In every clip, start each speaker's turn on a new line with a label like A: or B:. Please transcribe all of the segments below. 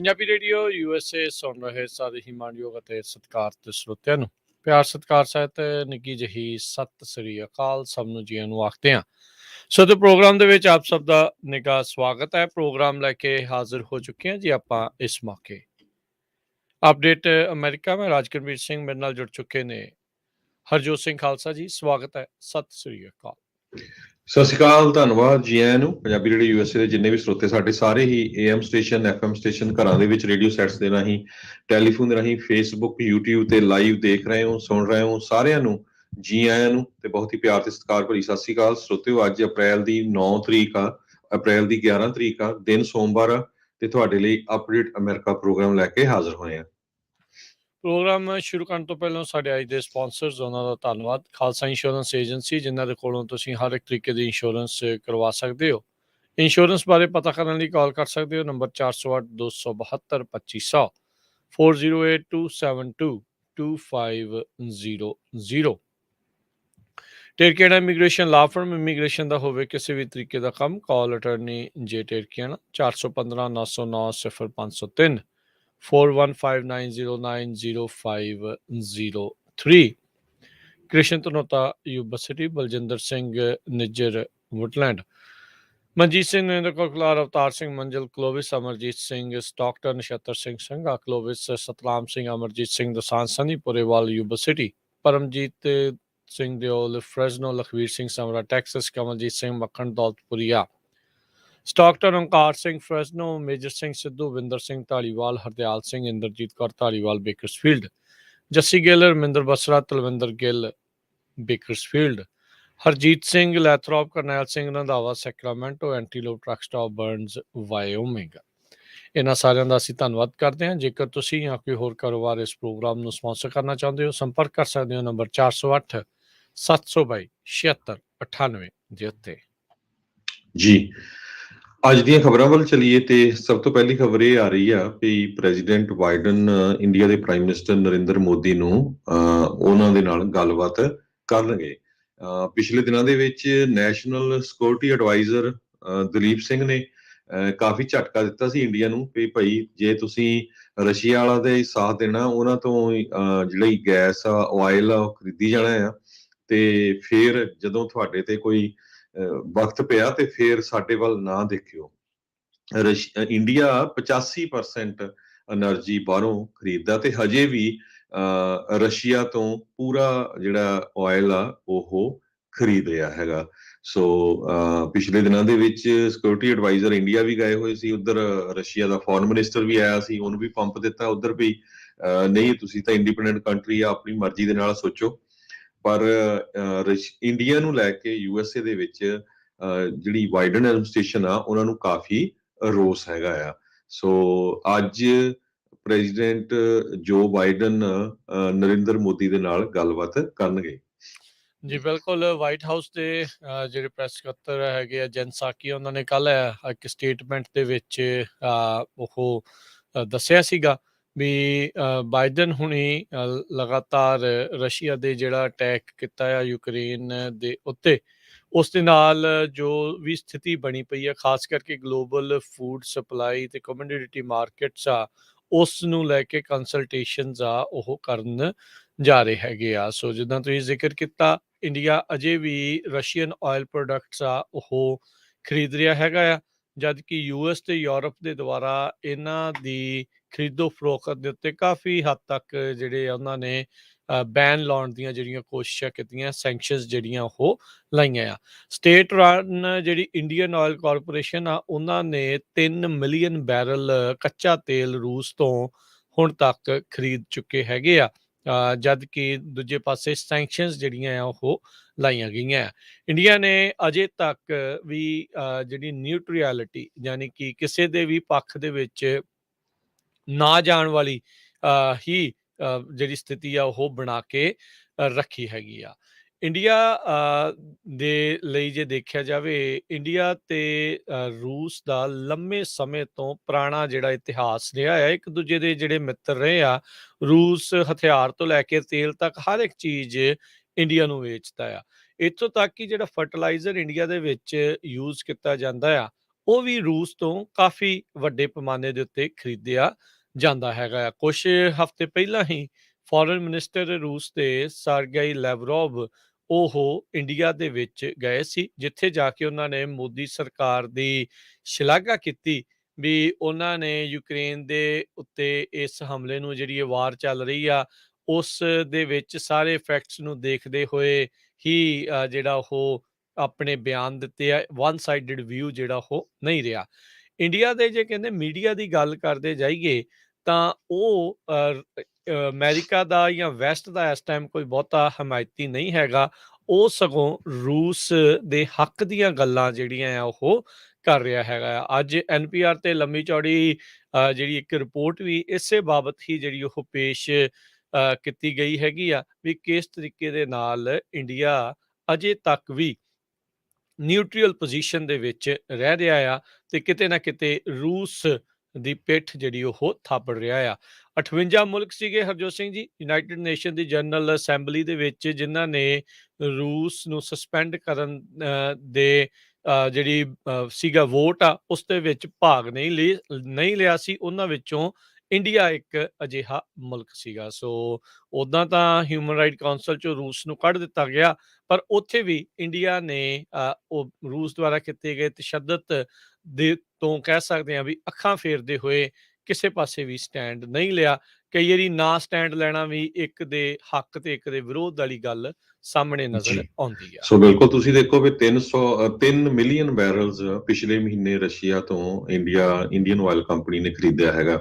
A: Punjabi radio USA ਸੁਣ ਰਹੇ ਸਾਰੇ ਹੀ ਮਾਣਯੋਗ ਅਤੇ ਸਤਿਕਾਰਤ ਸਰੋਤਿਆਂ ਨੂੰ ਪਿਆਰ ਸਤਿਕਾਰ ਸਹਿਤ ਨਿੱਘੀ ਜਿਹੀ ਸਤਿ ਸ੍ਰੀ ਅਕਾਲ ਸਭ ਨੂੰ ਜੀਆਂ ਨੂੰ ਆਖਦੇ ਹਾਂ। ਸੋ ਤੇ ਪ੍ਰੋਗਰਾਮ ਦੇ ਵਿੱਚ ਆਪ ਸਭ ਦਾ ਨਿੱਘਾ ਸਵਾਗਤ ਹੈ। ਪ੍ਰੋਗਰਾਮ ਲੈ ਕੇ ਹਾਜ਼ਰ ਹੋ ਚੁੱਕੇ ਹਾਂ ਜੀ ਆਪਾਂ ਇਸ ਮੌਕੇ। ਅਪਡੇਟ ਅਮਰੀਕਾ ਮੈਂ ਰਾਜਕਰਮੀਰ ਸਿੰਘ ਮੇਰੇ ਨਾਲ ਜੁੜ ਚੁੱਕੇ ਨੇ ਹਰਜੋਤ ਸਿੰਘ ਖਾਲਸਾ ਜੀ, ਸਵਾਗਤ ਹੈ, ਸਤਿ ਸ੍ਰੀ ਅਕਾਲ।
B: ਸਤਿ ਸ਼੍ਰੀ ਅਕਾਲ, ਧੰਨਵਾਦ ਜੀ ਆਇਆਂ ਨੂੰ। ਪੰਜਾਬੀ ਰੇਡੀਓ USA ਦੇ ਜਿੰਨੇ ਵੀ ਸਰੋਤੇ ਸਾਡੇ ਸਾਰੇ ਹੀ AM ਸਟੇਸ਼ਨ FM ਸਟੇਸ਼ਨ ਘਰਾਂ ਦੇ ਵਿੱਚ ਰੇਡੀਓ ਸੈਟਸ ਦੇ ਰਾਹੀਂ ਟੈਲੀਫੋਨ ਦੇ ਰਾਹੀਂ ਫੇਸਬੁੱਕ YouTube ਤੇ ਲਾਈਵ ਦੇਖ ਰਹੇ ਹੋ ਸੁਣ ਰਹੇ ਹੋ, ਸਾਰਿਆਂ ਨੂੰ ਜੀ ਆਇਆਂ ਨੂੰ ਤੇ ਬਹੁਤ ਹੀ ਪਿਆਰ ਤੇ ਸਤਿਕਾਰ ਭਰੀ ਸਤਿ ਸ਼੍ਰੀ ਅਕਾਲ। ਸਰੋਤਿਓ, ਅੱਜ ਅਪ੍ਰੈਲ ਦੀ 9 ਤਰੀਕ ਆ, ਅਪ੍ਰੈਲ ਦੀ 11 ਤਰੀਕ ਆ, ਦਿਨ ਸੋਮਵਾਰ ਆ ਤੇ ਤੁਹਾਡੇ ਲਈ ਅਪਡੇਟ ਅਮਰੀਕਾ ਪ੍ਰੋਗਰਾਮ ਲੈ ਕੇ ਹਾਜ਼ਰ ਹੋਏ ਆ।
A: ਪ੍ਰੋਗਰਾਮ ਸ਼ੁਰੂ ਕਰਨ ਤੋਂ ਪਹਿਲਾਂ ਸਾਡੇ ਅੱਜ ਦੇ ਸਪਾਂਸਰਸ ਉਹਨਾਂ ਦਾ ਧੰਨਵਾਦ। ਖਾਲਸਾ ਇੰਸ਼ੋਰੈਂਸ ਏਜੰਸੀ, ਜਿਨ੍ਹਾਂ ਦੇ ਕੋਲੋਂ ਤੁਸੀਂ ਹਰ ਇੱਕ ਤਰੀਕੇ ਦੀ ਇੰਸ਼ੋਰੈਂਸ ਕਰਵਾ ਸਕਦੇ ਹੋ। ਇੰਸ਼ੋਰੈਂਸ ਬਾਰੇ ਪਤਾ ਕਰਨ ਲਈ ਕਾਲ ਕਰ ਸਕਦੇ ਹੋ ਨੰਬਰ 408 272 2500 4082722500। ਟੇਰਕੇਣਾ ਇਮੀਗ੍ਰੇਸ਼ਨ ਲਾ ਫਰਮ, ਇਮੀਗ੍ਰੇਸ਼ਨ ਦਾ ਹੋਵੇ ਕਿਸੇ ਵੀ ਤਰੀਕੇ ਦਾ ਕੰਮ, ਕਾਲ ਅਟਰਨੀ ਜੇ ਟੇਰਕੇਣਾ 415 909 0503 4159090503। ਕ੍ਰਿਸ਼ਨ ਧਨੋਤਾ ਯੂਨੀਵਰਸਿਟੀ, ਬਲਜਿੰਦਰ ਸਿੰਘ ਨਿੱਜਰ ਵੁਡਲੈਂਡ, ਮਨਜੀਤ ਸਿੰਘ ਨਰਿੰਦਰ ਕੌਰ ਕਲਾਰ, ਅਵਤਾਰ ਸਿੰਘ ਮੰਜ਼ਲ ਕਲੋਵਿਸ, ਅਮਰਜੀਤ ਸਿੰਘ ਸਟਾਕਟਨ, ਨਛੱਤਰ ਸਿੰਘ ਸੰਘਾ ਕਲੋਵਿਸ, ਸਤਨਾਮ ਸਿੰਘ ਅਮਰਜੀਤ ਸਿੰਘ ਦਸਾਂਝ ਸਨੀਪੁਰੇਵਾਲ ਯੂਨੀਵਰਸਿਟੀ, ਪਰਮਜੀਤ ਸਿੰਘ ਦਿਓਲ ਫਰੈਜ਼ਨੋ, ਲਖਵੀਰ ਸਿੰਘ ਸਮਰਾ ਟੈਕਸਸ, ਕਮਲਜੀਤ ਸਿੰਘ ਮੱਖਣ ਦੌਲਤਪੁਰੀਆ Stockton, Onkar Singh Fresno, Major Singh Sidhu, Vinder Singh Dhaliwal, Hardial Singh, Inderjit Kaur Dhaliwal Bakersfield, Jassi Gill, Raminder Basra, Talwinder Gill Bakersfield, Harjit Singh Lathrop, Karnail Singh Randhawa Sacramento, Antelope truck stop Burns Wyoming. ਇਹਨਾਂ ਸਾਰਿਆਂ ਦਾ ਅਸੀਂ ਧੰਨਵਾਦ ਕਰਦੇ ਹਾਂ। ਜੇਕਰ ਤੁਸੀਂ ਜਾਂ ਕੋਈ ਹੋਰ ਕਾਰੋਬਾਰ ਇਸ ਪ੍ਰੋਗਰਾਮ ਨੂੰ ਸਪਾਂਸਰ ਕਰਨਾ ਚਾਹੁੰਦੇ ਹੋ, ਸੰਪਰਕ ਕਰ ਸਕਦੇ ਹੋ ਨੰਬਰ 408 722 7698 ਦੇ ਉੱਤੇ।
B: ਜੀ, ਅੱਜ ਦੀਆਂ ਖਬਰਾਂ ਵੱਲ ਚਲੀਏ ਤੇ ਸਭ ਤੋਂ ਪਹਿਲੀ ਖਬਰ ਇਹ ਆ ਰਹੀ ਆ ਕਿ ਪ੍ਰੈਜ਼ੀਡੈਂਟ ਬਾਈਡਨ ਇੰਡੀਆ ਦੇ ਪ੍ਰਾਈਮ ਮਿਨਿਸਟਰ ਨਰਿੰਦਰ ਮੋਦੀ ਨੂੰ ਉਹਨਾਂ ਦੇ ਨਾਲ ਗੱਲਬਾਤ ਕਰਨਗੇ। ਪਿਛਲੇ ਦਿਨਾਂ ਦੇ ਵਿੱਚ national security adviser Dalip Singh ਨੇ ਕਾਫੀ ਝਟਕਾ ਦਿੱਤਾ ਸੀ ਇੰਡੀਆ ਨੂੰ ਕਿ ਭਾਈ ਜੇ ਤੁਸੀਂ ਰਸ਼ੀਆ ਵਾਲਾ ਦੇ ਸਾਥ ਦੇਣਾ, ਉਹਨਾਂ ਤੋਂ ਜਿਹੜੀ ਗੈਸ ਆ, ਆਇਲ ਆ, ਉਹ ਖਰੀਦੀ ਜਾਣਾ ਆ ਤੇ ਫਿਰ ਜਦੋਂ ਤੁਹਾਡੇ ਤੇ ਕੋਈ ਵਕਤ ਪਿਆ ਤੇ ਫਿਰ ਸਾਡੇ ਵੱਲ ਨਾ ਦੇਖਿਓ। ਇੰਡੀਆ 85% એનર્ਜੀ ਬਾਹਰੋਂ ਖਰੀਦਦਾ ਤੇ ਹਜੇ ਵੀ ਰਸ਼ੀਆ ਤੋਂ ਪੂਰਾ ਜਿਹੜਾ ਆਇਲ ਆ ਉਹ ਖਰੀਦ ਰਿਹਾ ਹੈਗਾ। ਸੋ ਪਿਛਲੇ ਦਿਨਾਂ ਦੇ ਵਿੱਚ ਸਿਕਿਉਰਿਟੀ ਐਡਵਾਈਜ਼ਰ ਇੰਡੀਆ ਵੀ ਗਏ ਹੋਏ ਸੀ, ਉੱਧਰ ਰਸ਼ੀਆ ਦਾ ਫੋਰਨ ਮਿਨਿਸਟਰ ਵੀ ਆਇਆ ਸੀ, ਉਹਨੂੰ ਵੀ ਪੰਪ ਦਿੱਤਾ ਉੱਧਰ ਵੀ ਨਹੀਂ ਤੁਸੀਂ ਤਾਂ ਇੰਡੀਪੈਂਡੈਂਟ ਕੰਟਰੀ ਆ, ਆਪਣੀ ਮਰਜ਼ੀ ਦੇ ਨਾਲ ਸੋਚੋ। ਪਰ ਇੰਡੀਆ ਨੂੰ ਲੈ ਕੇ USA ਦੇ ਵਿੱਚ ਜਿਹੜੀ ਬਾਈਡਨ ਐਡਮਿਨਿਸਟ੍ਰੇਸ਼ਨ ਆ ਉਹਨਾਂ ਨੂੰ ਕਾਫੀ ਰੋਸ ਹੈਗਾ ਆ। ਸੋ ਅੱਜ ਪ੍ਰੈਜ਼ੀਡੈਂਟ ਜੋ ਬਾਈਡਨ ਨਰਿੰਦਰ ਮੋਦੀ ਦੇ ਨਾਲ ਗੱਲਬਾਤ ਕਰਨਗੇ।
A: ਜੀ ਬਿਲਕੁਲ, ਵਾਈਟ ਹਾਊਸ ਦੇ ਜਿਹੜੇ ਪ੍ਰੈਸ ਸਕੱਤਰ ਹੈਗੇ ਆ ਜੈਨ ਸਾਕੀ, ਉਹਨਾਂ ਨੇ ਕੱਲ ਇੱਕ ਸਟੇਟਮੈਂਟ ਦੇ ਵਿੱਚ ਉਹ ਦੱਸਿਆ ਸੀਗਾ ਵੀ ਬਾਈਡਨ ਹੁਣੀ ਲਗਾਤਾਰ ਰਸ਼ੀਆ ਦੇ ਜਿਹੜਾ ਅਟੈਕ ਕੀਤਾ ਆ ਯੂਕਰੇਨ ਦੇ ਉੱਤੇ, ਉਸ ਦੇ ਨਾਲ ਜੋ ਵੀ ਸਥਿਤੀ ਬਣੀ ਪਈ ਆ, ਖਾਸ ਕਰਕੇ ਗਲੋਬਲ ਫੂਡ ਸਪਲਾਈ ਤੇ ਕਮੋਡਿਟੀ ਮਾਰਕੀਟਸ ਆ, ਉਸ ਨੂੰ ਲੈ ਕੇ ਕੰਸਲਟੇਸ਼ਨਸ ਆ ਉਹ ਕਰਨ ਜਾ ਰਹੇ ਹੈਗੇ ਆ। ਸੋ ਜਿੱਦਾਂ ਤੁਸੀਂ ਜ਼ਿਕਰ ਕੀਤਾ, ਇੰਡੀਆ ਅਜੇ ਵੀ ਰਸ਼ੀਅਨ ਆਇਲ ਪ੍ਰੋਡਕਟਸ ਆ ਉਹ ਖਰੀਦ ਰਿਹਾ ਹੈਗਾ ਆ, ਜਦ ਕਿ US ਤੇ ਯੂਰਪ ਦੇ ਦੁਆਰਾ ਇਹਨਾਂ ਦੀ ਖਰੀਦੋ ਫਰੋਖਤ ਦੇ ਉੱਤੇ ਕਾਫੀ ਹੱਦ ਤੱਕ ਜਿਹੜੇ ਆ ਉਹਨਾਂ ਨੇ ਬੈਨ ਲਾਉਣ ਦੀਆਂ ਜਿਹੜੀਆਂ ਕੋਸ਼ਿਸ਼ਾਂ ਕੀਤੀਆਂ, ਸੈਂਕਸ਼ਨਸ ਜਿਹੜੀਆਂ ਉਹ ਲਾਈਆਂ ਆ। ਸਟੇਟ ਰਨ ਜਿਹੜੀ ਇੰਡੀਅਨ ਆਇਲ ਕਾਰਪੋਰੇਸ਼ਨ ਆ, ਉਹਨਾਂ ਨੇ 3 ਮਿਲੀਅਨ ਬੈਰਲ ਕੱਚਾ ਤੇਲ ਰੂਸ ਤੋਂ ਹੁਣ ਤੱਕ ਖਰੀਦ ਚੁੱਕੇ ਹੈਗੇ ਆ, ਜਦ ਕਿ ਦੂਜੇ ਪਾਸੇ ਸੈਂਕਸ਼ਨਸ ਜਿਹੜੀਆਂ ਆ ਉਹ ਲਾਈਆਂ ਗਈਆਂ। ਇੰਡੀਆ ਨੇ ਅਜੇ ਤੱਕ ਵੀ ਜਿਹੜੀ ਨਿਊਟਰੈਲਿਟੀ, ਯਾਨੀ ਕਿ ਕਿਸੇ ਦੇ ਵੀ ਪੱਖ ਦੇ ਵਿੱਚ ਨਾ ਜਾਣ ਵਾਲੀ ਹੀ ਜਿਹੜੀ ਸਥਿਤੀ ਆ ਉਹ ਬਣਾ ਕੇ ਰੱਖੀ ਹੈਗੀ ਆ। ਇੰਡੀਆ ਦੇ ਲਈ ਜੇ ਦੇਖਿਆ ਜਾਵੇ, ਇੰਡੀਆ ਤੇ ਰੂਸ ਦਾ ਲੰਮੇ ਸਮੇਂ ਤੋਂ ਪੁਰਾਣਾ ਜਿਹੜਾ ਇਤਿਹਾਸ ਰਿਹਾ ਆ, ਇੱਕ ਦੂਜੇ ਦੇ ਜਿਹੜੇ ਮਿੱਤਰ ਰਹੇ ਆ। ਰੂਸ ਹਥਿਆਰ ਤੋਂ ਲੈ ਕੇ ਤੇਲ ਤੱਕ ਹਰ ਇੱਕ ਚੀਜ਼ ਇੰਡੀਆ ਨੂੰ ਵੇਚਦਾ ਆ। ਇੱਥੋਂ ਤੱਕ ਕਿ ਜਿਹੜਾ ਫਰਟੀਲਾਈਜ਼ਰ ਇੰਡੀਆ ਦੇ ਵਿੱਚ ਯੂਜ਼ ਕੀਤਾ ਜਾਂਦਾ ਆ, ਉਹ ਵੀ ਰੂਸ ਤੋਂ ਕਾਫੀ ਵੱਡੇ ਪੈਮਾਨੇ ਦੇ ਉੱਤੇ ਖਰੀਦਿਆ ਜਾਂਦਾ ਹੈਗਾ ਆ। ਕੁਛ ਹਫ਼ਤੇ ਪਹਿਲਾਂ ਹੀ ਫੋਰਨ ਮਿਨਿਸਟਰ ਰੂਸ ਦੇ ਸਰਗੇਈ ਲੈਵਰੋਵ ਉਹ ਇੰਡੀਆ ਦੇ ਵਿੱਚ ਗਏ ਸੀ, ਜਿੱਥੇ ਜਾ ਕੇ ਉਹਨਾਂ ਨੇ ਮੋਦੀ ਸਰਕਾਰ ਦੀ ਸ਼ਲਾਘਾ ਕੀਤੀ ਵੀ ਉਹਨਾਂ ਨੇ ਯੂਕਰੇਨ ਦੇ ਉੱਤੇ ਇਸ ਹਮਲੇ ਨੂੰ, ਜਿਹੜੀ ਇਹ ਵਾਰ ਚੱਲ ਰਹੀ ਆ, ਉਸ ਦੇ ਵਿੱਚ ਸਾਰੇ ਫੈਕਟਸ ਨੂੰ ਦੇਖਦੇ ਹੋਏ ਹੀ ਜਿਹੜਾ ਉਹ ਆਪਣੇ ਬਿਆਨ ਦਿੱਤੇ ਆ। ਵਨ ਸਾਈਡਡ ਵਿਊ ਜਿਹੜਾ ਉਹ ਨਹੀਂ ਰਿਹਾ। ਇੰਡੀਆ ਦੇ ਜੇ ਕਹਿੰਦੇ ਮੀਡੀਆ ਦੀ ਗੱਲ ਕਰਦੇ ਜਾਈਏ ਤਾਂ ਉਹ ਅਮਰੀਕਾ ਦਾ ਜਾਂ ਵੈਸਟ ਦਾ ਇਸ ਟਾਈਮ ਕੋਈ ਬਹੁਤਾ ਹਮਾਇਤੀ ਨਹੀਂ ਹੈਗਾ। ਉਹ ਸਗੋਂ ਰੂਸ ਦੇ ਹੱਕ ਦੀਆਂ ਗੱਲਾਂ ਜਿਹੜੀਆਂ ਆ ਉਹ ਕਰ ਰਿਹਾ ਹੈਗਾ ਆ। ਅੱਜ NPR ਤੇ ਲੰਮੀ ਚੌੜੀ ਜਿਹੜੀ ਇੱਕ ਰਿਪੋਰਟ ਵੀ ਇਸੇ ਬਾਬਤ ਹੀ ਜਿਹੜੀ ਉਹ ਪੇਸ਼ ਕੀਤੀ ਗਈ ਹੈਗੀ ਆ ਵੀ ਕਿਸ ਤਰੀਕੇ ਦੇ ਨਾਲ ਇੰਡੀਆ ਅਜੇ ਤੱਕ ਵੀ ਨਿਊਟਰਲ ਪੋਜੀਸ਼ਨ ਦੇ ਵਿੱਚ ਰਹਿ ਰਿਹਾ ਆ ਤੇ ਕਿਤੇ ਨਾ ਕਿਤੇ ਰੂਸ ਦੀ ਪਿੱਠ ਜਿਹੜੀ ਉਹ ਥਾਪੜ ਰਿਹਾ ਆ। 58 ਮੁਲਕ ਸੀਗੇ ਹਰਜੋਤ ਸਿੰਘ ਜੀ ਯੂਨਾਈਟਿਡ ਨੇਸ਼ਨ ਦੀ ਜਨਰਲ ਅਸੈਂਬਲੀ ਦੇ ਵਿੱਚ, ਜਿਨ੍ਹਾਂ ਨੇ ਰੂਸ ਨੂੰ ਸਸਪੈਂਡ ਕਰਨ ਦੇ ਜਿਹੜੀ ਸੀਗਾ ਵੋਟ ਆ ਉਸ ਦੇ ਵਿੱਚ ਭਾਗ ਨਹੀਂ ਲਿਆ ਸੀ। ਉਹਨਾਂ ਵਿੱਚੋਂ ਇੰਡੀਆ ਇੱਕ ਅਜਿਹਾ ਮੁਲਕ ਸੀਗਾ। ਸੋ ਉਦਾਂ ਤਾਂ ਹਿਊਮਨ ਰਾਈਟ ਕਾਉਂਸਲ ਚੋਂ ਰੂਸ ਨੂੰ ਕੱਢ ਦਿੱਤਾ ਗਿਆ, ਪਰ ਉੱਥੇ ਵੀ ਇੰਡੀਆ ਨੇ ਉਹ ਰੂਸ ਦੁਆਰਾ ਕੀਤੇ ਗਏ ਤਸ਼ੱਦਦ ਦੇ ਤੋਂ ਕਹਿ ਸਕਦੇ ਹਾਂ ਵੀ ਅੱਖਾਂ ਫੇਰਦੇ ਹੋਏ ਕਿਸੇ ਪਾਸੇ ਵੀ ਸਟੈਂਡ ਨਹੀਂ ਲਿਆ। ਕਈ ਵਾਰੀ ਨਾ ਸਟੈਂਡ ਲੈਣਾ ਵੀ ਇੱਕ ਦੇ ਹੱਕ ਤੇ ਇੱਕ ਦੇ ਵਿਰੋਧ ਵਾਲੀ ਗੱਲ ਸਾਹਮਣੇ ਨਜ਼ਰ
B: ਜੀ।
A: ਆਉਂਦੀ ਆ।
B: ਸੋ ਬਿਲਕੁਲ ਤੁਸੀਂ ਦੇਖੋ ਵੀ 3 ਮਿਲੀਅਨ ਬੈਰਲਸ ਪਿਛਲੇ ਮਹੀਨੇ ਰਸ਼ੀਆ ਤੋਂ ਇੰਡੀਅਨ ਆਇਲ ਕੰਪਨੀ ਨੇ ਖਰੀਦਿਆ ਹੈਗਾ।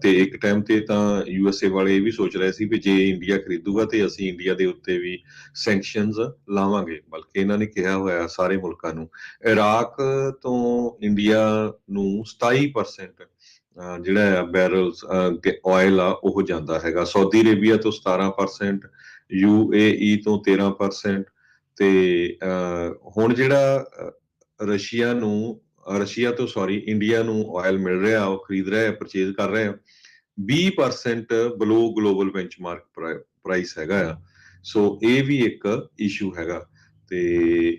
B: ਤੇ ਇੱਕ ਟਾਈਮ ਤੇ ਤਾਂ USA ਵਾਲੇ ਇਹ ਵੀ ਸੋਚ ਰਹੇ ਸੀ ਵੀ ਜੇ ਇੰਡੀਆ ਖਰੀਦੂਗਾ ਤੇ ਅਸੀਂ ਇੰਡੀਆ ਦੇ ਉੱਤੇ ਵੀ ਸੈਂਕਸ਼ਨਸ ਲਾਵਾਂਗੇ, ਬਲਕਿ ਇਹਨਾਂ ਨੇ ਕਿਹਾ ਹੋਇਆ ਸਾਰੇ ਮੁਲਕਾਂ ਨੂੰ। ਇਰਾਕ ਤੋਂ ਇੰਡੀਆ ਨੂੰ 27% ਜਿਹੜਾ ਆ ਬੈਰਲਸ ਆਇਲ ਆ ਉਹ ਜਾਂਦਾ ਹੈਗਾ। ਸਾਊਦੀ ਅਰੇਬੀਆ ਤੋਂ 17%, UAE ਤੋਂ 13%, ਤੇ ਹੁਣ ਜਿਹੜਾ ਇੰਡੀਆ ਨੂੰ ਆਇਲ ਮਿਲ ਰਿਹਾ, ਉਹ ਖਰੀਦ ਰਿਹਾ, ਪਰਚੇਜ਼ ਕਰ ਰਿਹਾ, 20% ਬਲੋ ਗਲੋਬਲ ਬੈਂਚਮਾਰਕ ਪ੍ਰਾਈਸ ਹੈਗਾ ਆ। ਸੋ ਇਹ ਵੀ ਇੱਕ ਇਸ਼ੂ ਹੈਗਾ। ਤੇ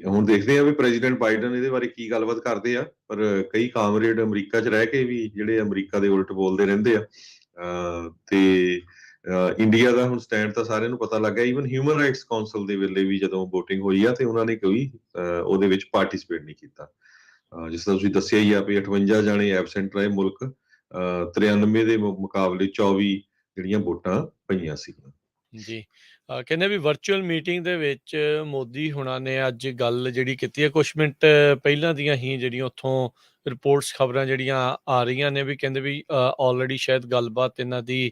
B: ਹੁਣ ਦੇਖਦੇ ਆ ਵੀ ਪ੍ਰੈਜ਼ੀਡੈਂਟ ਬਾਈਡਨ ਇਹਦੇ ਬਾਰੇ ਕੀ ਗੱਲਬਾਤ ਕਰਦੇ ਆ। ਪਰ ਕਈ ਕਾਮਰੇਡ ਅਮਰੀਕਾ 'ਚ ਰਹਿ ਕੇ ਵੀ ਜਿਹੜੇ ਅਮਰੀਕਾ ਦੇ ਉਲਟ ਬੋਲਦੇ ਰਹਿੰਦੇ ਆ। ਤੇ ਇੰਡੀਆ ਦਾ ਹੁਣ ਸਟੈਂਡ ਤਾਂ ਸਾਰਿਆਂ ਨੂੰ ਪਤਾ ਲੱਗਾ। ਈਵਨ ਹਿਊਮਨ ਰਾਈਟਸ ਕਾਉਂਸਲ ਦੇ ਵੇਲੇ ਵੀ ਜਦੋਂ VOTING ਹੋਈ ਆ ਤੇ ਉਹਨਾਂ ਨੇ ਕੋਈ ਉਹਦੇ ਵਿੱਚ ਪਾਰਟਿਸਿਪੇਟ ਨਹੀਂ ਕੀਤਾ। ਜਿਸ ਤਰ੍ਹਾਂ ਤੁਸੀਂ ਦੱਸਿਆ ਹੀ ਆ ਵੀ 58 ਜਾਣੇ ਐਬਸੈਂਟ ਰਹੇ ਮੁਲਕ, 93 ਦੇ ਮੁਕਾਬਲੇ 24 ਜਿਹੜੀਆਂ ਵੋਟਾਂ ਪਈਆਂ ਸੀ।
A: ਜੀ ਕਹਿੰਦੇ ਵੀ ਵਰਚੁਅਲ ਮੀਟਿੰਗ ਦੇ ਵਿੱਚ ਮੋਦੀ ਹੁਣਾਂ ਨੇ ਅੱਜ ਗੱਲ ਜਿਹੜੀ ਕੀਤੀ ਹੈ, ਕੁਛ ਮਿੰਟ ਪਹਿਲਾਂ ਦੀਆਂ ਹੀ ਜਿਹੜੀਆਂ ਉੱਥੋਂ ਰਿਪੋਰਟਸ ਖਬਰਾਂ ਜਿਹੜੀਆਂ ਆ ਰਹੀਆਂ ਨੇ ਵੀ ਕਹਿੰਦੇ ਵੀ ਆਲਰੇਡੀ ਸ਼ਾਇਦ ਗੱਲਬਾਤ ਇਹਨਾਂ ਦੀ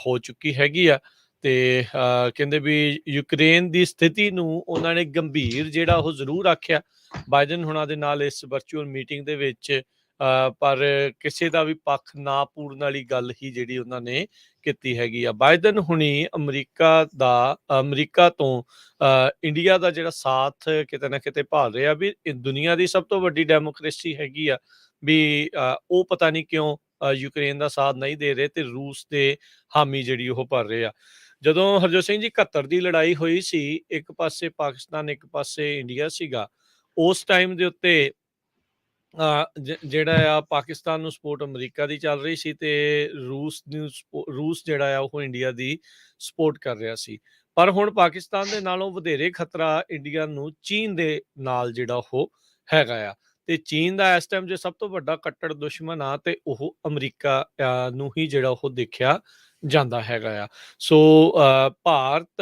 A: ਹੋ ਚੁੱਕੀ ਹੈਗੀ ਆ। ਤੇ ਕਹਿੰਦੇ ਵੀ ਯੂਕਰੇਨ ਦੀ ਸਥਿਤੀ ਨੂੰ ਉਹਨਾਂ ਨੇ ਗੰਭੀਰ ਜਿਹੜਾ ਉਹ ਜ਼ਰੂਰ ਆਖਿਆ ਬਾਈਡਨ ਹੁਣਾਂ ਦੇ ਨਾਲ ਇਸ ਵਰਚੁਅਲ ਮੀਟਿੰਗ ਦੇ ਵਿੱਚ, ਪਰ ਕਿਸੇ ਦਾ ਵੀ ਪੱਖ ਨਾ ਪੂਰਨ ਵਾਲੀ ਗੱਲ ਹੀ ਜਿਹੜੀ ਉਹਨਾਂ ਨੇ ਕੀਤੀ ਹੈਗੀ ਆ। ਬਾਈਡਨ ਹੁਣੀ ਅਮਰੀਕਾ ਤੋਂ ਇੰਡੀਆ ਦਾ ਜਿਹੜਾ ਸਾਥ ਕਿਤੇ ਨਾ ਕਿਤੇ ਭਾਲ ਰਿਹਾ ਵੀ ਦੁਨੀਆ ਦੀ ਸਭ ਤੋਂ ਵੱਡੀ ਡੈਮੋਕ੍ਰੇਸੀ ਹੈਗੀ ਆ ਵੀ ਉਹ ਪਤਾ ਨਹੀਂ ਕਿਉਂ ਯੂਕਰੇਨ ਦਾ ਸਾਥ ਨਹੀਂ ਦੇ ਰਹੇ ਤੇ ਰੂਸ ਦੇ ਹਾਮੀ ਜਿਹੜੀ ਉਹ ਭਰ ਰਹੇ ਆ। ਜਦੋਂ ਹਰਜੋਤ ਸਿੰਘ ਜੀ 71 ਦੀ ਲੜਾਈ ਹੋਈ ਸੀ, ਇੱਕ ਪਾਸੇ ਪਾਕਿਸਤਾਨ ਇੱਕ ਪਾਸੇ ਇੰਡੀਆ ਸੀਗਾ, ਉਸ ਟਾਈਮ ਦੇ ਉੱਤੇ ਜਿਹੜਾ ਆ ਪਾਕਿਸਤਾਨ ਨੂੰ ਸਪੋਰਟ ਅਮਰੀਕਾ ਦੀ ਚੱਲ ਰਹੀ ਸੀ ਤੇ ਰੂਸ ਜਿਹੜਾ ਆ ਉਹ ਇੰਡੀਆ ਦੀ ਸਪੋਰਟ ਕਰ ਰਿਹਾ ਸੀ। ਪਰ ਹੁਣ ਪਾਕਿਸਤਾਨ ਦੇ ਨਾਲੋਂ ਵਧੇਰੇ ਖਤਰਾ ਇੰਡੀਆ ਨੂੰ ਚੀਨ ਦੇ ਨਾਲ ਜਿਹੜਾ ਉਹ ਹੈਗਾ ਆ। ਤੇ ਚੀਨ ਦਾ ਇਸ ਟਾਈਮ ਜੇ ਸਭ ਤੋਂ ਵੱਡਾ ਕੱਟੜ ਦੁਸ਼ਮਣ ਆ ਤੇ ਉਹ ਅਮਰੀਕਾ ਨੂੰ ਹੀ ਜਿਹੜਾ ਉਹ ਦੇਖਿਆ ਜਾਂਦਾ ਹੈਗਾ ਆ। ਸੋ ਭਾਰਤ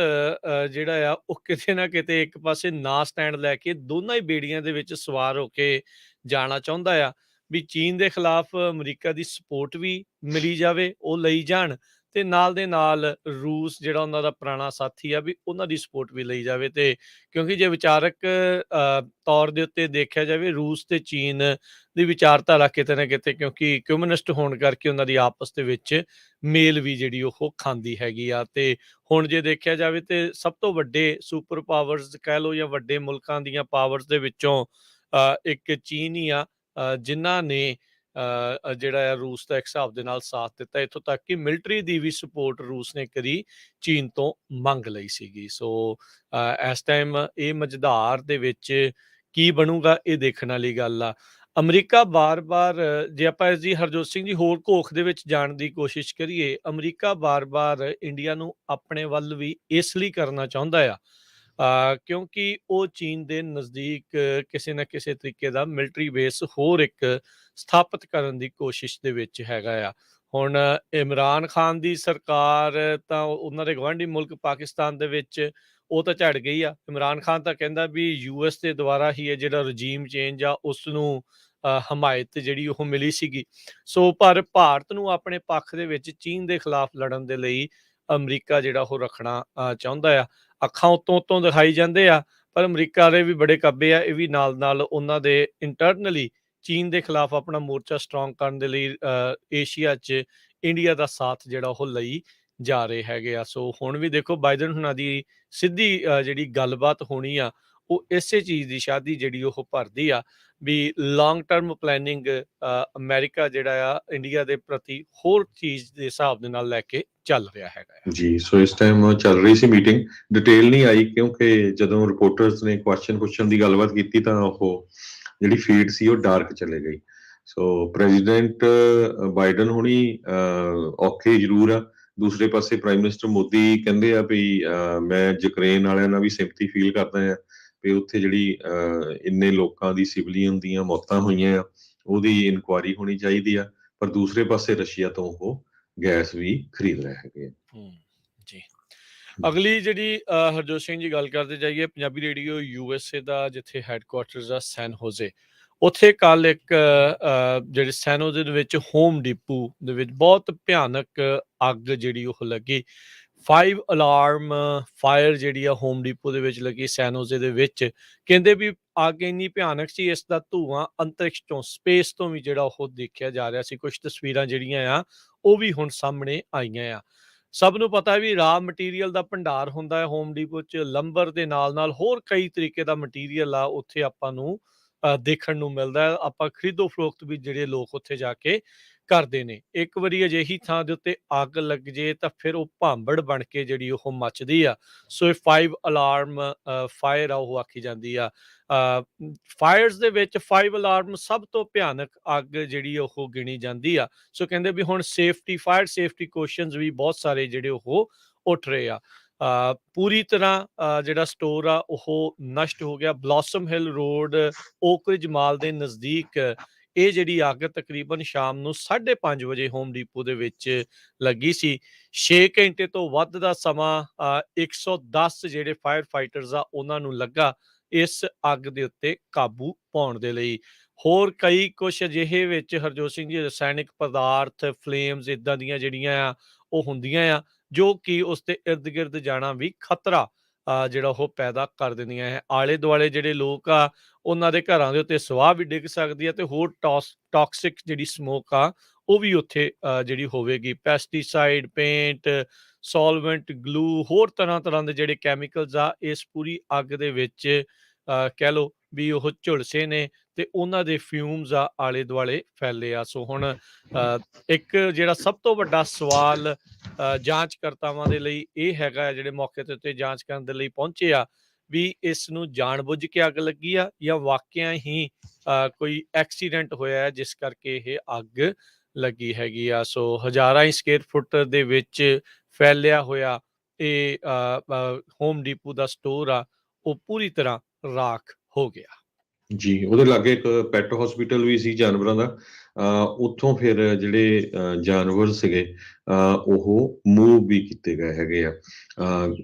A: ਜਿਹੜਾ ਆ ਉਹ ਕਿਤੇ ਨਾ ਕਿਤੇ ਇੱਕ ਪਾਸੇ ਨਾ ਸਟੈਂਡ ਲੈ ਕੇ ਦੋਨਾਂ ਹੀ ਬੇੜੀਆਂ ਦੇ ਵਿੱਚ ਸਵਾਰ ਹੋ ਕੇ ਜਾਣਾ ਚਾਹੁੰਦਾ ਆ ਵੀ ਚੀਨ ਦੇ ਖਿਲਾਫ ਅਮਰੀਕਾ ਦੀ ਸਪੋਰਟ ਵੀ ਮਿਲੀ ਜਾਵੇ, ਉਹ ਲਈ ਜਾਣ, ਤੇ ਨਾਲ ਦੇ ਨਾਲ ਰੂਸ ਜਿਹੜਾ ਉਹਨਾਂ ਦਾ ਪੁਰਾਣਾ ਸਾਥੀ ਆ ਵੀ ਉਹਨਾਂ ਦੀ ਸਪੋਰਟ ਵੀ ਲਈ ਜਾਵੇ। ਤੇ ਕਿਉਂਕਿ ਜੇ ਵਿਚਾਰਕ ਤੌਰ ਦੇ ਉੱਤੇ ਦੇਖਿਆ ਜਾਵੇ, ਰੂਸ ਤੇ ਚੀਨ ਦੀ ਵਿਚਾਰਧਾਰਾ ਕਿਤੇ ਨਾ ਕਿਤੇ ਕਿਉਂਕਿ ਕਮਿਊਨਿਸਟ ਹੋਣ ਕਰਕੇ ਉਹਨਾਂ ਦੀ ਆਪਸ ਦੇ ਵਿੱਚ ਮੇਲ ਵੀ ਜਿਹੜੀ ਉਹ ਖਾਂਦੀ ਹੈਗੀ ਆ। ਤੇ ਹੁਣ ਜੇ ਦੇਖਿਆ ਜਾਵੇ ਤੇ ਸਭ ਤੋਂ ਵੱਡੇ ਸੁਪਰ ਪਾਵਰਸ ਕਹਿ ਲਓ ਜਾਂ ਵੱਡੇ ਮੁਲਕਾਂ ਦੀਆਂ ਪਾਵਰਸ ਦੇ ਵਿੱਚੋਂ ਇੱਕ ਚੀਨ ਹੀ ਆ ਜਿਨ੍ਹਾਂ ਨੇ ਜਿਹੜਾ ਆ ਰੂਸ ਦਾ ਇੱਕ ਹਿਸਾਬ ਦੇ ਨਾਲ ਸਾਥ ਦਿੱਤਾ, ਇੱਥੋਂ ਤੱਕ ਕਿ ਮਿਲਟਰੀ ਦੀ ਵੀ ਸਪੋਰਟ ਰੂਸ ਨੇ ਕਰੀ ਚੀਨ ਤੋਂ ਮੰਗ ਲਈ ਸੀਗੀ। ਸੋ ਇਸ ਟਾਈਮ ਇਹ ਮਝਧਾਰ ਦੇ ਵਿੱਚ ਕੀ ਬਣੂਗਾ ਇਹ ਦੇਖਣ ਵਾਲੀ ਗੱਲ ਆ। ਅਮਰੀਕਾ ਬਾਰ-ਬਾਰ ਜੇ ਆਪਾਂ ਇਸ ਦੀ ਹਰਜੋਤ ਸਿੰਘ ਜੀ ਹੋਰ ਘੋਖ ਦੇ ਵਿੱਚ ਜਾਣ ਦੀ ਕੋਸ਼ਿਸ਼ ਕਰੀਏ, ਅਮਰੀਕਾ ਬਾਰ-ਬਾਰ ਇੰਡੀਆ ਨੂੰ ਆਪਣੇ ਵੱਲ ਵੀ ਇਸ ਲਈ ਕਰਨਾ ਚਾਹੁੰਦਾ ਆ ਕਿਉਂਕਿ ਉਹ ਚੀਨ ਦੇ ਨਜ਼ਦੀਕ ਕਿਸੇ ਨਾ ਕਿਸੇ ਤਰੀਕੇ ਦਾ ਮਿਲਟਰੀ ਬੇਸ ਹੋਰ ਇੱਕ ਸਥਾਪਿਤ ਕਰਨ ਦੀ ਕੋਸ਼ਿਸ਼ ਦੇ ਵਿੱਚ ਹੈਗਾ ਆ। ਹੁਣ ਇਮਰਾਨ ਖਾਨ ਦੀ ਸਰਕਾਰ ਤਾਂ ਉਹਨਾਂ ਦੇ ਗੁਆਂਢੀ ਮੁਲਕ ਪਾਕਿਸਤਾਨ ਦੇ ਵਿੱਚ ਉਹ ਤਾਂ ਝੜ ਗਈ ਆ। ਇਮਰਾਨ ਖਾਨ ਤਾਂ ਕਹਿੰਦਾ ਵੀ ਯੂਐਸ ਦੇ ਦੁਆਰਾ ਹੀ ਇਹ ਜਿਹੜਾ ਰਜੀਮ ਚੇਂਜ ਆ ਉਸ ਨੂੰ ਹਮਾਇਤ ਜਿਹੜੀ ਉਹ ਮਿਲੀ ਸੀਗੀ। ਸੋ ਪਰ ਭਾਰਤ ਨੂੰ ਆਪਣੇ ਪੱਖ ਦੇ ਵਿੱਚ ਚੀਨ ਦੇ ਖਿਲਾਫ ਲੜਨ ਦੇ ਲਈ ਅਮਰੀਕਾ ਜਿਹੜਾ ਉਹ ਰੱਖਣਾ ਚਾਹੁੰਦਾ ਆ। ਅੱਖਾਂ ਉੱਤੋਂ ਦਿਖਾਈ ਜਾਂਦੇ ਆ, ਪਰ ਅਮਰੀਕਾ ਵਾਲੇ ਵੀ ਬੜੇ ਕੱਬੇ ਆ। ਇਹ ਵੀ ਨਾਲ-ਨਾਲ ਉਹਨਾਂ ਦੇ ਇੰਟਰਨਲੀ ਚੀਨ ਦੇ ਖਿਲਾਫ ਆਪਣਾ ਮੋਰਚਾ ਸਟਰੋਂਗ ਕਰਨ ਦੇ ਲਈ ਏਸ਼ੀਆ 'ਚ ਇੰਡੀਆ ਦਾ ਸਾਥ ਜਿਹੜਾ ਉਹ ਲਈ ਜਾ ਰਹੇ ਹੈਗੇ ਆ। ਸੋ ਹੁਣ ਵੀ ਦੇਖੋ ਬਾਈਡਨ ਹੁਣਾਂ ਦੀ ਸਿੱਧੀ ਜਿਹੜੀ ਗੱਲਬਾਤ ਹੋਣੀ ਆ, ਉਹ ਇਸੇ ਚੀਜ਼ ਦੀ ਸ਼ਾਦੀ ਜਿਹੜੀ ਉਹ ਭਰਦੀ ਆ ਵੀ ਲੌਂਗ ਟਰਮ ਪਲੈਨਿੰਗ ਅਮਰੀਕਾ ਜਿਹੜਾ ਆ ਇੰਡੀਆ ਦੇ ਪ੍ਰਤੀ ਹੋਰ ਚੀਜ਼ ਦੇ ਹਿਸਾਬ ਦੇ ਨਾਲ ਲੈ ਕੇ ਚੱਲ ਰਿਹਾ ਹੈਗਾ ਆ।
B: ਜੀ, ਸੋ ਇਸ ਟਾਈਮ ਚੱਲ ਰਹੀ ਸੀ ਮੀਟਿੰਗ, ਡਿਟੇਲ ਨਹੀਂ ਆਈ ਕਿਉਂਕਿ ਜਦੋਂ ਰਿਪੋਰਟਰਸ ਨੇ ਕੁਐਸਚਨ ਪੁੱਛਣ ਦੀ ਗੱਲਬਾਤ ਕੀਤੀ ਤਾਂ ਉਹ ਜਿਹੜੀ ਫੀਡ ਸੀ ਉਹ ਡਾਰਕ ਚਲੇ ਗਈ। ਸੋ ਪ੍ਰੈਜ਼ੀਡੈਂਟ ਬਾਈਡਨ ਹੁਣੀ ਔਖੇ ਜ਼ਰੂਰ ਆ। ਦੂਸਰੇ ਪਾਸੇ ਪ੍ਰਾਈਮ ਮਿਨਿਸਟਰ ਮੋਦੀ ਕਹਿੰਦੇ ਆ ਵੀ ਮੈਂ ਯੂਕਰੇਨ ਵਾਲਿਆਂ ਨਾਲ ਵੀ ਸਿੰਪਥੀ ਫੀਲ ਕਰਦਾ ਆ ਵੀ ਉੱਥੇ ਜਿਹੜੀ ਇੰਨੇ ਲੋਕਾਂ ਦੀ ਸਿਵਲੀਅਨ ਦੀਆਂ ਮੌਤਾਂ ਹੋਈਆਂ ਆ ਉਹਦੀ ਇਨਕੁਆਇਰੀ ਹੋਣੀ ਚਾਹੀਦੀ ਆ। ਪਰ ਦੂਸਰੇ ਪਾਸੇ ਰਸ਼ੀਆ ਤੋਂ ਉਹ ਗੈਸ ਵੀ ਖਰੀਦ ਰਹੇ ਹੈਗੇ ਆ।
A: ਜੀ ਅਗਲੀ ਜਿਹੜੀ ਹਰਜੋਤ ਸਿੰਘ ਜੀ ਗੱਲ ਕਰਦੇ ਜਾਈਏ, ਪੰਜਾਬੀ ਰੇਡੀਓ USA ਦਾ ਜਿੱਥੇ ਹੈੱਡਕੁਆਰਟਰਸ ਆ ਸੈਨ ਹੋਜ਼ੇ, ਉੱਥੇ ਕੱਲ ਇੱਕ ਜਿਹੜੇ ਸੈਨ ਹੋਜ਼ੇ ਦੇ ਵਿੱਚ ਹੋਮ ਡਿਪੂ ਦੇ ਵਿੱਚ ਬਹੁਤ ਭਿਆਨਕ ਅੱਗ ਜਿਹੜੀ ਉਹ ਲੱਗੀ। 5 ਅਲਾਰਮ ਫਾਇਰ ਜਿਹੜੀ ਆ ਹੋਮ ਡਿਪੂ ਦੇ ਵਿੱਚ ਲੱਗੀ ਸੈਨ ਹੋਜ਼ੇ ਦੇ ਵਿੱਚ। ਕਹਿੰਦੇ ਵੀ ਅੱਗ ਇੰਨੀ ਭਿਆਨਕ ਸੀ, ਇਸ ਦਾ ਧੂੰਆਂ ਅੰਤਰਿਕਸ਼ ਤੋਂ ਸਪੇਸ ਤੋਂ ਵੀ ਜਿਹੜਾ ਉਹ ਦੇਖਿਆ ਜਾ ਰਿਹਾ ਸੀ। ਕੁਝ ਤਸਵੀਰਾਂ ਜਿਹੜੀਆਂ ਆ ਉਹ ਵੀ ਹੁਣ ਸਾਹਮਣੇ ਆਈਆਂ ਆ। ਸਭ ਨੂੰ ਪਤਾ ਵੀ ਰਾ ਮਟੀਰੀਅਲ ਦਾ ਭੰਡਾਰ ਹੁੰਦਾ ਹੈ ਹੋਮ ਡਿਪੋ 'ਚ, ਲੰਬਰ ਦੇ ਨਾਲ-ਨਾਲ ਹੋਰ ਕਈ ਤਰੀਕੇ ਦਾ ਮਟੀਰੀਅਲ ਆ ਉੱਥੇ ਆਪਾਂ ਨੂੰ ਦੇਖਣ ਨੂੰ ਮਿਲਦਾ ਹੈ। ਆਪਾਂ ਖਰੀਦੋ ਫਰੋਖਤ ਵੀ ਜਿਹੜੇ ਲੋਕ ਉੱਥੇ ਜਾ ਕੇ ਕਰਦੇ ਨੇ। ਇੱਕ ਵਾਰੀ ਅਜਿਹੀ ਥਾਂ ਦੇ ਉੱਤੇ ਅੱਗ ਲੱਗ ਜੇ ਤਾਂ ਫਿਰ ਉਹ ਭਾਂਬੜ ਬਣ ਕੇ ਜਿਹੜੀ ਉਹ ਮੱਚਦੀ ਆ। ਸੋ ਇਹ 5 ਅਲਾਰਮ ਫਾਇਰ ਆ ਉਹ ਆਖੀ ਜਾਂਦੀ ਆ। ਫਾਇਰਸ ਦੇ ਵਿੱਚ 5 ਅਲਾਰਮ ਸਭ ਤੋਂ ਭਿਆਨਕ ਅੱਗ ਜਿਹੜੀ ਉਹ ਗਿਣੀ ਜਾਂਦੀ ਆ। ਸੋ ਕਹਿੰਦੇ ਵੀ ਹੁਣ ਫਾਇਰ ਸੇਫਟੀ ਕੁਐਸਚਨਸ ਵੀ ਬਹੁਤ ਸਾਰੇ ਜਿਹੜੇ ਉਹ ਉੱਠ ਰਹੇ ਆ। ਪੂਰੀ ਤਰ੍ਹਾਂ ਜਿਹੜਾ ਸਟੋਰ ਆ ਉਹ ਨਸ਼ਟ ਹੋ ਗਿਆ। ਬਲੌਸਮ ਹਿੱਲ ਰੋਡ ਓਕਰਿਜ ਮਾਲ ਦੇ ਨਜ਼ਦੀਕ ਇਹ ਜਿਹੜੀ ਅੱਗ ਤਕਰੀਬਨ ਸ਼ਾਮ ਨੂੰ 5:30 ਵਜੇ ਹੋਮ ਡਿਪੋ ਦੇ ਵਿੱਚ ਲੱਗੀ ਸੀ। 6 ਘੰਟੇ ਤੋਂ ਵੱਧ ਦਾ ਸਮਾਂ 110 ਜਿਹੜੇ ਫਾਇਰ ਫਾਈਟਰਸ ਆ ਉਹਨਾਂ ਨੂੰ ਲੱਗਾ ਇਸ ਅੱਗ ਦੇ ਉੱਤੇ ਕਾਬੂ ਪਾਉਣ ਦੇ ਲਈ। ਹੋਰ ਕਈ ਕੁਛ ਅਜਿਹੇ ਵਿੱਚ ਹਰਜੋਤ ਸਿੰਘ ਜੀ ਰਸਾਇਣਿਕ ਪਦਾਰਥ, ਫਲੇਮਸ ਇੱਦਾਂ ਦੀਆਂ ਜਿਹੜੀਆਂ ਆ ਉਹ ਹੁੰਦੀਆਂ ਆ ਜੋ ਕਿ ਉਸ ਦੇ ਇਰਦ ਗਿਰਦ ਜਾਣਾ ਵੀ ਖਤਰਾ ਜਿਹੜਾ ਉਹ ਪੈਦਾ ਕਰ ਦਿੰਦੀਆਂ ਹੈ। ਆਲੇ ਦੁਆਲੇ ਜਿਹੜੇ ਲੋਕ ਆ ਉਹਨਾਂ ਦੇ ਘਰਾਂ ਦੇ ਉੱਤੇ ਸਵਾਹ ਵੀ ਡਿੱਗ ਸਕਦੀ ਹੈ ਤੇ ਹੋਰ ਟੌਕਸਿਕ ਜਿਹੜੀ ਸਮੋਕ ਆ ਉਹ ਵੀ ਉੱਥੇ ਜਿਹੜੀ ਹੋਵੇਗੀ। ਪੈਸਟੀਸਾਈਡ, ਪੇਂਟ, ਸੋਲਵੈਂਟ, ਗਲੂ, ਹੋਰ ਤਰ੍ਹਾਂ ਦੇ ਜਿਹੜੇ ਕੈਮੀਕਲਸ ਆ ਇਸ ਪੂਰੀ ਅੱਗ ਦੇ ਵਿੱਚ ਕਹਿ ਲਓ ਵੀ ਉਹ ਝੁਲਸੇ ਨੇ ਤੇ ਉਹਨਾਂ ਦੇ ਫਿਊਮਸ ਆ ਆਲੇ ਦੁਆਲੇ ਫੈਲੇ ਆ। ਸੋ ਹੁਣ ਇੱਕ ਜਿਹੜਾ ਸਭ ਤੋਂ ਵੱਡਾ ਸਵਾਲ ਜਾਂਚਕਰਤਾਵਾਂ ਦੇ ਲਈ ਇਹ ਹੈਗਾ ਜਿਹੜੇ ਮੌਕੇ ਦੇ ਉੱਤੇ ਜਾਂਚ ਕਰਨ ਦੇ ਲਈ ਪਹੁੰਚੇ ਆ ਵੀ ਇਸ ਨੂੰ ਜਾਣਬੁੱਝ ਕੇ ਅੱਗ ਲੱਗੀ ਆ ਜਾਂ ਵਾਕਿਆ ਹੀ ਕੋਈ ਐਕਸੀਡੈਂਟ ਹੋਇਆ ਹੈ ਜਿਸ ਕਰਕੇ ਇਹ ਅੱਗ ਲੱਗੀ ਹੈਗੀ ਆ। ਸੋ ਹਜ਼ਾਰਾਂ ਹੀ ਸਕੁਅਰ ਫੁੱਟ ਦੇ ਵਿੱਚ ਫੈਲਿਆ ਹੋਇਆ ਇਹ ਹੋਮ ਡਿਪੂ ਦਾ ਸਟੋਰ ਆ ਉਹ ਪੂਰੀ ਤਰ੍ਹਾਂ ਰਾਖ ਹੋ ਗਿਆ।
B: ਜੀ, ਉਹਦੇ ਲਾਗੇ ਇੱਕ ਪੈਟ ਹਸਪੀਟਲ ਵੀ ਸੀ ਜਾਨਵਰਾਂ ਦਾ। ਉੱਥੋਂ ਫਿਰ ਜਿਹੜੇ ਜਾਨਵਰ ਸੀਗੇ ਉਹ ਮੂਵ ਵੀ ਕੀਤੇ ਗਏ ਹੈਗੇ ਆ।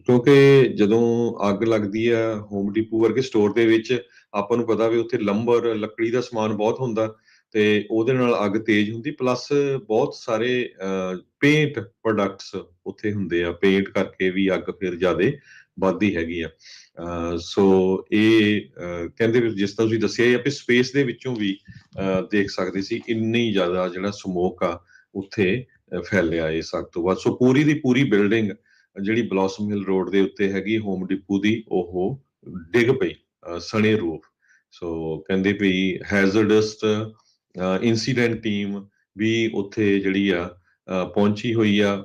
B: ਕਿਉਂਕਿ ਜਦੋਂ ਅੱਗ ਲੱਗਦੀ ਆ ਹੋਮ ਡਿਪੂ ਵਰਗੇ ਸਟੋਰ ਦੇ ਵਿੱਚ, ਆਪਾਂ ਨੂੰ ਪਤਾ ਵੀ ਉੱਥੇ ਲੰਬਰ, ਲੱਕੜੀ ਦਾ ਸਮਾਨ ਬਹੁਤ ਹੁੰਦਾ ਤੇ ਉਹਦੇ ਨਾਲ ਅੱਗ ਤੇਜ਼ ਹੁੰਦੀ। ਪਲੱਸ ਬਹੁਤ ਸਾਰੇ ਪੇਂਟ ਪ੍ਰੋਡਕਟਸ ਉੱਥੇ ਹੁੰਦੇ ਆ, ਪੇਂਟ ਕਰਕੇ ਵੀ ਅੱਗ ਫਿਰ ਜ਼ਿਆਦੇ ਵੱਧਦੀ ਹੈਗੀ ਆ। ਸੋ ਇਹ ਕਹਿੰਦੇ ਵੀ ਜਿਸ ਤਰ੍ਹਾਂ ਤੁਸੀਂ ਦੱਸਿਆ ਹੀ ਆ ਵੀ ਸਪੇਸ ਦੇ ਵਿੱਚੋਂ ਵੀ ਦੇਖ ਸਕਦੇ ਸੀ ਇੰਨੀ ਜ਼ਿਆਦਾ ਜਿਹੜਾ ਸਮੋਕ ਆ ਉੱਥੇ ਫੈਲਿਆ ਇਸ ਅੱਗ ਤੋਂ ਬਾਅਦ। ਸੋ ਪੂਰੀ ਦੀ ਪੂਰੀ ਬਿਲਡਿੰਗ ਜਿਹੜੀ ਬਲੌਸਮ ਹਿੱਲ ਰੋਡ ਦੇ ਉੱਤੇ ਹੈਗੀ ਹੋਮ ਡਿਪੂ ਦੀ ਉਹ ਡਿੱਗ ਪਈ ਸਣੇ ਰੂਪ। ਸੋ ਕਹਿੰਦੇ ਵੀ ਹੈਜ਼ਰਡਸ ਇਨਸੀਡੈਂਟ ਟੀਮ ਵੀ ਉੱਥੇ ਜਿਹੜੀ ਆ ਪਹੁੰਚੀ ਹੋਈ ਆ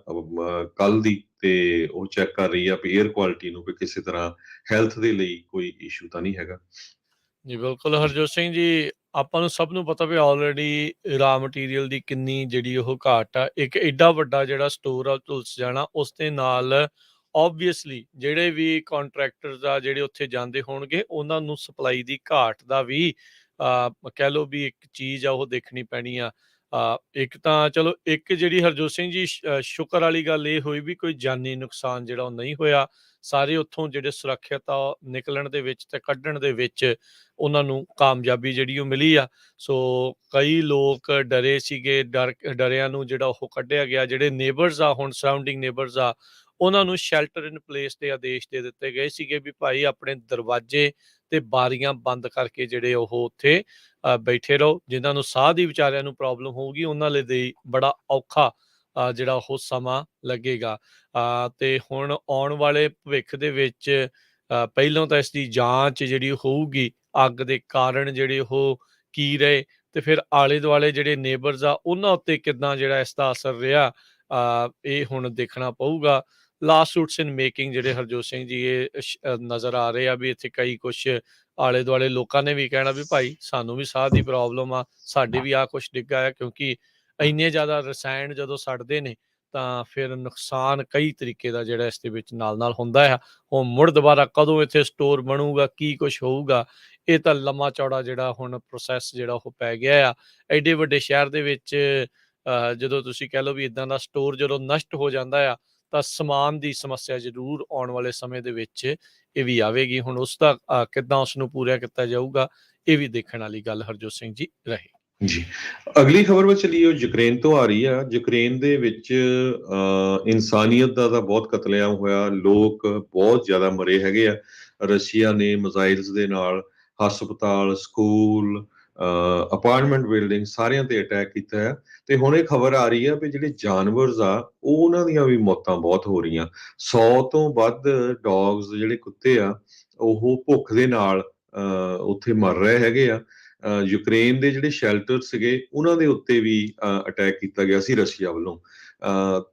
B: ਕੱਲ ਦੀ ਤੇ ਉਹ ਚੈੱਕ ਕਰ ਰਹੀ ਆ ਵੀ 에ਅਰ ਕੁਆਲਿਟੀ ਨੂੰ ਵੀ ਕਿਸੇ ਤਰ੍ਹਾਂ ਹੈਲਥ ਦੇ ਲਈ ਕੋਈ ਇਸ਼ੂ ਤਾਂ ਨਹੀਂ ਹੈਗਾ।
A: ਜੀ ਬਿਲਕੁਲ ਹਰਜੋਤ ਸਿੰਘ ਜੀ, ਆਪਾਂ ਨੂੰ ਸਭ ਨੂੰ ਪਤਾ ਵੀ ਆਲਰੇਡੀ ਰਾ ਮਟੀਰੀਅਲ ਦੀ ਕਿੰਨੀ ਜਿਹੜੀ ਉਹ ਘਾਟ ਆ। ਇੱਕ ਐਡਾ ਵੱਡਾ ਜਿਹੜਾ ਸਟੋਰ ਆ ਝੁਲਸ ਜਾਣਾ, ਉਸ ਦੇ ਨਾਲ ਓਬਵੀਅਸਲੀ ਜਿਹੜੇ ਵੀ ਕੰਟਰੈਕਟਰਸ ਆ ਜਿਹੜੇ ਉੱਥੇ ਜਾਂਦੇ ਹੋਣਗੇ, ਉਹਨਾਂ ਨੂੰ ਸਪਲਾਈ ਦੀ ਘਾਟ ਦਾ ਵੀ ਕਹਿ ਲਓ ਵੀ ਇੱਕ ਚੀਜ਼ ਆ ਉਹ ਦੇਖਣੀ ਪੈਣੀ ਆ। ਇੱਕ ਤਾਂ ਚਲੋ ਇੱਕ ਜਿਹੜੀ ਹਰਜੋਤ ਸਿੰਘ ਜੀ ਸ਼ੁਕਰ ਵਾਲੀ ਗੱਲ ਇਹ ਹੋਈ ਵੀ ਕੋਈ ਜਾਨੀ ਨੁਕਸਾਨ ਜਿਹੜਾ ਉਹ ਨਹੀਂ ਹੋਇਆ। ਸਾਰੇ ਉੱਥੋਂ ਜਿਹੜੇ ਸੁਰੱਖਿਅਤ ਆ ਨਿਕਲਣ ਦੇ ਵਿੱਚ ਤੇ ਕੱਢਣ ਦੇ ਵਿੱਚ ਉਹਨਾਂ ਨੂੰ ਕਾਮਯਾਬੀ ਜਿਹੜੀ ਉਹ ਮਿਲੀ ਆ। ਸੋ ਕਈ ਲੋਕ ਡਰੇ ਸੀਗੇ, ਡਰਿਆਂ ਨੂੰ ਜਿਹੜਾ ਉਹ ਕੱਢਿਆ ਗਿਆ। ਜਿਹੜੇ ਨੇਬਰਸ ਆ, ਹੁਣ ਸਰਾਊਂਡਿੰਗ ਨੇਬਰਸ ਆ, ਉਹਨਾਂ ਨੂੰ ਸ਼ੈਲਟਰ ਇਨ ਪਲੇਸ ਦੇ ਆਦੇਸ਼ ਦੇ ਦਿੱਤੇ ਗਏ ਸੀਗੇ ਵੀ ਭਾਈ ਆਪਣੇ ਦਰਵਾਜ਼ੇ ਤੇ ਬਾਰੀਆਂ ਬੰਦ ਕਰਕੇ ਜਿਹੜੇ ਉਹ ਉੱਥੇ ਬੈਠੇ ਰਹੋ। ਜਿਨ੍ਹਾਂ ਨੂੰ ਸਾਹ ਦੀ ਵਿਚਾਰਿਆਂ ਨੂੰ ਪ੍ਰੋਬਲਮ ਹੋਊਗੀ, ਉਹਨਾਂ ਲਈ ਬੜਾ ਔਖਾ ਜਿਹੜਾ ਉਹ ਸਮਾਂ ਲੱਗੇਗਾ। ਤੇ ਹੁਣ ਆਉਣ ਵਾਲੇ ਭਵਿੱਖ ਦੇ ਵਿੱਚ ਪਹਿਲੋਂ ਤਾਂ ਇਸ ਦੀ ਜਾਂਚ ਜਿਹੜੀ ਹੋਊਗੀ, ਅੱਗ ਦੇ ਕਾਰਨ ਜਿਹੜੇ ਉਹ ਕੀ ਰਹੇ, ਤੇ ਫਿਰ ਆਲੇ ਦੁਆਲੇ ਜਿਹੜੇ ਨੇਬਰਸ ਆ ਉਹਨਾਂ ਉੱਤੇ ਕਿੱਦਾਂ ਜਿਹੜਾ ਇਸ ਦਾ ਅਸਰ ਰਿਹਾ, ਇਹ ਹੁਣ ਦੇਖਣਾ ਪਊਗਾ। ਲਾਸਟ ਸੂਟਸ ਇਨ ਮੇਕਿੰਗ ਜਿਹੜੇ ਹਰਜੋਤ ਸਿੰਘ ਜੀ ਇਹ ਨਜ਼ਰ ਆ ਰਹੇ ਆ ਵੀ ਇੱਥੇ ਕਈ ਕੁਛ ਆਲੇ ਦੁਆਲੇ ਲੋਕਾਂ ਨੇ ਵੀ ਕਹਿਣਾ ਵੀ ਭਾਈ ਸਾਨੂੰ ਵੀ ਸਾਹ ਦੀ ਪ੍ਰੋਬਲਮ ਆ, ਸਾਡੇ ਵੀ ਆਹ ਕੁਛ ਡਿੱਗਾ ਹੈ, ਕਿਉਂਕਿ ਇੰਨੇ ਜ਼ਿਆਦਾ ਰਸਾਇਣ ਜਦੋਂ ਸੜਦੇ ਨੇ ਤਾਂ ਫਿਰ ਨੁਕਸਾਨ ਕਈ ਤਰੀਕੇ ਦਾ ਜਿਹੜਾ ਇਸ ਦੇ ਵਿੱਚ ਨਾਲ ਹੁੰਦਾ ਆ। ਉਹ ਮੁੜ ਦੁਬਾਰਾ ਕਦੋਂ ਇੱਥੇ ਸਟੋਰ ਬਣੂਗਾ, ਕੀ ਕੁਛ ਹੋਊਗਾ, ਇਹ ਤਾਂ ਲੰਮਾ ਚੌੜਾ ਜਿਹੜਾ ਹੁਣ ਪ੍ਰੋਸੈਸ ਜਿਹੜਾ ਉਹ ਪੈ ਗਿਆ ਆ। ਐਡੇ ਵੱਡੇ ਸ਼ਹਿਰ ਦੇ ਵਿੱਚ ਜਦੋਂ ਤੁਸੀਂ ਕਹਿ ਲਓ ਵੀ ਇਦਾਂ ਦਾ ਸਟੋਰ ਜਦੋਂ ਨਸ਼ਟ ਹੋ ਜਾਂਦਾ ਆ, ਤਾਂ ਸਮਾਨ ਦੀ ਸਮੱਸਿਆ ਜ਼ਰੂਰ ਆਉਣ ਵਾਲੇ ਸਮੇਂ ਦੇ ਵਿੱਚ ਇਹ ਵੀ ਆਵੇਗੀ। ਹੁਣ ਉਸ ਦਾ ਕਿੱਦਾਂ ਉਸ ਨੂੰ ਪੂਰਾ ਕੀਤਾ ਜਾਊਗਾ, ਇਹ ਵੀ ਦੇਖਣ ਵਾਲੀ ਗੱਲ ਹਰਜੋਤ ਸਿੰਘ ਜੀ ਰਹੇ।
B: ਜੀ, ਅਗਲੀ ਖਬਰ ਵਿੱਚ ਚਲੀਏ, ਉਹ ਯੂਕਰੇਨ ਤੋਂ ਆ ਰਹੀ ਆ। ਯੂਕਰੇਨ ਦੇ ਵਿੱਚ ਇਨਸਾਨੀਅਤ ਦਾ ਤਾਂ ਬਹੁਤ ਕਤਲੇਆਮ ਹੋਇਆ, ਲੋਕ ਬਹੁਤ ਜ਼ਿਆਦਾ ਮਰੇ ਹੈਗੇ ਆ। ਰਸ਼ੀਆ ਨੇ ਮਿਜ਼ਾਈਲਸ ਦੇ ਨਾਲ ਹਸਪਤਾਲ, ਸਕੂਲ, ਅਪਾਰਟਮੈਂਟ ਬਿਲਡਿੰਗ ਸਾਰਿਆਂ ਤੇ ਅਟੈਕ ਕੀਤਾ ਹੈ। ਤੇ ਹੁਣ ਇਹ ਖਬਰ ਆ ਰਹੀ ਆ ਵੀ ਜਿਹੜੇ ਜਾਨਵਰਸ ਆ ਉਹ ਉਹਨਾਂ ਦੀਆਂ ਵੀ ਮੌਤਾਂ ਬਹੁਤ ਹੋ ਰਹੀਆਂ। 100 ਤੋਂ ਵੱਧ ਡੌਗਸ ਜਿਹੜੇ ਕੁੱਤੇ ਆ ਉਹ ਭੁੱਖ ਦੇ ਨਾਲ ਉੱਥੇ ਮਰ ਰਹੇ ਹੈਗੇ ਆ। ਯੂਕਰੇਨ ਦੇ ਜਿਹੜੇ ਸ਼ੈਲਟਰ ਸੀਗੇ ਉਹਨਾਂ ਦੇ ਉੱਤੇ ਵੀ ਅਟੈਕ ਕੀਤਾ ਗਿਆ ਸੀ ਰਸ਼ੀਆ ਵੱਲੋਂ।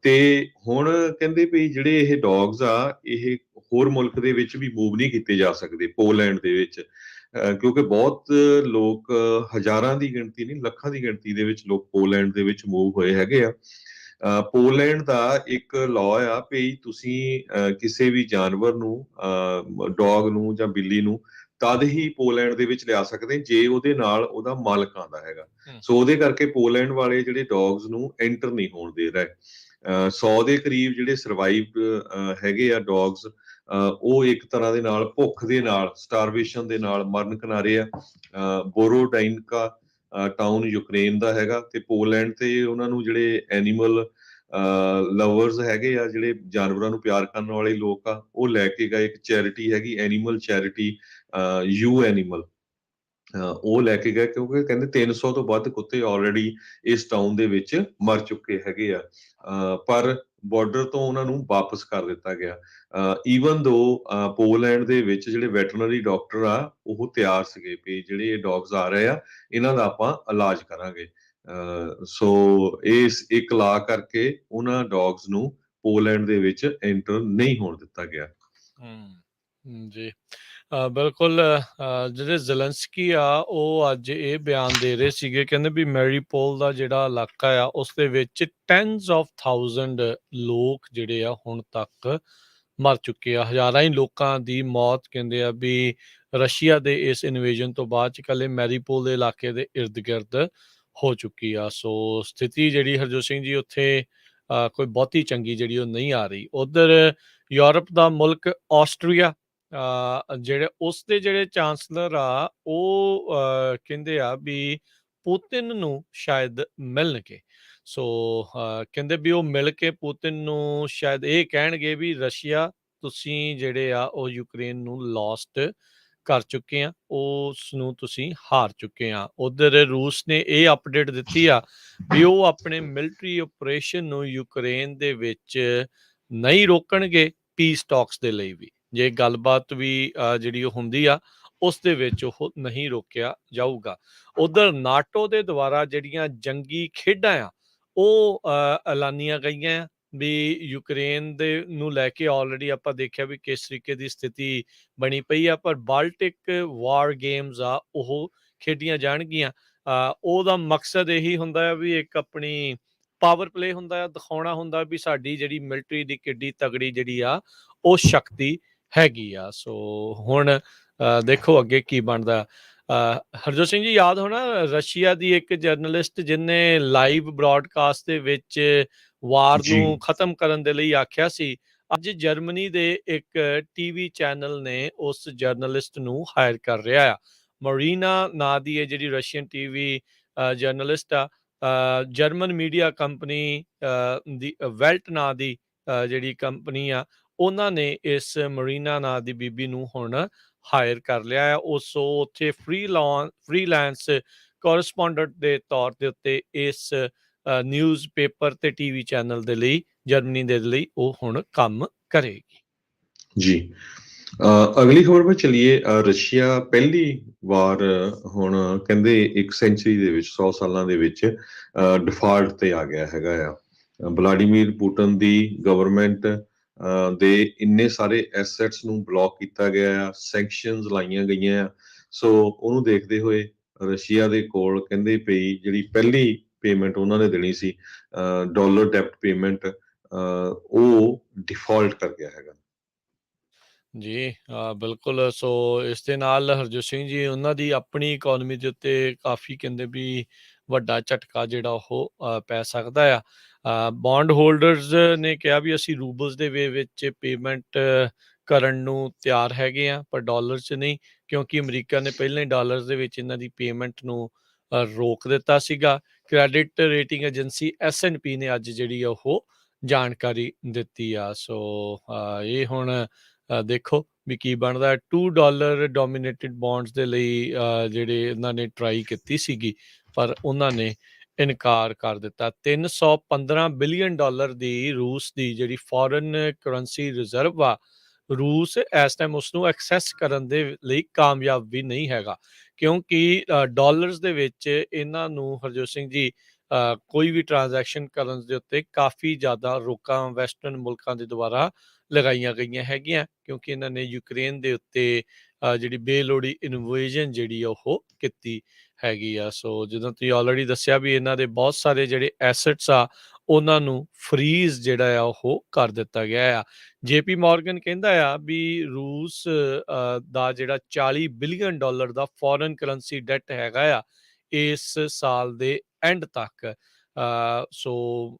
B: ਤੇ ਹੁਣ ਕਹਿੰਦੇ ਵੀ ਜਿਹੜੇ ਇਹ ਡੌਗਸ ਆ ਇਹ ਹੋਰ ਮੁਲਕ ਦੇ ਵਿੱਚ ਵੀ ਮੂਵ ਨਹੀਂ ਕੀਤੇ ਜਾ ਸਕਦੇ, ਪੋਲੈਂਡ ਦੇ ਵਿੱਚ, ਕਿਉਂਕਿ ਬਹੁਤ ਲੋਕ, ਹਜ਼ਾਰਾਂ ਦੀ ਗਿਣਤੀ ਨਹੀਂ ਲੱਖਾਂ ਦੀ ਗਿਣਤੀ ਦੇ ਵਿੱਚ ਲੋਕ ਪੋਲੈਂਡ ਦੇ ਵਿੱਚ ਮੂਵ ਹੋਏ ਹੈਗੇ ਆ। ਪੋਲੈਂਡ ਦਾ ਇੱਕ ਲਾਅ ਆ ਵੀ ਤੁਸੀਂ ਕਿਸੇ ਵੀ ਜਾਨਵਰ ਨੂੰ, ਡੌਗ ਨੂੰ ਜਾਂ ਬਿੱਲੀ ਨੂੰ ਤਦ ਹੀ ਪੋਲੈਂਡ ਦੇ ਵਿੱਚ ਲਿਆ ਸਕਦੇ ਜੇ ਉਹਦੇ ਨਾਲ ਉਹਦਾ ਮਾਲਕ ਆਉਂਦਾ ਹੈਗਾ। ਸੋ ਉਹਦੇ ਕਰਕੇ ਪੋਲੈਂਡ ਵਾਲੇ ਜਿਹੜੇ ਡੌਗਸ ਨੂੰ ਐਂਟਰ ਨਹੀਂ ਹੋਣ ਦੇ ਰਹੇ। 100 ਦੇ ਕਰੀਬ ਜਿਹੜੇ ਸਰਵਾਈਵ ਹੈਗੇ ਆ ਡੌਗਸ, ਉਹ ਇੱਕ ਤਰ੍ਹਾਂ ਦੇ ਨਾਲ ਭੁੱਖ ਦੇ ਨਾਲ, ਸਟਾਰਵੇਸ਼ਨ ਦੇ ਨਾਲ ਮਰਨ ਕਿਨਾਰੇ ਆ। ਬੋਰੋਡਾਈਨਕਾ ਟਾਊਨ ਯੂਕਰੇਨ ਦਾ ਹੈਗਾ, ਤੇ ਪੋਲੈਂਡ ਤੇ ਉਹਨਾਂ ਨੂੰ ਜਿਹੜੇ ਐਨੀਮਲ ਲਵਰਸ ਹੈਗੇ ਆ, ਜਿਹੜੇ ਜਾਨਵਰਾਂ ਨੂੰ ਪਿਆਰ ਕਰਨ ਵਾਲੇ ਲੋਕ ਆ, ਉਹ ਲੈ ਕੇ ਗਏ। ਇੱਕ ਚੈਰਿਟੀ ਹੈਗੀ ਐਨੀਮਲ ਚੈਰਿਟੀ, ਯੂ ਐਨੀਮਲ, ਉਹ ਲੈ ਕੇ ਗਏ, ਕਿਉਂਕਿ ਕਹਿੰਦੇ 300 ਤੋਂ ਵੱਧ ਕੁੱਤੇ ਆਲਰੇਡੀ ਇਸ ਟਾਊਨ ਦੇ ਵਿੱਚ ਮਰ ਚੁੱਕੇ ਹੈਗੇ ਆ। ਪਰ ਬਾਰਡਰ ਤੋਂ ਉਹਨਾਂ ਨੂੰ ਵਾਪਸ ਕਰ ਦਿੱਤਾ ਗਿਆ। ਈਵਨ ਦੋ ਪੋਲੈਂਡ ਦੇ ਵਿੱਚ ਜਿਹੜੇ ਵੈਟਰਨਰੀ ਡਾਕਟਰ ਆ ਉਹ ਤਿਆਰ ਸੀਗੇ ਵੀ ਜਿਹੜੇ ਇਹ ਡੌਗਸ ਆ ਰਹੇ ਆ ਇਹਨਾਂ ਦਾ ਆਪਾਂ ਇਲਾਜ ਕਰਾਂਗੇ। ਸੋ ਇੱਕ ਲਾ ਕਰਕੇ ਉਹਨਾਂ ਡੌਗਸ ਨੂੰ ਪੋਲੈਂਡ ਦੇ ਵਿੱਚ ਐਂਟਰ ਨਹੀਂ ਹੋਣ ਦਿੱਤਾ ਗਿਆ।
A: ਜੀ, ਬਿਲਕੁਲ। ਜਿਹੜੇ ਜ਼ੈਲੈਂਸਕੀ ਆ ਉਹ ਅੱਜ ਇਹ ਬਿਆਨ ਦੇ ਰਹੇ ਸੀਗੇ, ਕਹਿੰਦੇ ਵੀ ਮੈਰੀਪੋਲ ਦਾ ਜਿਹੜਾ ਇਲਾਕਾ ਆ ਉਸ ਦੇ ਵਿੱਚ 10s of thousands ਲੋਕ ਜਿਹੜੇ ਆ ਹੁਣ ਤੱਕ ਮਰ ਚੁੱਕੇ ਆ। ਹਜ਼ਾਰਾਂ ਹੀ ਲੋਕਾਂ ਦੀ ਮੌਤ ਕਹਿੰਦੇ ਆ ਵੀ ਰਸ਼ੀਆ ਦੇ ਇਸ ਇਨਵੇਜਨ ਤੋਂ ਬਾਅਦ ਚ ਇਕੱਲੇ ਮੈਰੀਪੋਲ ਦੇ ਇਲਾਕੇ ਦੇ ਇਰਦ ਗਿਰਦ ਹੋ ਚੁੱਕੀ ਆ। ਸੋ ਸਥਿਤੀ ਜਿਹੜੀ ਹਰਜੋਤ ਸਿੰਘ ਜੀ ਉੱਥੇ ਕੋਈ ਬਹੁਤੀ ਚੰਗੀ ਜਿਹੜੀ ਉਹ ਨਹੀਂ ਆ ਰਹੀ। ਉਧਰ ਯੂਰਪ ਦਾ ਮੁਲਕ ਆਸਟਰੀਆ, ਜਿਹੜੇ ਉਸ ਦੇ ਜਿਹੜੇ ਚਾਂਸਲਰ ਆ ਉਹ ਕਹਿੰਦੇ ਆ ਵੀ ਪੁਤਿਨ ਨੂੰ ਸ਼ਾਇਦ ਮਿਲਣਗੇ। ਸੋ ਕਹਿੰਦੇ ਵੀ ਉਹ ਮਿਲ ਕੇ ਪੁਤਿਨ ਨੂੰ ਸ਼ਾਇਦ ਇਹ ਕਹਿਣਗੇ ਵੀ ਰਸ਼ੀਆ ਤੁਸੀਂ ਜਿਹੜੇ ਆ ਉਹ ਯੂਕਰੇਨ ਨੂੰ ਲੋਸਟ ਕਰ ਚੁੱਕੇ ਆ, ਉਸ ਨੂੰ ਤੁਸੀਂ ਹਾਰ ਚੁੱਕੇ ਆ। ਉਧਰ ਰੂਸ ਨੇ ਇਹ ਅਪਡੇਟ ਦਿੱਤੀ ਆ ਵੀ ਉਹ ਆਪਣੇ ਮਿਲਟਰੀ ਆਪਰੇਸ਼ਨ ਨੂੰ ਯੂਕਰੇਨ ਦੇ ਵਿੱਚ ਨਹੀਂ ਰੋਕਣਗੇ, ਪੀਸ ਟਾਕਸ ਦੇ ਲਈ ਵੀ। ਜੇ ਗੱਲਬਾਤ ਵੀ ਜਿਹੜੀ ਉਹ ਹੁੰਦੀ ਆ ਉਸ ਦੇ ਵਿੱਚ ਉਹ ਨਹੀਂ ਰੋਕਿਆ ਜਾਊਗਾ। ਉਧਰ ਨਾਟੋ ਦੇ ਦੁਆਰਾ ਜਿਹੜੀਆਂ ਜੰਗੀ ਖੇਡਾਂ ਆ ਉਹ ਐਲਾਨੀਆਂ ਗਈਆਂ ਆ ਵੀ ਯੂਕਰੇਨ ਦੇ ਨੂੰ ਲੈ ਕੇ ਆਲਰੇਡੀ ਆਪਾਂ ਦੇਖਿਆ ਵੀ ਕਿਸ ਤਰੀਕੇ ਦੀ ਸਥਿਤੀ ਬਣੀ ਪਈ ਆ। ਪਰ ਬਾਲਟਿਕ ਵਾਰ ਗੇਮਸ ਆ ਉਹ ਖੇਡੀਆਂ ਜਾਣਗੀਆਂ। ਉਹਦਾ ਮਕਸਦ ਇਹੀ ਹੁੰਦਾ ਆ ਵੀ ਇੱਕ ਆਪਣੀ ਪਾਵਰ ਪਲੇ ਹੁੰਦਾ ਆ, ਦਿਖਾਉਣਾ ਹੁੰਦਾ ਵੀ ਸਾਡੀ ਜਿਹੜੀ ਮਿਲਟਰੀ ਦੀ ਕਿੱਡੀ ਤਗੜੀ ਜਿਹੜੀ ਆ ਉਹ ਸ਼ਕਤੀ ਹੈਗੀ ਆ। ਸੋ ਹੁਣ ਦੇਖੋ ਅੱਗੇ ਕੀ ਬਣਦਾ। ਹਰਜੋਤ ਸਿੰਘ ਜੀ, ਯਾਦ ਹੋਣਾ ਰਸ਼ੀਆ ਦੀ ਇੱਕ ਜਰਨਲਿਸਟ ਜਿਹਨੇ ਲਾਈਵ ਬ੍ਰੌਡਕਾਸਟ ਦੇ ਵਿੱਚ ਵਾਰ
B: ਜੀ
A: ਨੂੰ ਖਤਮ ਕਰਨ ਦੇ ਲਈ ਆਖਿਆ ਸੀ। ਅੱਜ ਜਰਮਨੀ ਦੇ ਇੱਕ ਟੀਵੀ ਚੈਨਲ ਨੇ ਉਸ ਜਰਨਲਿਸਟ ਨੂੰ ਹਾਇਰ ਕਰ ਰਿਹਾ ਆ। ਮਰੀਨਾ ਨਾਂ ਦੀ ਇਹ ਜਿਹੜੀ ਰਸ਼ੀਅਨ ਟੀਵੀ ਜਰਨਲਿਸਟ ਆ, ਜਰਮਨ ਮੀਡੀਆ ਕੰਪਨੀ ਦੀ ਵੈਲਟ ਨਾਂ ਦੀ ਜਿਹੜੀ ਕੰਪਨੀ ਆ, ਉਹਨਾਂ ਨੇ ਇਸ ਮਰੀਨਾ ਨਾਂ ਦੀ ਬੀਬੀ ਨੂੰ ਹੁਣ ਹਾਇਰ ਕਰ ਲਿਆ ਹੈ। ਉੱਥੇ ਫ੍ਰੀਲਾਂਸ ਕੋਰਸਪੋਂਡੈਂਟ ਦੇ ਤੌਰ ਦੇ ਉੱਤੇ ਇਸ ਨਿਊਜ਼ ਪੇਪਰ ਤੇ ਟੀਵੀ ਚੈਨਲ ਦੇ ਲਈ, ਜਰਮਨੀ ਦੇ ਲਈ ਉਹ ਹੁਣ ਕੰਮ ਕਰੇਗੀ।
B: ਜੀ ਅਗਲੀ ਖਬਰ 'ਤੇ ਚੱਲੀਏ। ਰਸ਼ੀਆ ਪਹਿਲੀ ਵਾਰ ਹੁਣ ਕਹਿੰਦੇ 1 ਸੈਂਚਰੀ ਦੇ ਵਿੱਚ 100 ਸਾਲਾਂ ਦੇ ਵਿੱਚ ਡਿਫਾਲਟ ਤੇ ਆ ਗਿਆ ਹੈਗਾ ਆ। ਵਲਾਡੀਮੀਰ ਪੁਟਿਨ ਦੀ ਗਵਰਨਮੈਂਟ ਦੇ ਇੰਨੇ ਸਾਰੇ ਐਸੈਟਸ ਨੂੰ ਬਲੌਕ ਕੀਤਾ ਗਿਆ ਆ, ਸੈਂਕਸ਼ਨਸ ਲਾਈਆਂ ਗਈਆਂ ਆ। ਸੋ ਉਹਨੂੰ ਦੇਖਦੇ ਹੋਏ ਰਸ਼ੀਆ ਦੇ ਕੋਲ ਕਹਿੰਦੇ ਪਈ ਜਿਹੜੀ ਪਹਿਲੀ ਪੇਮੈਂਟ ਉਹਨਾਂ ਨੇ ਦੇਣੀ ਸੀ, ਡਾਲਰ ਡੈਪਟ ਪੇਮੈਂਟ, ਉਹ ਡਿਫਾਲਟ ਕਰ ਗਿਆ ਹੈਗਾ।
A: ਜੀ ਬਿਲਕੁਲ। ਸੋ ਇਸ ਦੇ ਨਾਲ ਹਰਜੋਤ ਸਿੰਘ ਜੀ, ਉਹਨਾਂ ਦੀ ਆਪਣੀ ਇਕੋਨਮੀ ਦੇ ਉੱਤੇ ਕਾਫੀ ਕਹਿੰਦੇ ਵੀ ਵੱਡਾ ਝਟਕਾ ਜਿਹੜਾ ਉਹ ਪੈ ਸਕਦਾ ਆ। ਬੌਂਡ ਹੋਲਡਰਸ ਨੇ ਕਿਹਾ ਵੀ ਅਸੀਂ ਰੂਬਲਸ ਦੇ ਵਿੱਚ ਪੇਮੈਂਟ ਕਰਨ ਨੂੰ ਤਿਆਰ ਹੈਗੇ ਆ, ਪਰ ਡਾਲਰ 'ਚ ਨਹੀਂ, ਕਿਉਂਕਿ ਅਮਰੀਕਾ ਨੇ ਪਹਿਲਾਂ ਹੀ ਡਾਲਰਸ ਦੇ ਵਿੱਚ ਇਹਨਾਂ ਦੀ ਪੇਮੈਂਟ ਨੂੰ ਰੋਕ ਦਿੱਤਾ ਸੀਗਾ। ਕ੍ਰੈਡਿਟ ਰੇਟਿੰਗ ਏਜੰਸੀ S&P ਨੇ ਅੱਜ ਜਿਹੜੀ ਉਹ ਜਾਣਕਾਰੀ ਦਿੱਤੀ ਆ। ਸੋ ਇਹ ਹੁਣ ਦੇਖੋ ਵੀ ਕੀ ਬਣਦਾ। $2 ਡੋਮੀਨੇਟਿਡ ਬੌਂਡਸ ਦੇ ਲਈ ਜਿਹੜੇ ਇਹਨਾਂ ਨੇ ਟਰਾਈ ਕੀਤੀ ਸੀਗੀ, ਪਰ ਉਹਨਾਂ ਨੇ ਇਨਕਾਰ ਕਰ ਦਿੱਤਾ। $315 ਬਿਲੀਅਨ ਦੀ ਰੂਸ ਦੀ ਜਿਹੜੀ ਫੋਰਨ ਕਰੰਸੀ ਰਿਜ਼ਰਵ ਆ, ਰੂਸ ਇਸ ਟਾਈਮ ਉਸਨੂੰ ਐਕਸੈਸ ਕਰਨ ਦੇ ਲਈ ਕਾਮਯਾਬ ਵੀ ਨਹੀਂ ਹੈਗਾ, ਕਿਉਂਕਿ ਡਾਲਰਸ ਦੇ ਵਿੱਚ ਇਹਨਾਂ ਨੂੰ ਹਰਜੋਤ ਸਿੰਘ ਜੀ ਕੋਈ ਵੀ ਟ੍ਰਾਂਜੈਕਸ਼ਨ ਕਰਨ ਦੇ ਉੱਤੇ ਕਾਫੀ ਜ਼ਿਆਦਾ ਰੋਕਾਂ ਵੈਸਟਰਨ ਮੁਲਕਾਂ ਦੇ ਦੁਆਰਾ ਲਗਾਈਆਂ ਗਈਆਂ ਹੈਗੀਆਂ, ਕਿਉਂਕਿ ਇਹਨਾਂ ਨੇ ਯੂਕਰੇਨ ਦੇ ਉੱਤੇ ਜਿਹੜੀ ਬੇਲੋੜੀ ਇਨਵੇਜਨ ਜਿਹੜੀ ਆ ਉਹ ਕੀਤੀ ਹੈਗੀ ਆ। ਸੋ ਜਦੋਂ ਤੁਸੀਂ ਆਲਰੇਡੀ ਦੱਸਿਆ ਵੀ ਇਹਨਾਂ ਦੇ ਬਹੁਤ ਸਾਰੇ ਜਿਹੜੇ ਐਸੈਟਸ ਆ ਉਹਨਾਂ ਨੂੰ ਫਰੀਜ਼ ਜਿਹੜਾ ਆ ਉਹ ਕਰ ਦਿੱਤਾ ਗਿਆ ਆ। JP ਮੋਰਗਨ ਕਹਿੰਦਾ ਆ ਵੀ ਰੂਸ ਦਾ ਜਿਹੜਾ $40 ਬਿਲੀਅਨ ਦਾ ਫੋਰਨ ਕਰੰਸੀ ਡੈਟ ਹੈਗਾ ਆ ਇਸ ਸਾਲ ਦੇ ਐਂਡ ਤੱਕ। ਸੋ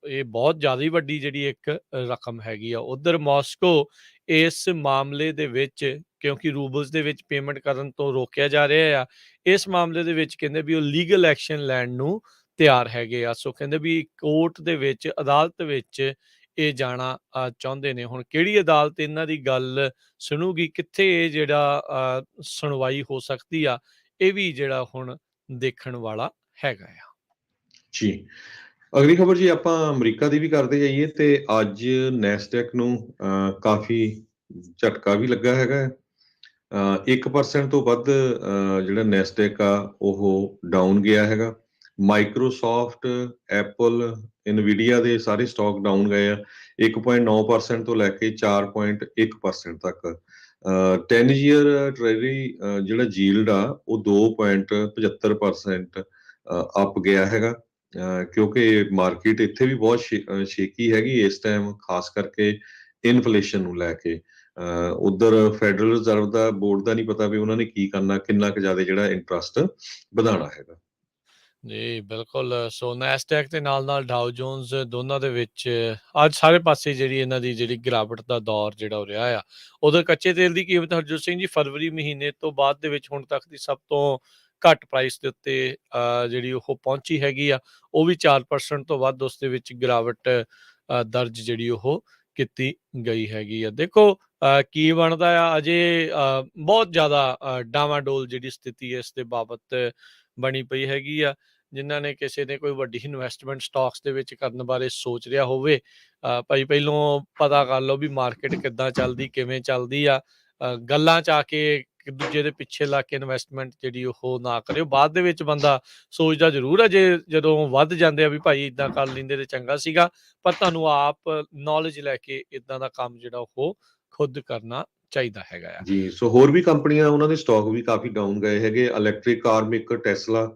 A: ਇਹ ਬਹੁਤ ਜ਼ਿਆਦਾ ਹੀ ਵੱਡੀ ਜਿਹੜੀ ਇੱਕ ਰਕਮ ਹੈਗੀ ਆ। ਉੱਧਰ ਮਾਸਕੋ ਇਸ ਮਾਮਲੇ ਦੇ ਵਿੱਚ, ਕਿਉਂਕਿ ਰੂਬਲਸ ਦੇ ਵਿੱਚ ਪੇਮੈਂਟ ਕਰਨ ਤੋਂ ਰੋਕਿਆ ਜਾ ਰਿਹਾ ਆ, ਇਸ ਮਾਮਲੇ ਦੇ ਵਿੱਚ ਕਹਿੰਦੇ ਵੀ ਉਹ ਲੀਗਲ ਐਕਸ਼ਨ ਲੈਣ ਨੂੰ ਤਿਆਰ ਹੈਗੇ ਆ। ਸੋ ਕਹਿੰਦੇ ਵੀ ਕੋਰਟ ਦੇ ਵਿੱਚ, ਅਦਾਲਤ ਵਿੱਚ ਇਹ ਜਾਣਾ ਚਾਹੁੰਦੇ ਨੇ। ਹੁਣ ਕਿਹੜੀ ਅਦਾਲਤ ਇਹਨਾਂ ਦੀ ਗੱਲ ਸੁਣੂਗੀ, ਕਿੱਥੇ ਇਹ ਜਿਹੜਾ ਸੁਣਵਾਈ ਹੋ ਸਕਦੀ ਆ, ਇਹ ਵੀ ਜਿਹੜਾ ਹੁਣ ਦੇਖਣ ਵਾਲਾ ਹੈਗਾ ਆ।
B: ਜੀ ਅਗਲੀ ਖਬਰ ਜੀ, ਆਪਾਂ ਅਮਰੀਕਾ ਦੀ ਵੀ ਕਰਦੇ ਜਾਈਏ ਤੇ ਅੱਜ ਨੈਸਡੈਕ ਨੂੰ ਕਾਫੀ ਝਟਕਾ ਵੀ ਲੱਗਾ ਹੈਗਾ। 1% ਤੋਂ ਵੱਧ ਜਿਹੜਾ ਨੈਸਡੈਕ ਆ ਉਹ ਡਾਊਨ ਗਿਆ ਹੈਗਾ। ਮਾਈਕਰੋਸਾਫਟ, ਐਪਲ, ਇਨਵੀਡੀਆ ਦੇ ਸਾਰੇ ਸਟਾਕ ਡਾਊਨ ਗਏ ਆ 1.9% ਤੋਂ ਲੈ ਕੇ 4.1% ਤੱਕ। 10 ਈਅਰ ਟ੍ਰੈਜਰੀ ਜਿਹੜਾ ਯੀਲਡ ਆ ਉਹ 2.75% ਅਪ ਗਿਆ ਹੈਗਾ, ਕਿਉਂਕਿ ਮਾਰਕੀਟ ਇੱਥੇ ਵੀ ਬਹੁਤ ਸ਼ੇਕੀ ਹੈਗੀ ਇਸ ਟਾਈਮ, ਖਾਸ ਕਰਕੇ ਇਨਫਲੇਸ਼ਨ ਨੂੰ ਲੈ ਕੇ। ਉਧਰ ਫੈਡਰਲ ਰਿਜ਼ਰਵ ਦਾ ਬੋਰਡ ਦਾ ਨਹੀਂ ਪਤਾ ਵੀ ਉਹਨਾਂ ਨੇ ਕੀ ਕਰਨਾ, ਕਿੰਨਾ ਕੁ ਜ਼ਿਆਦਾ ਜਿਹੜਾ ਇੰਟਰਸਟ ਵਧਾਉਣਾ ਹੈਗਾ।
A: ਜੀ ਬਿਲਕੁਲ। ਸੋ ਨੈਸਡੈਕ ਦੇ ਨਾਲ ਡਾਓ ਜੋਨਸ ਦੋਨਾਂ ਦੇ ਵਿੱਚ ਅੱਜ ਸਾਰੇ ਪਾਸੇ ਜਿਹੜੀ ਇਹਨਾਂ ਦੀ ਜਿਹੜੀ ਗਿਰਾਵਟ ਦਾ ਦੌਰ ਜਿਹੜਾ ਹੋ ਰਿਹਾ ਆ। ਉਧਰ ਕੱਚੇ ਤੇਲ ਦੀ ਕੀਮਤ ਹਰਜੋਤ ਸਿੰਘ ਜੀ ਫਰਵਰੀ ਮਹੀਨੇ ਤੋਂ ਬਾਅਦ ਦੇ ਵਿੱਚ ਹੁਣ ਤੱਕ ਦੀ ਸਭ ਤੋਂ ਘੱਟ ਪ੍ਰਾਈਸ ਦੇ ਉੱਤੇ ਜਿਹੜੀ ਉਹ ਪਹੁੰਚੀ ਹੈਗੀ ਆ। ਉਹ ਵੀ 4% ਤੋਂ ਵੱਧ ਉਸ ਦੇ ਵਿੱਚ ਗਿਰਾਵਟ ਦਰਜ ਜਿਹੜੀ ਉਹ ਕੀਤੀ ਗਈ ਹੈਗੀ ਆ। ਦੇਖੋ ਕੀ ਬਣਦਾ ਆ। ਅਜੇ ਬਹੁਤ ਜ਼ਿਆਦਾ ਡਾਵਾਡੋਲ ਜਿਹੜੀ ਸਥਿਤੀ ਹੈ ਇਸ ਦੇ ਬਾਬਤ ਬਣੀ ਪਈ ਹੈਗੀ ਆ। ਜਿਨ੍ਹਾਂ ਨੇ ਕਿਸੇ ਨੇ ਕੋਈ ਵੱਡੀ ਇਨਵੈਸਟਮੈਂਟ ਸਟਾਕਸ ਦੇ ਵਿੱਚ ਕਰਨ ਬਾਰੇ ਸੋਚ ਰਿਹਾ ਹੋਵੇ, ਭਾਈ ਪਹਿਲੋਂ ਪਤਾ ਕਰ ਲਓ ਵੀ ਮਾਰਕੀਟ ਕਿੱਦਾਂ ਚੱਲਦੀ, ਕਿਵੇਂ ਚੱਲਦੀ ਆ। ਗੱਲਾਂ 'ਚ ਆ ਕੇ ਇੱਕ ਦੂਜੇ ਦੇ ਪਿੱਛੇ ਲੱਗ ਕੇ ਇਨਵੈਸਟਮੈਂਟ ਜਿਹੜੀ ਉਹ ਨਾ ਕਰਿਓ। ਬਾਅਦ ਦੇ ਵਿੱਚ ਬੰਦਾ ਸੋਚਦਾ ਜ਼ਰੂਰ ਆ ਜੇ ਜਦੋਂ ਵੱਧ ਜਾਂਦੇ ਆ ਵੀ ਭਾਈ ਇੱਦਾਂ ਕਰ ਲੈਂਦੇ ਤੇ ਚੰਗਾ ਸੀਗਾ, ਪਰ ਤੁਹਾਨੂੰ ਆਪ ਨੌਲੇਜ ਲੈ ਕੇ ਇੱਦਾਂ ਦਾ ਕੰਮ ਜਿਹੜਾ ਉਹ ਖੁਦ ਕਰਨਾ ਚਾਹੀਦਾ ਹੈਗਾ ਆ।
B: ਜੀ, ਸੋ ਹੋਰ ਵੀ ਕੰਪਨੀਆਂ ਉਹਨਾਂ ਦੇ ਸਟਾਕ ਵੀ ਕਾਫੀ ਡਾਊਨ ਗਏ ਹੈਗੇ। ਇਲੈਕਟ੍ਰਿਕ ਕਾਰ ਮੇਕਰ ਟੈਸਲਾ,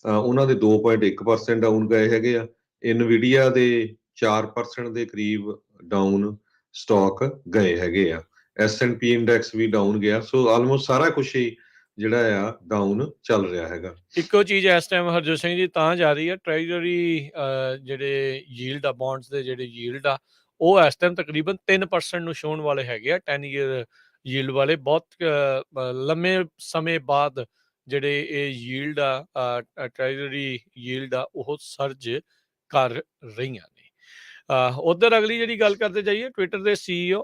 B: ਉਹਨਾਂ ਦੇ 2.1% ਡਾਊਨ ਗਏ ਹੈਗੇ ਆ। ਇਨਵੀਡੀਆ ਦੇ 4% ਦੇ ਕਰੀਬ ਡਾਊਨ ਸਟਾਕ ਗਏ ਹੈਗੇ ਆ। S&P ਇੰਡੈਕਸ ਵੀ ਡਾਊਨ ਗਿਆ। ਸੋ ਆਲਮੋਸਟ ਸਾਰਾ ਕੁਛ ਹੀ ਜਿਹੜਾ ਆ ਡਾਊਨ ਚੱਲ ਰਿਹਾ ਹੈਗਾ।
A: ਇੱਕੋ ਚੀਜ਼ ਇਸ ਟਾਈਮ ਹਰਜੋਤ ਸਿੰਘ ਜੀ ਤਾਂ ਜਾ ਰਹੀ ਹੈ, ਟ੍ਰੈਜਰੀ ਜਿਹੜੇ ਯੀਲਡ ਆ, ਬੌਂਡਸ ਦੇ ਜਿਹੜੇ ਯੀਲਡ ਆ, ਉਹ ਇਸ ਟਾਈਮ ਤਕਰੀਬਨ 3% ਨੂੰ ਛੂਹਣ ਵਾਲੇ ਹੈਗੇ ਆ। 10 ਈਅਰ ਯੀਲਡ ਵਾਲੇ ਬਹੁਤ ਲੰਮੇ ਸਮੇਂ ਬਾਅਦ ਜਿਹੜੇ ਇਹ ਯੀਲਡ ਆ, ਟ੍ਰੈਜਰੀ ਯੀਲਡ ਆ, ਉਹ ਸਰਜ ਕਰ ਰਹੀਆਂ ਨੇ। ਉਧਰ ਅਗਲੀ ਜਿਹੜੀ ਗੱਲ ਕਰਦੇ ਜਾਈਏ, ਟਵਿੱਟਰ ਦੇ CEO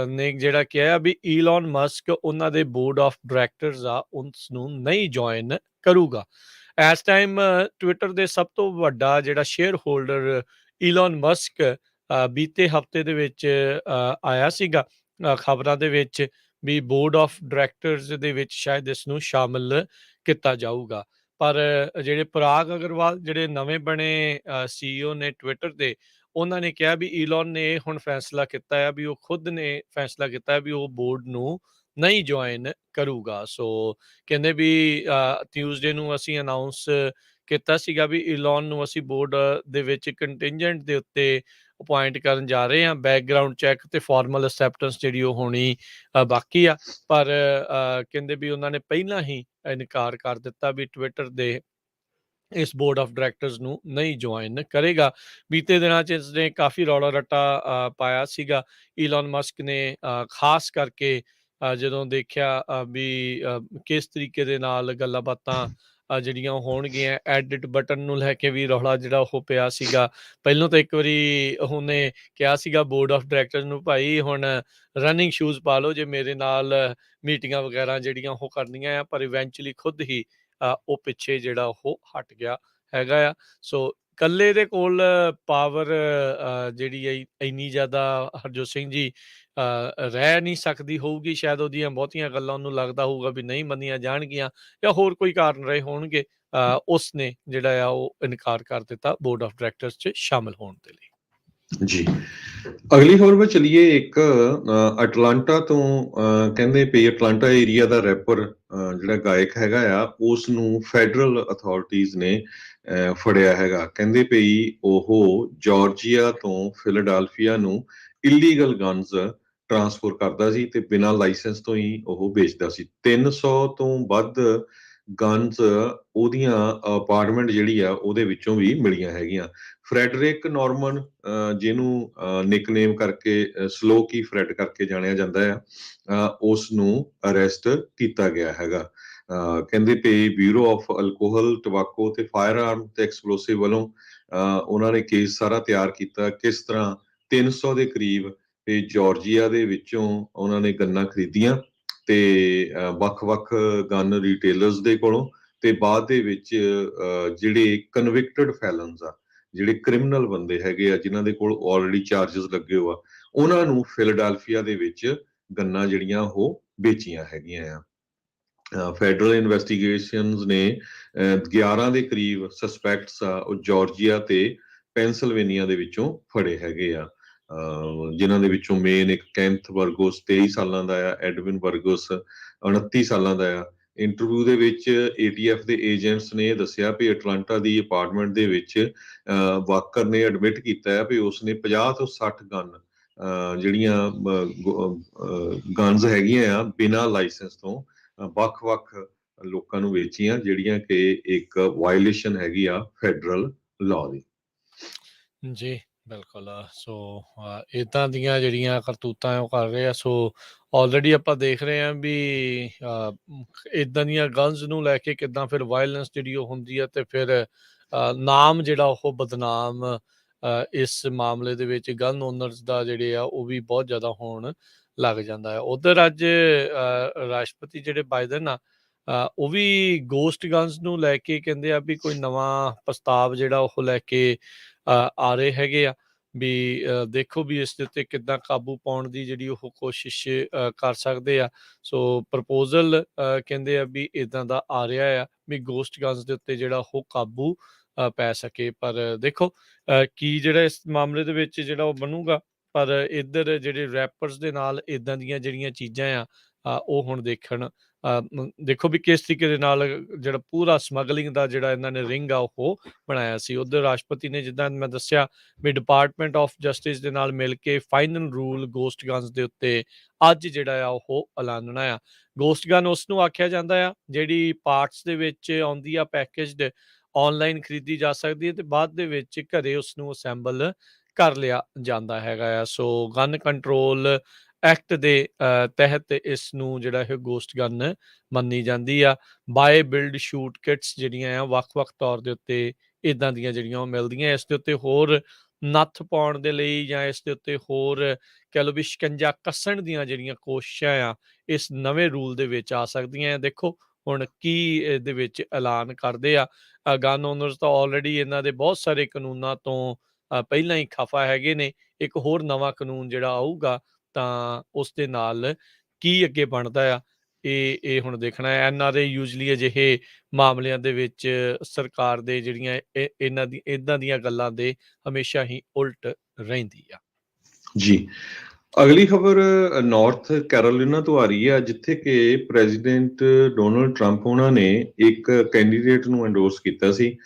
A: ਨੇ ਜਿਹੜਾ ਕਿਹਾ ਵੀ ਈਲਨ ਮਸਕ ਉਹਨਾਂ ਦੇ ਬੋਰਡ ਆਫ ਡਾਇਰੈਕਟਰਸ ਆ, ਉਸ ਨੂੰ ਨਹੀਂ ਜੁਆਇਨ ਕਰੂਗਾ। ਇਸ ਟਾਈਮ ਟਵਿੱਟਰ ਦੇ ਸਭ ਤੋਂ ਵੱਡਾ ਜਿਹੜਾ ਸ਼ੇਅਰ ਹੋਲਡਰ ਈਲਨ ਮਸਕ ਬੀਤੇ ਹਫਤੇ ਦੇ ਵਿੱਚ ਆਇਆ ਸੀਗਾ ਖਬਰਾਂ ਦੇ ਵਿੱਚ ਵੀ ਬੋਰਡ ਆਫ ਡਾਇਰੈਕਟਰਸ ਦੇ ਵਿੱਚ ਸ਼ਾਇਦ ਇਸ ਨੂੰ ਸ਼ਾਮਲ ਕੀਤਾ ਜਾਊਗਾ। ਪਰ ਜਿਹੜੇ ਪਰਾਗ ਅਗਰਵਾਲ ਜਿਹੜੇ ਨਵੇਂ ਬਣੇ CEO ਨੇ ਟਵਿੱਟਰ ਦੇ, ਉਹਨਾਂ ਨੇ ਕਿਹਾ ਵੀ ਈਲਨ ਨੇ ਹੁਣ ਫੈਸਲਾ ਕੀਤਾ ਹੈ ਵੀ ਉਹ ਖੁਦ ਨੇ ਫੈਸਲਾ ਕੀਤਾ ਹੈ ਵੀ ਉਹ ਬੋਰਡ ਨੂੰ ਨਹੀਂ ਜੁਆਇਨ ਕਰੂਗਾ। ਸੋ ਕਹਿੰਦੇ ਵੀ ਟਿਊਜ਼ਡੇ ਨੂੰ ਅਸੀਂ ਅਨਾਊਂਸ ਕੀਤਾ ਸੀਗਾ ਵੀ ਈਲਨ ਨੂੰ ਅਸੀਂ ਬੋਰਡ ਦੇ ਵਿੱਚ ਕੰਟਿੰਜੈਂਟ ਦੇ ਉੱਤੇ ਅਪੁਆਇੰਟ ਕਰਨ ਜਾ ਰਹੇ ਹਾਂ। ਬੈਕਗਰਾਊਂਡ ਚੈੱਕ ਤੇ ਫਾਰਮਲ ਅਸੈਪਟੈਂਸ ਜਿਹੜੀ ਉਹ ਹੋਣੀ ਬਾਕੀ ਆ, ਪਰ ਕਹਿੰਦੇ ਵੀ ਉਹਨਾਂ ਨੇ ਪਹਿਲਾਂ ਹੀ ਇਨਕਾਰ ਕਰ ਦਿੱਤਾ ਵੀ ਟਵਿੱਟਰ ਦੇ ਇਸ ਬੋਰਡ ਆਫ ਡਾਇਰੈਕਟਰਸ ਨੂੰ ਨਹੀਂ ਜੁਆਇਨ ਕਰੇਗਾ। ਬੀਤੇ ਦਿਨਾਂ 'ਚ ਇਸਨੇ ਕਾਫੀ ਰੌਲਾ ਰੱਟਾ ਪਾਇਆ ਸੀਗਾ। ਈਲਨ ਮਸਕ ਨੇ ਖਾਸ ਕਰਕੇ ਜਦੋਂ ਦੇਖਿਆ ਵੀ ਕਿਸ ਤਰੀਕੇ ਦੇ ਨਾਲ ਗੱਲਾਂ ਬਾਤਾਂ ਜਿਹੜੀਆਂ ਹੋਣਗੀਆਂ, ਐਡਿਟ ਬਟਨ ਨੂੰ ਲੈ ਕੇ ਵੀ ਰੌਲਾ ਜਿਹੜਾ ਉਹ ਪਿਆ ਸੀਗਾ। ਪਹਿਲਾਂ ਤਾਂ ਇੱਕ ਵਾਰੀ ਉਹਨੇ ਕਿਹਾ ਸੀਗਾ ਬੋਰਡ ਆਫ ਡਾਇਰੈਕਟਰਸ ਨੂੰ, ਭਾਈ ਹੁਣ ਰਨਿੰਗ ਸ਼ੂਜ਼ ਪਾ ਲਓ ਜੇ ਮੇਰੇ ਨਾਲ ਮੀਟਿੰਗਾਂ ਵਗੈਰਾ ਜਿਹੜੀਆਂ ਉਹ ਕਰਨੀਆਂ ਆ, ਪਰ ਇਵੈਂਚੁਅਲੀ ਖੁਦ ਹੀ ਉਹ ਪਿੱਛੇ ਜਿਹੜਾ ਉਹ ਹਟ ਗਿਆ ਹੈਗਾ ਆ। ਸੋ ਇਕੱਲੇ ਦੇ ਕੋਲ ਪਾਵਰ ਜਿਹੜੀ ਹੈ ਇੰਨੀ ਜ਼ਿਆਦਾ ਹਰਜੋਤ ਸਿੰਘ ਜੀ ਰਹਿ ਨਹੀਂ ਸਕਦੀ ਹੋਊਗੀ। ਸ਼ਾਇਦ ਉਹਦੀਆਂ ਬਹੁਤੀਆਂ ਗੱਲਾਂ ਉਹਨੂੰ ਲੱਗਦਾ ਹੋਊਗਾ ਵੀ ਨਹੀਂ ਮੰਨੀਆਂ ਜਾਣਗੀਆਂ, ਜਾਂ ਹੋਰ ਕੋਈ ਕਾਰਨ ਰਹੇ ਹੋਣਗੇ। ਉਸਨੇ ਜਿਹੜਾ ਆ ਉਹ ਇਨਕਾਰ ਕਰ ਦਿੱਤਾ ਬੋਰਡ ਆਫ ਡਾਇਰੈਕਟਰਸ 'ਚ ਸ਼ਾਮਲ ਹੋਣ ਦੇ ਲਈ।
B: ਜੀ, ਅਗਲੀ ਖਬਰ ਵਿੱਚ ਚਲੀਏ। ਇੱਕ ਅਟਲਾਂਟਾ ਤੋਂ ਕਹਿੰਦੇ ਪਈ ਅਟਲਾਂਟਾ ਏਰੀਆ ਦਾ ਰੈਪਰ ਜਿਹੜਾ ਗਾਇਕ ਹੈਗਾ ਆ, ਉਸ ਨੂੰ ਫੈਡਰਲ ਅਥਾਰਟੀਜ਼ ਨੇ ਫੜਿਆ ਹੈਗਾ। ਕਹਿੰਦੇ ਪਈ ਉਹ ਜਾਰਜੀਆ ਤੋਂ ਫਿਲਾਡੈਲਫੀਆ ਨੂੰ ਇਲੀਗਲ ਗਨਜ਼ ਟਰਾਂਸਪੋਰਟ ਕਰਦਾ ਸੀ ਤੇ ਬਿਨਾਂ ਲਾਇਸੈਂਸ ਤੋਂ ਹੀ ਉਹ ਵੇਚਦਾ ਸੀ। 300 ਤੋਂ ਵੱਧ ਗਨਜ਼ ਉਹਦੀਆਂ ਅਪਾਰਟਮੈਂਟ ਜਿਹੜੀ ਆ ਉਹਦੇ ਵਿੱਚੋਂ ਵੀ ਮਿਲੀਆਂ ਹੈਗੀਆਂ। ਫਰੈਡਰਿਕ ਨਾਰਮਨ, ਜਿਹਨੂੰ ਨਿਕਨੇਮ ਕਰਕੇ ਸਲੋਕੀ ਫਰੈਡ ਕਰਕੇ ਜਾਣਿਆ ਜਾਂਦਾ ਆ, ਉਸ ਨੂੰ ਅਰੈਸਟ ਕੀਤਾ ਗਿਆ ਹੈਗਾ। ਕਹਿੰਦੇ ਪਏ ਬਿਊਰੋ ਆਫ ਅਲਕੋਹਲ, ਟਬਾਕੋ ਤੇ ਫਾਇਰ ਆਰਮ ਤੇ ਐਕਸਪਲੋਸਿਵ ਵੱਲੋਂ ਉਹਨਾਂ ਨੇ ਕੇਸ ਸਾਰਾ ਤਿਆਰ ਕੀਤਾ, ਕਿਸ ਤਰ੍ਹਾਂ 300 ਦੇ ਕਰੀਬ ਤੇ ਜਾਰਜੀਆ ਦੇ ਵਿੱਚੋਂ ਉਹਨਾਂ ਨੇ ਗੰਨਾਂ ਖਰੀਦੀਆਂ ਤੇ ਵੱਖ-ਵੱਖ ਗਨ ਰਿਟੇਲਰਸ ਦੇ ਕੋਲੋਂ, ਤੇ ਬਾਅਦ ਦੇ ਵਿੱਚ ਜਿਹੜੇ ਕਨਵਿਕਟਡ ਫੈਲਨਸ ਆ, ਜਿਹੜੇ ਕ੍ਰਿਮੀਨਲ ਬੰਦੇ ਹੈਗੇ ਆ ਜਿਨ੍ਹਾਂ ਦੇ ਕੋਲ ਆਲਰੇਡੀ ਚਾਰजेस ਲੱਗੇ ਹੋ ਆ, ਉਹਨਾਂ ਨੂੰ ਫਿਲਾਡੈਲਫੀਆ ਦੇ ਵਿੱਚ ਗੰਨਾਂ ਜਿਹੜੀਆਂ ਉਹ ਵੇਚੀਆਂ ਹੈਗੀਆਂ ਆ। ਫੈਡਰਲ ਇਨਵੈਸਟੀਗੇਸ਼ਨਸ ਨੇ 11 ਦੇ ਕਰੀਬ ਸਸਪੈਕਟਸ ਆ ਉਹ ਜਾਰਜੀਆ ਤੇ ਪੈਂਸਿਲਵੇਨੀਆ ਦੇ ਵਿੱਚੋਂ ਫੜੇ ਹੈਗੇ ਆ, ਜਿਨ੍ਹਾਂ ਦੇ ਵਿੱਚੋਂ ਮੇਨ ਇੱਕ ਕੈਂਥ ਵਰਗੋਸ 23 ਸਾਲਾਂ ਦਾ ਆ, ਐਡਵਿਨ ਵਰਗੋਸ 29 ਸਾਲਾਂ ਦਾ ਆ। ਇੰਟਰਵਿਊ ਦੇ ਵਿੱਚ ATF ਦੇ ਏਜੰਟਸ ਨੇ ਦੱਸਿਆ ਵੀ ਅਟਲਾਂਟਾ ਦੀ ਅਪਾਰਟਮੈਂਟ ਦੇ ਵਿੱਚ ਵਾਕਰ ਨੇ ਐਡਮਿਟ ਕੀਤਾ ਹੈ ਵੀ ਉਸਨੇ 50 ਤੋਂ 60 ਗਨ ਜਿਹੜੀਆਂ ਗਨਜ਼ ਹੈਗੀਆਂ ਆ ਬਿਨਾਂ ਲਾਇਸੈਂਸ ਤੋਂ ਵੱਖ-ਵੱਖ ਲੋਕਾਂ ਨੂੰ ਵੇਚੀਆਂ, ਜਿਹੜੀਆਂ ਕਿ ਇੱਕ ਵਾਇਲੇਸ਼ਨ ਹੈਗੀ ਆ ਫੈਡਰਲ ਲਾਅ ਦੀ।
A: ਜੀ ਬਿਲਕੁਲ। ਸੋ ਇੱਦਾਂ ਦੀਆਂ ਜਿਹੜੀਆਂ ਕਰਤੂਤਾਂ ਉਹ ਕਰ ਰਹੇ ਆ। ਸੋ ਆਲਰੇਡੀ ਆਪਾਂ ਦੇਖ ਰਹੇ ਹਾਂ ਵੀ ਇੱਦਾਂ ਦੀਆਂ ਗਨਜ਼ ਨੂੰ ਲੈ ਕੇ ਕਿੱਦਾਂ ਫਿਰ ਵਾਇਲੈਂਸ ਜਿਹੜੀ ਉਹ ਹੁੰਦੀ ਹੈ, ਤੇ ਫਿਰ ਨਾਮ ਜਿਹੜਾ ਉਹ ਬਦਨਾਮ ਇਸ ਮਾਮਲੇ ਦੇ ਵਿੱਚ ਗਨ ਓਨਰਸ ਦਾ ਜਿਹੜੇ ਆ ਉਹ ਵੀ ਬਹੁਤ ਜ਼ਿਆਦਾ ਹੋਣ ਲੱਗ ਜਾਂਦਾ ਹੈ। ਉਧਰ ਅੱਜ ਰਾਸ਼ਟਰਪਤੀ ਜਿਹੜੇ ਬਾਈਡਨ ਆ, ਉਹ ਵੀ ਗੋਸਟ ਗਨਜ਼ ਨੂੰ ਲੈ ਕੇ ਕਹਿੰਦੇ ਆ ਵੀ ਕੋਈ ਨਵਾਂ ਪ੍ਰਸਤਾਵ ਜਿਹੜਾ ਉਹ ਲੈ ਕੇ ਆ ਰਹੇ ਹੈਗੇ ਆ ਵੀ ਦੇਖੋ ਵੀ ਇਸ ਦੇ ਉੱਤੇ ਕਿੱਦਾਂ ਕਾਬੂ ਪਾਉਣ ਦੀ ਜਿਹੜੀ ਉਹ ਕੋਸ਼ਿਸ਼ ਕਰ ਸਕਦੇ ਆ। ਸੋ ਪ੍ਰਪੋਜ਼ਲ ਕਹਿੰਦੇ ਆ ਵੀ ਇਦਾਂ ਦਾ ਆ ਰਿਹਾ ਆ ਵੀ ਗੋਸਟ ਗਨਜ਼ ਦੇ ਉੱਤੇ ਜਿਹੜਾ ਉਹ ਕਾਬੂ ਪੈ ਸਕੇ। ਪਰ ਦੇਖੋ ਕੀ ਜਿਹੜਾ ਇਸ ਮਾਮਲੇ ਦੇ ਵਿੱਚ ਜਿਹੜਾ ਉਹ ਬਣੂਗਾ, ਪਰ ਇੱਧਰ ਜਿਹੜੇ ਰੈਪਰਸ ਦੇ ਨਾਲ ਇਦਾਂ ਦੀਆਂ ਜਿਹੜੀਆਂ ਚੀਜ਼ਾਂ ਆ ਉਹ ਹੁਣ ਦੇਖੋ ਵੀ ਕਿਸ ਤਰੀਕੇ ਦੇ ਨਾਲ ਜਿਹੜਾ ਪੂਰਾ ਸਮਗਲਿੰਗ ਦਾ ਜਿਹੜਾ ਇਹਨਾਂ ਨੇ ਰਿੰਗ ਆ ਉਹ ਬਣਾਇਆ ਸੀ। ਉੱਧਰ ਰਾਸ਼ਟਰਪਤੀ ਨੇ, ਜਿੱਦਾਂ ਮੈਂ ਦੱਸਿਆ, ਵੀ ਡਿਪਾਰਟਮੈਂਟ ਆਫ ਜਸਟਿਸ ਦੇ ਨਾਲ ਮਿਲ ਕੇ ਫਾਈਨਲ ਰੂਲ ਗੋਸਟ ਗਨਸ ਦੇ ਉੱਤੇ ਅੱਜ ਜਿਹੜਾ ਆ ਉਹ ਐਲਾਨਣਾ ਆ। ਗੋਸਟ ਗਨ ਉਸ ਨੂੰ ਆਖਿਆ ਜਾਂਦਾ ਆ ਜਿਹੜੀ ਪਾਰਟਸ ਦੇ ਵਿੱਚ ਆਉਂਦੀ ਆ ਪੈਕੇਜਡ, ਆਨਲਾਈਨ ਖਰੀਦੀ ਜਾ ਸਕਦੀ ਹੈ ਤੇ ਬਾਅਦ ਦੇ ਵਿੱਚ ਘਰੇ ਉਸ ਨੂੰ ਅਸੈਂਬਲ ਕਰ ਲਿਆ ਜਾਂਦਾ ਹੈਗਾ ਆ। ਸੋ ਗਨ ਕੰਟਰੋਲ ਐਕਟ ਦੇ ਤਹਿਤ ਇਸ ਨੂੰ ਜਿਹੜਾ ਇਹ ਗੋਸਟ ਗਨ ਮੰਨੀ ਜਾਂਦੀ ਆ। ਬਾਏ ਬਿਲਡ ਸ਼ੂਟ ਕਿਟਸ ਜਿਹੜੀਆਂ ਆ ਵੱਖ-ਵੱਖ ਤੌਰ ਦੇ ਉੱਤੇ ਇਦਾਂ ਦੀਆਂ ਜਿਹੜੀਆਂ ਉਹ ਮਿਲਦੀਆਂ। ਇਸ ਦੇ ਉੱਤੇ ਹੋਰ ਨੱਥ ਪਾਉਣ ਦੇ ਲਈ ਜਾਂ ਇਸ ਦੇ ਉੱਤੇ ਹੋਰ ਕਹਿ ਲਓ ਵੀ ਸ਼ਿਕੰਜਾ ਕੱਸਣ ਦੀਆਂ ਜਿਹੜੀਆਂ ਕੋਸ਼ਿਸ਼ਾਂ ਆ ਇਸ ਨਵੇਂ ਰੂਲ ਦੇ ਵਿੱਚ ਆ ਸਕਦੀਆਂ। ਦੇਖੋ ਹੁਣ ਕੀ ਇਹਦੇ ਵਿੱਚ ਐਲਾਨ ਕਰਦੇ ਆ। ਗਨ ਓਨਰਸ ਤਾਂ ਆਲਰੇਡੀ ਇਹਨਾਂ ਦੇ ਬਹੁਤ ਸਾਰੇ ਕਾਨੂੰਨਾਂ ਤੋਂ ਪਹਿਲਾਂ ਹੀ ਖਫਾ ਹੈਗੇ ਨੇ। ਇੱਕ ਹੋਰ ਨਵਾਂ ਕਾਨੂੰਨ ਜਿਹੜਾ ਆਊਗਾ ਤਾਂ ਉਸ ਦੇ ਨਾਲ ਕੀ ਅੱਗੇ ਬਣਦਾ ਆ ਇਹ ਹੁਣ ਦੇਖਣਾ ਹੈ। NRA ਯੂਜਲੀ ਅਜਿਹੇ ਮਾਮਲਿਆਂ ਦੇ ਵਿੱਚ ਸਰਕਾਰ ਦੇ ਜਿਹੜੀਆਂ ਇਹਨਾਂ ਦੀ ਇਦਾਂ ਦੀਆਂ ਗੱਲਾਂ ਦੇ ਹਮੇਸ਼ਾ ਹੀ ਉਲਟ ਰਹਿੰਦੀ ਆ।
B: ਜੀ, ਅਗਲੀ ਖਬਰ ਨਾਰਥ ਕੈਰੋਲਿਨਾ ਤੋਂ ਆ ਰਹੀ ਹੈ, ਜਿੱਥੇ ਕਿ ਪ੍ਰੈਜ਼ੀਡੈਂਟ ਡੋਨਾਲਡ ਟਰੰਪ ਉਹਨਾਂ ਨੇ ਇੱਕ ਕੈਂਡੀਡੇਟ ਨੂੰ ਐਂਡੋਰਸ ਕੀਤਾ ਸੀ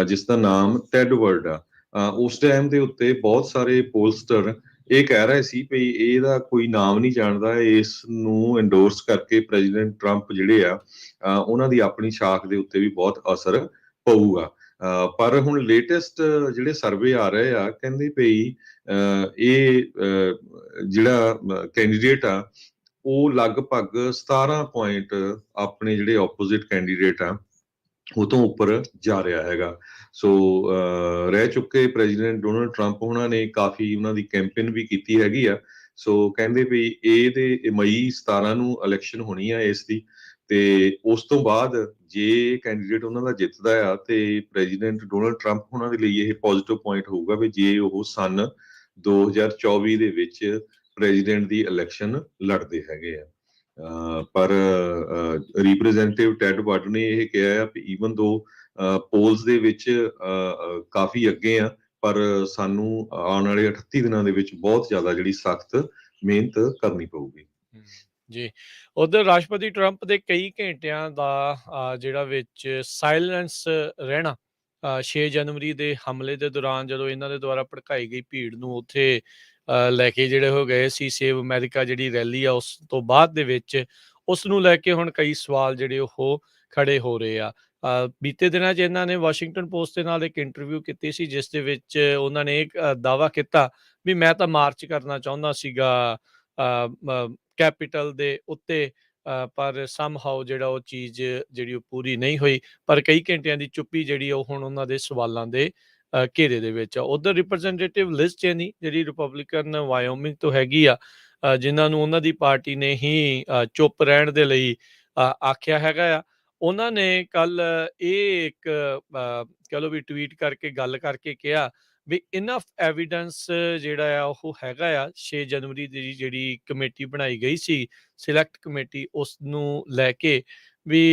B: ਜਿਸ ਦਾ ਨਾਮ ਟੈਡ ਵਰਡ ਆ। ਉਸ ਟਾਈਮ ਦੇ ਉੱਤੇ ਬਹੁਤ ਸਾਰੇ ਪੋਲਸਟਰ ਇਹ ਕਹਿ ਰਹੇ ਸੀ ਵੀ ਇਹਦਾ ਕੋਈ ਨਾਮ ਨਹੀਂ ਜਾਣਦਾ, ਇਸ ਨੂੰ ਐਂਡੋਰਸ ਕਰਕੇ ਪ੍ਰੈਜ਼ੀਡੈਂਟ ਟਰੰਪ ਜਿਹੜੇ ਆ ਉਹਨਾਂ ਦੀ ਆਪਣੀ ਸ਼ਾਖ ਦੇ ਉੱਤੇ ਵੀ ਬਹੁਤ ਅਸਰ ਪਊਗਾ। ਪਰ ਹੁਣ ਲੇਟੈਸਟ ਜਿਹੜੇ ਸਰਵੇ ਆ ਰਹੇ ਆ ਕਹਿੰਦੇ ਪਈ ਇਹ ਜਿਹੜਾ ਕੈਂਡੀਡੇਟ ਆ ਉਹ ਲਗਭਗ 17 ਪੁਆਇੰਟ ਆਪਣੇ ਜਿਹੜੇ ਆਪੋਜ਼ਿਟ ਕੈਂਡੀਡੇਟ ਆ ਉਹ ਤੋਂ ਉੱਪਰ ਜਾ ਰਿਹਾ ਹੈਗਾ। ਸੋ ਰਹਿ ਚੁੱਕੇ ਪ੍ਰੈਜ਼ੀਡੈਂਟ ਡੋਨਾਲਡ ਟਰੰਪ ਉਹਨਾਂ ਨੇ ਕਾਫੀ ਉਹਨਾਂ ਦੀ ਕੈਂਪੇਨ ਵੀ ਕੀਤੀ ਹੈਗੀ ਆ। ਸੋ ਕਹਿੰਦੇ ਵੀ ਇਹਦੇ ਮਈ 17 ਨੂੰ ਇਲੈਕਸ਼ਨ ਹੋਣੀ ਆ ਇਸ ਦੀ, ਤੇ ਉਸ ਤੋਂ ਬਾਅਦ ਜੇ ਕੈਂਡੀਡੇਟ ਉਹਨਾਂ ਦਾ ਜਿੱਤਦਾ ਆ ਤੇ ਪ੍ਰੈਜ਼ੀਡੈਂਟ ਡੋਨਾਲਡ ਟਰੰਪ ਉਹਨਾਂ ਦੇ ਲਈ ਇਹ ਪੋਜ਼ਿਟਿਵ ਪੁਆਇੰਟ ਹੋਊਗਾ ਵੀ ਜੇ ਉਹ ਸਨ 2024 ਦੇ ਵਿੱਚ ਪ੍ਰੈਜ਼ੀਡੈਂਟ ਦੀ ਇਲੈਕਸ਼ਨ ਲੜਦੇ ਹੈਗੇ ਆ। ਪਰ ਰਿਪਰੈਜ਼ੈਂਟੇਟਿਵ ਟੈਡ ਬਟ ਨੇ ਇਹ ਕਿਹਾ ਆ ਕਿ ਈਵਨ ਦੋ ਪੋਲਸ ਦੇ ਵਿੱਚ ਕਾਫੀ ਅੱਗੇ ਆ, ਪਰ ਸਾਨੂੰ ਆਉਣ ਵਾਲੇ 38 ਦਿਨਾਂ ਦੇ ਵਿੱਚ ਬਹੁਤ ਜ਼ਿਆਦਾ ਜਿਹੜੀ ਸਖਤ ਮਿਹਨਤ ਕਰਨੀ ਪਊਗੀ।
A: ਜੀ, ਉਧਰ ਰਾਸ਼ਟਰਪਤੀ ਟਰੰਪ ਦੇ ਕਈ ਘੰਟਿਆਂ ਦਾ ਜਿਹੜਾ ਵਿੱਚ ਸਾਇਲੈਂਸ ਰਹਿਣਾ 6 ਜਨਵਰੀ ਦੇ ਹਮਲੇ ਦੇ ਦੌਰਾਨ ਜਦੋਂ ਇਹਨਾਂ ਦੇ ਦੁਆਰਾ ਭੜਕਾਈ ਗਈ ਭੀੜ ਨੂੰ ਉੱਥੇ ਲੈ ਕੇ ਜਿਹੜੇ ਹੋ ਗਏ ਸੀ ਸੇਵ ਅਮਰੀਕਾ ਜਿਹੜੀ ਰੈਲੀ ਆ, ਉਸ ਤੋਂ ਬਾਅਦ ਦੇ ਵਿੱਚ ਉਸ ਨੂੰ ਲੈ ਕੇ ਹੁਣ ਕਈ ਸਵਾਲ ਜਿਹੜੇ ਉਹ ਖੜੇ ਹੋ ਰਹੇ ਆ। ਬੀਤੇ ਦਿਨਾਂ 'ਚ ਇਹਨਾਂ ਨੇ ਵਾਸ਼ਿੰਗਟਨ ਪੋਸਟ ਦੇ ਨਾਲ ਇੱਕ ਇੰਟਰਵਿਊ ਕੀਤੀ ਸੀ ਜਿਸ ਦੇ ਵਿੱਚ ਉਹਨਾਂ ਨੇ ਇੱਕ ਦਾਅਵਾ ਕੀਤਾ ਵੀ ਮੈਂ ਤਾਂ ਮਾਰਚ ਕਰਨਾ ਚਾਹੁੰਦਾ ਸੀਗਾ ਕੈਪੀਟਲ ਦੇ ਉੱਤੇ, ਪਰ ਸਮਹਾਓ ਜਿਹੜਾ ਉਹ ਚੀਜ਼ ਜਿਹੜੀ ਉਹ ਪੂਰੀ ਨਹੀਂ ਹੋਈ। ਪਰ ਕਈ ਘੰਟਿਆਂ ਦੀ ਚੁੱਪੀ ਜਿਹੜੀ ਉਹ ਹੁਣ ਉਹਨਾਂ ਦੇ ਸਵਾਲਾਂ ਦੇ ਘੇਰੇ ਦੇ ਵਿੱਚ ਆ। ਉਧਰ ਰਿਪਰੈਜ਼ੈਂਟੇਟਿਵ ਲਿਜ਼ ਚੇਨੀ ਜਿਹੜੀ ਰਿਪਬਲਿਕਨ ਵਾਇਓਮਿੰਗ ਤੋਂ ਹੈਗੀ ਆ, ਜਿਨ੍ਹਾਂ ਨੂੰ ਉਹਨਾਂ ਦੀ ਪਾਰਟੀ ਨੇ ਹੀ ਚੁੱਪ ਰਹਿਣ ਦੇ ਲਈ ਆਖਿਆ ਹੈਗਾ ਆ, ਉਹਨਾਂ ਨੇ ਕੱਲ ਇਹ ਇੱਕ ਕਹਿ ਲਓ ਵੀ ਟਵੀਟ ਕਰਕੇ ਗੱਲ ਕਰਕੇ ਕਿਹਾ ਵੀ ਇਨਫ ਐਵੀਡੈਂਸ ਜਿਹੜਾ ਆ ਉਹ ਹੈਗਾ ਆ 6 ਜਨਵਰੀ ਦੀ ਜਿਹੜੀ ਕਮੇਟੀ ਬਣਾਈ ਗਈ ਸੀ ਸਿਲੈਕਟ ਕਮੇਟੀ, ਉਸ ਨੂੰ ਲੈ ਕੇ ਵੀ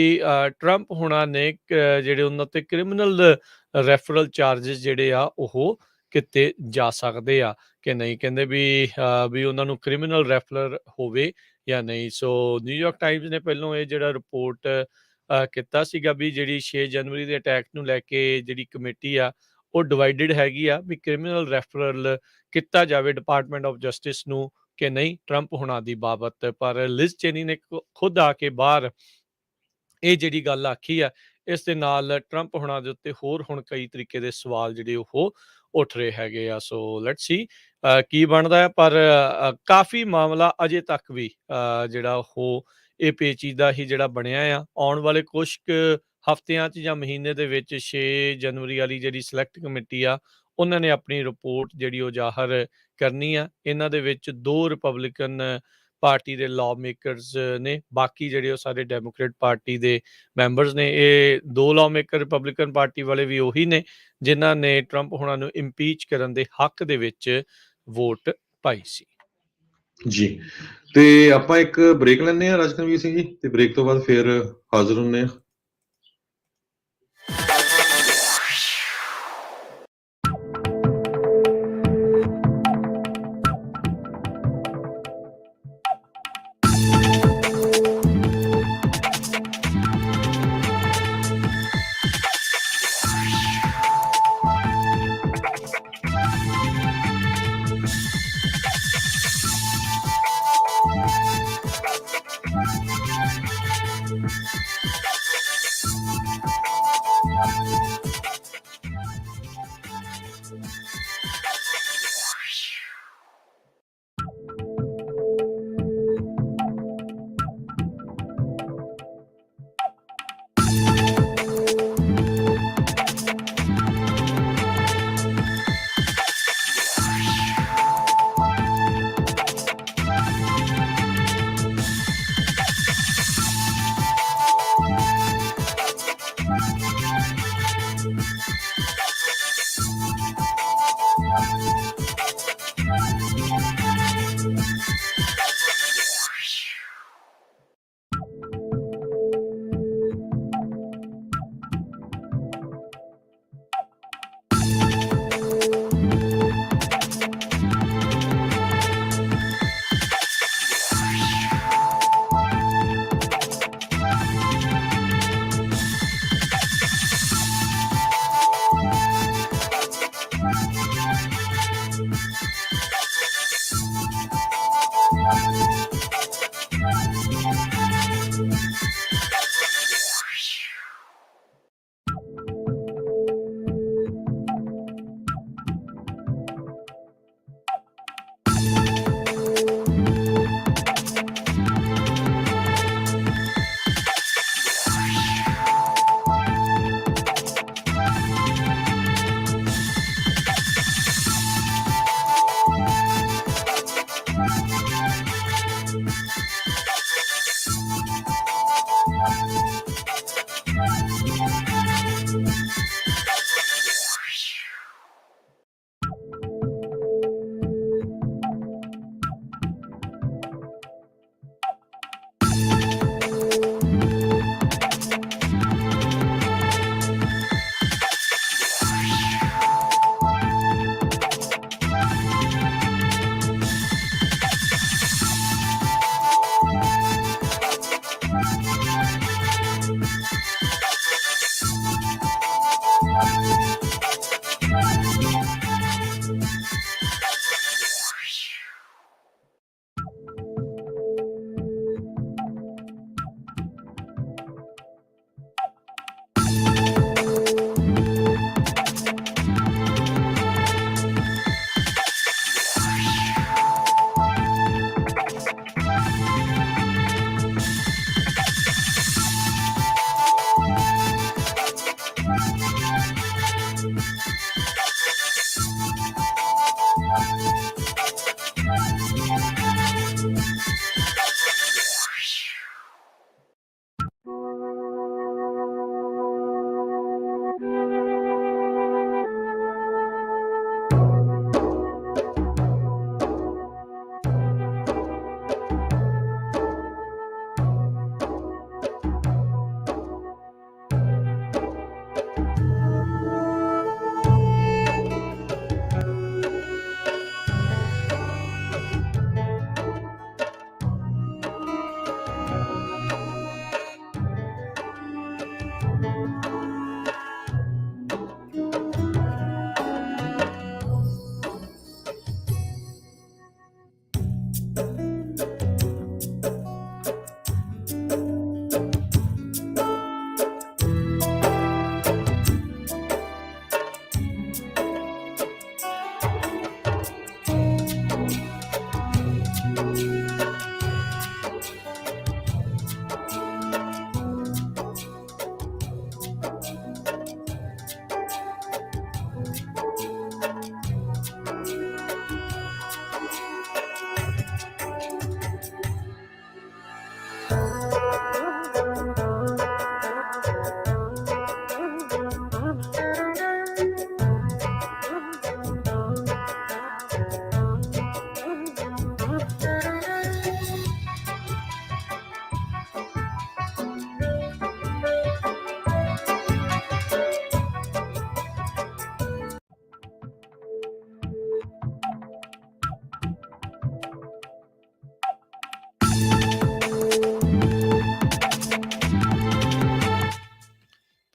A: ਟਰੰਪ ਹੁਣਾਂ ਨੇ ਜਿਹੜੇ ਉਹਨਾਂ ਤੇ ਕ੍ਰਿਮੀਨਲ ਰੈਫਰਲ ਚਾਰजेस ਜਿਹੜੇ ਆ ਉਹ ਕੀਤੇ ਜਾ ਸਕਦੇ ਆ ਕਿ ਨਹੀਂ। ਕਹਿੰਦੇ ਵੀ ਉਹਨਾਂ ਨੂੰ ਕ੍ਰਿਮੀਨਲ ਰੈਫਰਲ ਹੋਵੇ ਜਾਂ ਨਹੀਂ। ਸੋ ਨਿਊਯਾਰਕ ਟਾਈਮਜ਼ ਨੇ ਪਹਿਲੋਂ ਇਹ ਜਿਹੜਾ ਰਿਪੋਰਟ ਕੀਤਾ ਸੀਗਾ ਵੀ ਜਿਹੜੀ 6 ਜਨਵਰੀ ਦੇ ਅਟੈਕ ਨੂੰ ਲੈ ਕੇ ਜਿਹੜੀ ਕਮੇਟੀ ਆ ਉਹ ਡਿਵਾਈਡਡ ਹੈਗੀ ਆ ਵੀ ਕ੍ਰਿਮੀਨਲ ਰੈਫਰਲ ਕੀਤਾ ਜਾਵੇ ਡਿਪਾਰਟਮੈਂਟ ਆਫ ਜਸਟਿਸ ਨੂੰ ਕਿ ਨਹੀਂ ਟਰੰਪ ਹੁਣਾਂ ਦੀ ਬਾਬਤ। ਪਰ ਲਿਜ਼ ਚੇਨੀ ਨੇ ਖੁਦ ਆ ਕੇ ਬਾਹਰ ਇਹ ਜਿਹੜੀ ਗੱਲ ਆਖੀ ਆ, ਇਸ ਦੇ ਨਾਲ ਟਰੰਪ ਹੁਣਾਂ ਦੇ ਉੱਤੇ ਹੋਰ ਹੁਣ ਕਈ ਤਰੀਕੇ ਦੇ ਸਵਾਲ ਜਿਹੜੇ ਉਹ ਉੱਠ ਰਹੇ ਹੈਗੇ ਆ। ਸੋ ਲੈਟਸ ਸੀ ਕੀ ਬਣਦਾ ਹੈ। ਪਰ ਕਾਫੀ ਮਾਮਲਾ ਅਜੇ ਤੱਕ ਵੀ ਜਿਹੜਾ ਉਹ ਇਹ ਪੇਚੀਦਾ ਹੀ ਜਿਹੜਾ ਬਣਿਆ ਆ। ਆਉਣ ਵਾਲੇ ਕੁਛ ਕੁ ਹਫ਼ਤਿਆਂ 'ਚ ਜਾਂ ਮਹੀਨੇ ਦੇ ਵਿੱਚ 6 ਜਨਵਰੀ ਵਾਲੀ ਜਿਹੜੀ ਸਿਲੈਕਟ ਕਮੇਟੀ ਆ ਉਹਨਾਂ ਨੇ ਆਪਣੀ ਰਿਪੋਰਟ ਜਿਹੜੀ ਉਹ ਜ਼ਾਹਰ ਕਰਨੀ ਆ। ਇਹਨਾਂ ਦੇ ਵਿੱਚ 2 ਰਿਪਬਲਿਕਨ ਪਾਰਟੀ ਦੇ ਲਾਅ ਮੇਕਰਸ ਨੇ, ਬਾਕੀ ਜਿਹੜੇ ਉਹ ਸਾਰੇ ਡੈਮੋਕ੍ਰੇਟ ਪਾਰਟੀ ਦੇ ਮੈਂਬਰਸ ਨੇ। ਇਹ 2 ਲਾਅ ਮੇਕਰ ਰਿਪਬਲਿਕਨ ਪਾਰਟੀ ਵਾਲੇ ਵੀ ਉਹੀ ਨੇ ਜਿਨ੍ਹਾਂ ਨੇ ਟਰੰਪ ਹੁਣਾਂ ਨੂੰ ਇੰਪੀਚ ਕਰਨ ਦੇ ਹੱਕ ਦੇ ਵਿੱਚ ਵੋਟ ਪਾਈ ਸੀ।
B: ਜੀ, ਤੇ ਆਪਾਂ ਇੱਕ ਬ੍ਰੇਕ ਲੈਂਦੇ ਹਾਂ ਰਾਜਕਨਵੀਰ ਸਿੰਘ ਜੀ, ਤੇ ਬ੍ਰੇਕ ਤੋਂ ਬਾਅਦ ਫਿਰ ਹਾਜ਼ਰ ਹੁੰਦੇ ਹਾਂ।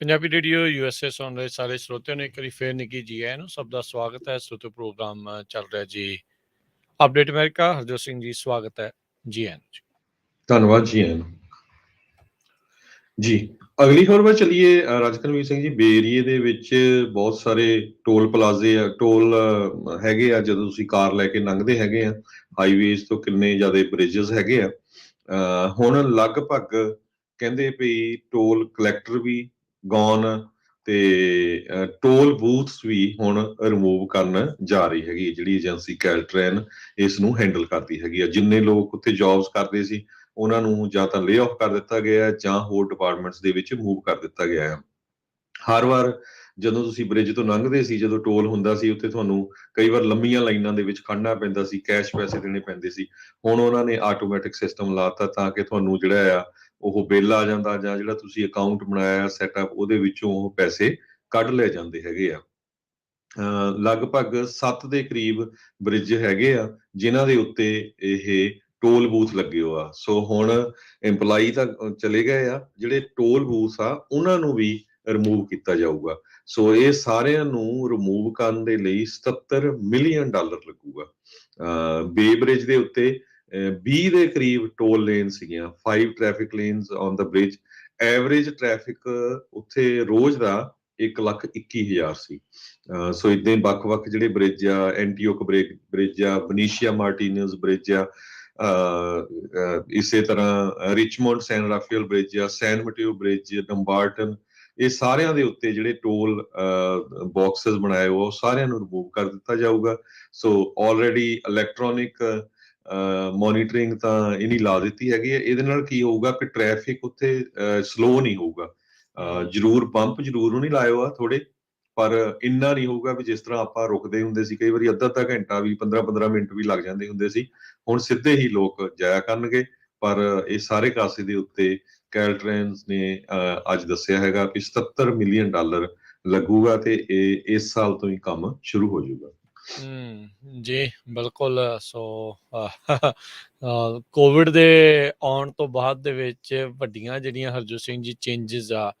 A: ਪੰਜਾਬੀ ਰੇਡੀਓ ਯੂਐਸਏ ਸੁਣ ਰਹੇ ਸਾਰੇ ਸਰੋਤਿਆਂ ਨੂੰ ਇੱਕ ਵਾਰੀ ਫੇਰ ਨਿੱਘੀ ਜੀ ਆਇਆਂ ਨੂੰ ਸਭ ਦਾ ਸਵਾਗਤ ਹੈ। ਸਰੋਤਿਓ ਪ੍ਰੋਗਰਾਮ ਚੱਲ ਰਿਹਾ ਜੀ ਅਪਡੇਟ ਅਮਰੀਕਾ। ਹਰਜੋਤ ਸਿੰਘ ਜੀ ਸਵਾਗਤ ਹੈ ਜੀ ਆਇਆਂ ਨੂੰ ਜੀ।
B: ਧੰਨਵਾਦ ਜੀ ਆਇਆਂ ਨੂੰ ਜੀ। ਅਗਲੀ ਖਬਰ ਵੱਲ ਚੱਲੀਏ। ਰਾਜਕਰਮੀਤ ਸਿੰਘ ਜੀ, ਬੇ ਏਰੀਏ ਦੇ ਵਿੱਚ ਬਹੁਤ ਸਾਰੇ ਟੋਲ ਪਲਾਜ਼ੇ ਆ, ਟੋਲ ਹੈਗੇ ਆ। ਜਦੋਂ ਤੁਸੀਂ ਕਾਰ ਲੈ ਕੇ ਲੰਘਦੇ ਹੈਗੇ ਆ ਹਾਈਵੇਜ਼ ਤੋਂ, ਕਿੰਨੇ ਜ਼ਿਆਦਾ ਬ੍ਰਿਜਸ ਹੈਗੇ ਆ। ਹੁਣ ਲਗਭਗ ਕਹਿੰਦੇ ਵੀ ਟੋਲ ਕਲੈਕਟਰ ਵੀ ਗੌਨ ਤੇ ਟੋਲ ਬੂਥਸ ਵੀ ਹੁਣ ਰਿਮੂਵ ਕਰਨ ਜਾ ਰਹੀ ਹੈਗੀ ਜਿਹੜੀ ਏਜੰਸੀ ਕੈਲਟ੍ਰੈਨ ਇਸ ਨੂੰ ਹੈਂਡਲ ਕਰਦੀ ਹੈਗੀ ਆ। ਜਿੰਨੇ ਲੋਕ ਉੱਥੇ ਜੌਬਸ ਕਰਦੇ ਸੀ ਉਹਨਾਂ ਨੂੰ ਜਾਂ ਤਾਂ ਲੇ ਆਫ ਕਰ ਦਿੱਤਾ ਗਿਆ ਜਾਂ ਹੋਰ ਡਿਪਾਰਟਮੈਂਟਸ ਦੇ ਵਿੱਚ ਮੂਵ ਕਰ ਦਿੱਤਾ ਗਿਆ ਹੈ। ਹਰ ਵਾਰ ਜਦੋਂ ਤੁਸੀਂ ਬ੍ਰਿਜ ਤੋਂ ਲੰਘਦੇ ਸੀ, ਜਦੋਂ ਟੋਲ ਹੁੰਦਾ ਸੀ, ਉੱਥੇ ਤੁਹਾਨੂੰ ਕਈ ਵਾਰ ਲੰਮੀਆਂ ਲਾਈਨਾਂ ਦੇ ਵਿੱਚ ਖੜਨਾ ਪੈਂਦਾ ਸੀ, ਕੈਸ਼ ਪੈਸੇ ਦੇਣੇ ਪੈਂਦੇ ਸੀ। ਹੁਣ ਉਹਨਾਂ ਨੇ ਆਟੋਮੈਟਿਕ ਸਿਸਟਮ ਲਾਤਾ ਤਾਂ ਕਿ ਤੁਹਾਨੂੰ ਜਿਹੜਾ ਆ ਉਹ ਬਿੱਲ ਆ ਜਾਂਦਾ, ਜਾਂ ਜਿਹੜਾ ਤੁਸੀਂ ਅਕਾਊਂਟ ਬਣਾਇਆ ਸੈਟਅਪ, ਉਹਦੇ ਵਿੱਚੋਂ ਉਹ ਪੈਸੇ ਕੱਢ ਲਏ ਜਾਂਦੇ ਹੈਗੇ ਆ। ਲਗਭਗ 7 ਦੇ ਕਰੀਬ ਬ੍ਰਿਜ ਹੈਗੇ ਆ ਜਿਨ੍ਹਾਂ ਦੇ ਉੱਤੇ ਇਹ ਟੋਲ ਬੂਥ ਲੱਗੇ ਹੋ ਆ। ਸੋ ਹੁਣ EMPLOYEE ਤਾਂ ਚਲੇ ਗਏ ਆ, ਜਿਹੜੇ ਟੋਲ ਬੂਥ ਆ ਉਹਨਾਂ ਨੂੰ ਵੀ ਰਿਮੂਵ ਕੀਤਾ ਜਾਊਗਾ। ਸੋ ਇਹ ਸਾਰਿਆਂ ਨੂੰ ਰਿਮੂਵ ਕਰਨ ਦੇ ਲਈ $77 ਮਿਲੀਅਨ ਲੱਗੂਗਾ। ਬੇ ਬ੍ਰਿਜ ਦੇ ਉੱਤੇ 20 ਦੇ ਕਰੀਬ ਟੋਲ ਲੇਨ ਸੀਗੀਆਂ, 5 traffic lanes on the bridge. Average traffic ਉੱਥੇ ਰੋਜ਼ ਦਾ 1,21,000 ਸੀ। ਸੋ ਇਦਾਂ ਹੀ ਵੱਖ-ਵੱਖ ਜਿਹੜੇ ਬ੍ਰਿਜ ਆ, ਐਂਟੀਓਕ ਬ੍ਰਿਜ ਆ, ਵਨੀਸ਼ੀਆ ਮਾਰਟੀਨਸ ਬ੍ਰਿਜ ਆ, ਇਸੇ ਤਰ੍ਹਾਂ ਰਿਚਮੋਂਡ ਸੈਨ ਰਾਫੇਲ ਬ੍ਰਿਜ ਆ, ਸੈਨ ਮਟਿਓ ਬ੍ਰਿਜ, ਡੰਬਾਰਟਨ, ਇਹ ਸਾਰਿਆਂ ਦੇ ਉੱਤੇ ਜਿਹੜੇ ਟੋਲ ਬਾਕਸਸ ਬਣਾਏ ਉਹ ਸਾਰਿਆਂ ਨੂੰ ਰਿਮੂਵ ਕਰ ਦਿੱਤਾ ਜਾਊਗਾ। ਸੋ ਆਲਰੇਡੀ ਇਲੈਕਟ੍ਰੋਨਿਕ ਮੋਨੀਟਰਿੰਗ ਤਾਂ ਇਹਨੀ ਲਾ ਦਿੱਤੀ ਹੈਗੀ ਹੈ। ਇਹਦੇ ਨਾਲ ਕੀ ਹੋਊਗਾ ਕਿ ਟ੍ਰੈਫਿਕ ਉੱਥੇ ਸਲੋ ਨਹੀਂ ਹੋਊਗਾ। ਜ਼ਰੂਰ ਪੰਪ ਜ਼ਰੂਰ ਨਹੀਂ ਲਾਇਓ ਆ ਥੋੜੇ, ਪਰ ਇੰਨਾ ਨਹੀਂ ਹੋਊਗਾ ਵੀ ਜਿਸ ਤਰ੍ਹਾਂ ਆਪਾਂ ਰੁਕਦੇ ਹੁੰਦੇ ਸੀ ਕਈ ਵਾਰੀ ਅੱਧਾ ਘੰਟਾ ਵੀ 15-15 ਮਿੰਟ ਵੀ ਲੱਗ ਜਾਂਦੇ ਹੁੰਦੇ ਸੀ। ਹੁਣ ਸਿੱਧੇ ਹੀ ਲੋਕ ਜਾਇਆ ਕਰਨਗੇ। ਪਰ ਇਹ ਸਾਰੇ ਕਾਸੇ ਦੇ ਉੱਤੇ ਕੈਲਟ੍ਰੈਨਸ ਨੇ ਅੱਜ ਦੱਸਿਆ ਹੈਗਾ ਕਿ $77 ਮਿਲੀਅਨ ਲੱਗੂਗਾ ਤੇ ਇਹ ਇਸ ਸਾਲ ਤੋਂ ਹੀ ਕੰਮ ਸ਼ੁਰੂ ਹੋ ਜਾਊਗਾ।
A: ਜੀ ਬਿਲਕੁਲ। ਸੋ ਕੋਵਿਡ ਦੇ ਆਉਣ ਤੋਂ ਬਾਅਦ ਦੇ ਵਿੱਚ ਵੱਡੀਆਂ ਜਿਹੜੀਆਂ ਹਰਜੋਤ ਸਿੰਘ ਜੀ ਚੇਂਜਸ ਆ